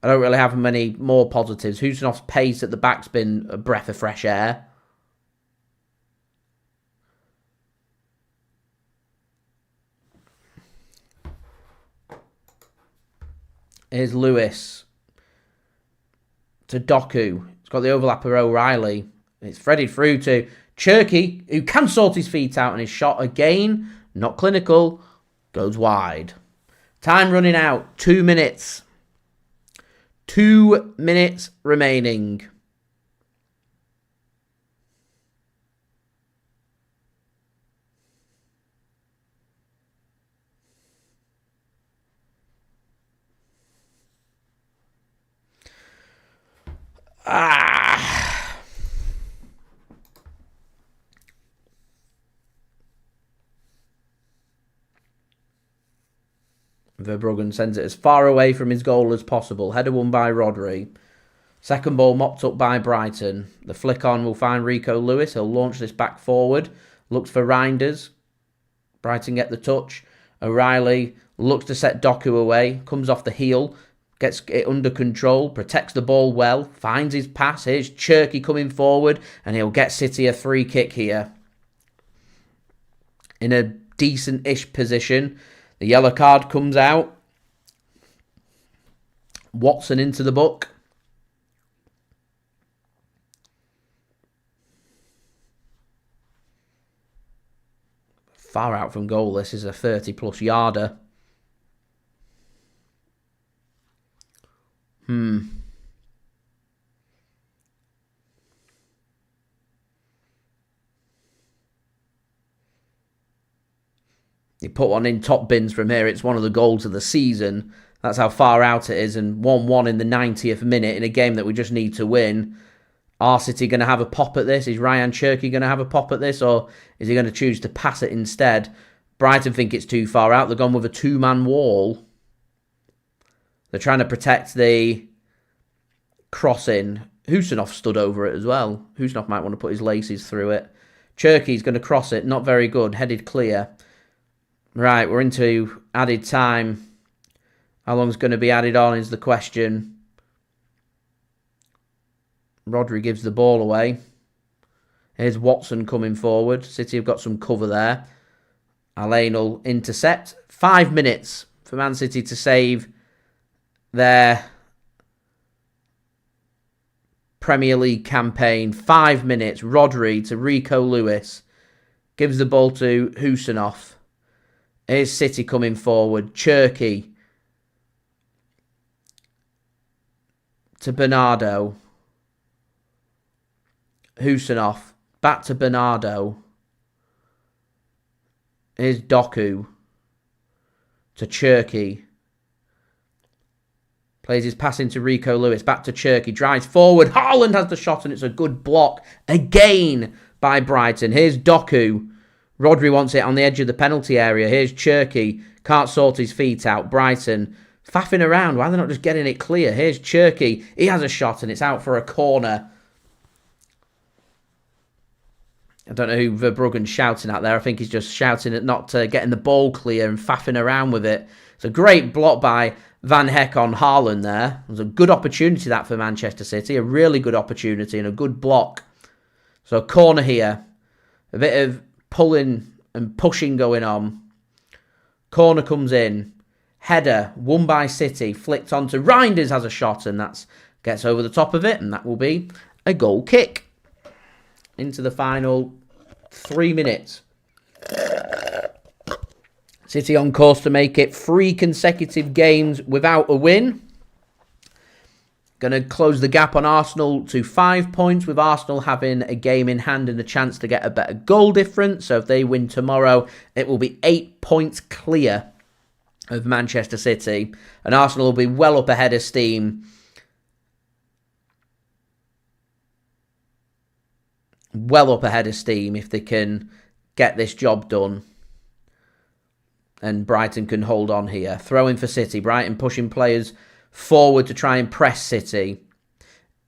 I don't really have many more positives. Khusanov's pace at the back's been a breath of fresh air. Here's Lewis. To Doku. It's got the overlap of O'Reilly. It's threaded through to Cherki, who can sort his feet out, and his shot again, not clinical, goes wide. Time running out. 2 minutes. 2 minutes remaining. Verbruggen sends it as far away from his goal as possible. Header won by Rodri. Second ball mopped up by Brighton. The flick on will find Rico Lewis. He'll launch this back forward. Looks for Reijnders. Brighton get the touch. O'Reilly looks to set Doku away. Comes off the heel. Gets it under control. Protects the ball well. Finds his pass. Here's Cherki coming forward. And he'll get City a free kick here. In a decent-ish position. The yellow card comes out. Watson into the book. Far out from goal. This is a 30-plus yarder. You put one in top bins from here. It's one of the goals of the season. That's how far out it is. And 1-1 in the 90th minute in a game that we just need to win. Are City going to have a pop at this? Is Rayan Cherki going to have a pop at this? Or is he going to choose to pass it instead? Brighton think it's too far out. They've gone with a two-man wall. They're trying to protect the cross-in. Khusanov stood over it as well. Khusanov might want to put his laces through it. Cherki's going to cross it. Not very good. Headed clear. Right, we're into added time. How long's going to be added on is the question. Rodri gives the ball away. Here's Watson coming forward. City have got some cover there. Alain will intercept. 5 minutes for Man City to save their Premier League campaign. 5 minutes. Rodri to Rico Lewis. Gives the ball to Khusanov. Here's City coming forward. Cherki to Bernardo. Khusanov. Back to Bernardo. Here's Doku to Cherki. Plays his pass into Rico Lewis. Back to Cherki. Drives forward. Haaland has the shot and it's a good block again by Brighton. Here's Doku. Rodri wants it on the edge of the penalty area. Here's Cherki. Can't sort his feet out. Brighton faffing around. Why are they not just getting it clear? Here's Cherki. He has a shot and it's out for a corner. I don't know who Verbruggen's shouting at there. I think he's just shouting at not getting the ball clear and faffing around with it. It's a great block by Van Hecke on Haaland there. It was a good opportunity that for Manchester City. A really good opportunity and a good block. So a corner here. A bit of pulling and pushing going on. Corner comes in. Header won by City. Flicked onto Reijnders has a shot and that gets over the top of it. And that will be a goal kick. Into the final 3 minutes. City on course to make it 3 consecutive games without a win. Going to close the gap on Arsenal to 5 points, with Arsenal having a game in hand and a chance to get a better goal difference. So if they win tomorrow, it will be 8 points clear of Manchester City. And Arsenal will be well up ahead of steam. Well up ahead of steam if they can get this job done. And Brighton can hold on here. Throw in for City. Brighton pushing players forward to try and press City.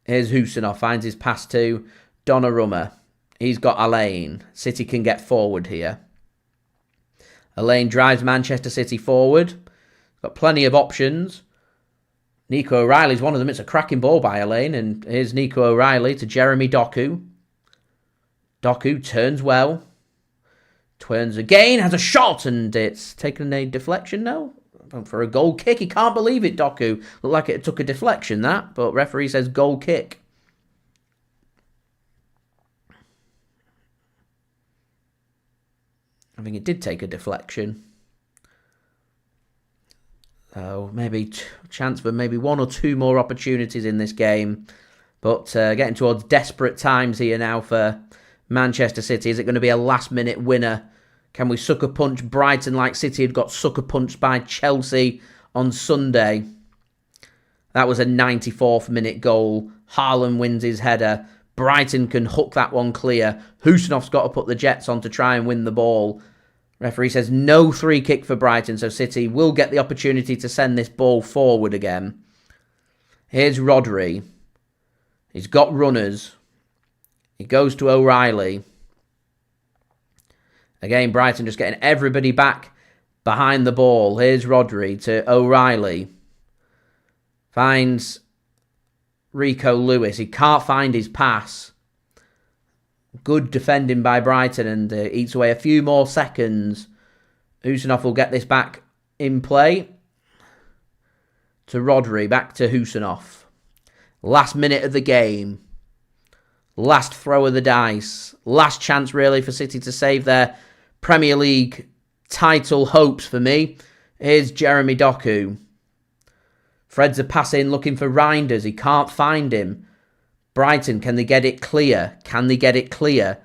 Here's Khusanov, finds his pass to Donnarumma. He's got Alain. City can get forward here. Alain drives Manchester City forward. Got plenty of options. Nico O'Reilly's one of them. It's a cracking ball by Alain. And here's Nico O'Reilly to Jeremy Doku. Doku turns well. Turns again, has a shot, and it's taken a deflection now. For a goal kick. He can't believe it, Doku. Looked like it took a deflection, that. But referee says goal kick. I think it did take a deflection. So maybe chance for maybe 1 or 2 more opportunities in this game. But getting towards desperate times here now for Manchester City. Is it going to be a last-minute winner? Can we sucker punch Brighton like City had got sucker punched by Chelsea on Sunday? That was a 94th minute goal. Haaland wins his header. Brighton can hook that one clear. Khusanov's got to put the Jets on to try and win the ball. Referee says no free kick for Brighton, so City will get the opportunity to send this ball forward again. Here's Rodri. He's got runners. He goes to O'Reilly. Again, Brighton just getting everybody back behind the ball. Here's Rodri to O'Reilly. Finds Rico Lewis. He can't find his pass. Good defending by Brighton, and eats away a few more seconds. Khusanov will get this back in play. To Rodri. Back to Khusanov. Last minute of the game. Last throw of the dice. Last chance, really, for City to save their Premier League title hopes for me. Here's Jeremy Doku. Fred's a pass in looking for Reijnders. He can't find him. Brighton, can they get it clear? Can they get it clear?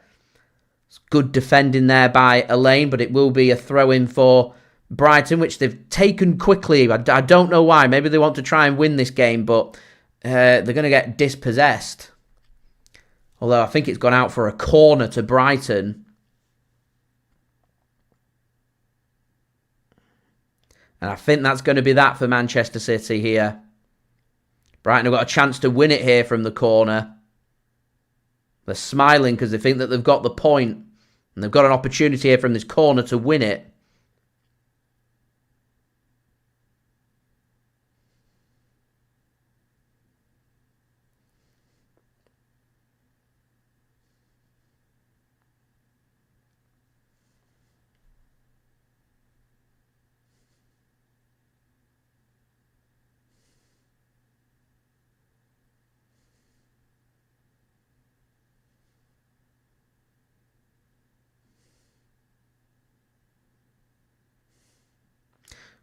It's good defending there by Alain, but it will be a throw-in for Brighton, which they've taken quickly. I don't know why. Maybe they want to try and win this game, but they're going to get dispossessed. Although I think it's gone out for a corner to Brighton. And I think that's going to be that for Manchester City here. Brighton have got a chance to win it here from the corner. They're smiling because they think that they've got the point. And they've got an opportunity here from this corner to win it.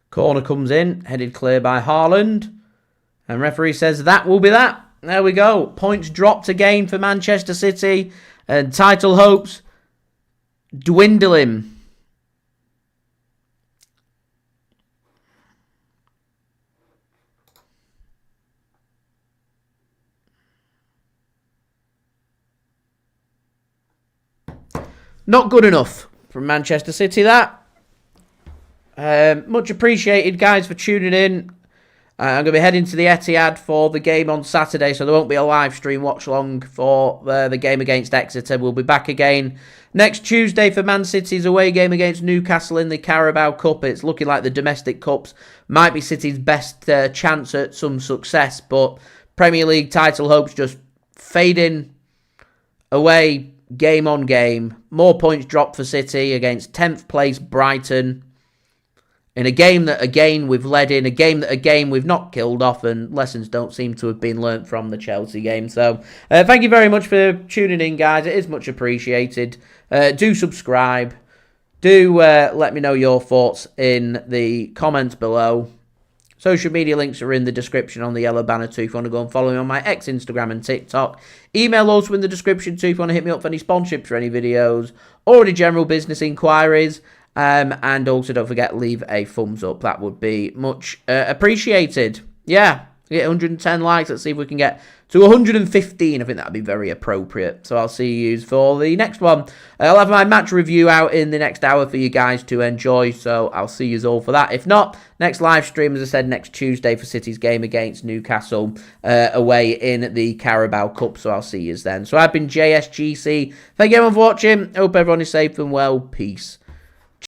Corner comes in, headed clear by Haaland. And referee says that will be that. There we go. Points dropped again for Manchester City. And title hopes dwindling. Not good enough from Manchester City, that. Much appreciated, guys, for tuning in. I'm going to be heading to the Etihad for the game on Saturday, so there won't be a live stream watch along for the game against Exeter. We'll be back again next Tuesday for Man City's away game against Newcastle in the Carabao Cup. It's looking like the domestic cups might be City's best chance at some success, but Premier League title hopes just fading away game on game. More points dropped for City against 10th place Brighton. In a game that, again, we've led in. A game that, again, we've not killed off. And lessons don't seem to have been learnt from the Chelsea game. So, thank you very much for tuning in, guys. It is much appreciated. Do subscribe. Do let me know your thoughts in the comments below. Social media links are in the description on the yellow banner too if you want to go and follow me on my X, Instagram and TikTok. Email also in the description too if you want to hit me up for any sponsorships for any videos or any general business inquiries. And also don't forget, leave a thumbs up. That would be much appreciated. Yeah, we get 110 likes. Let's see if we can get to 115. I think that would be very appropriate. So I'll see you for the next one. I'll have my match review out in the next hour for you guys to enjoy. So I'll see you all for that. If not, next live stream, as I said, next Tuesday for City's game against Newcastle away in the Carabao Cup. So I'll see you then. So I've been JSGC. Thank you everyone for watching. Hope everyone is safe and well. Peace.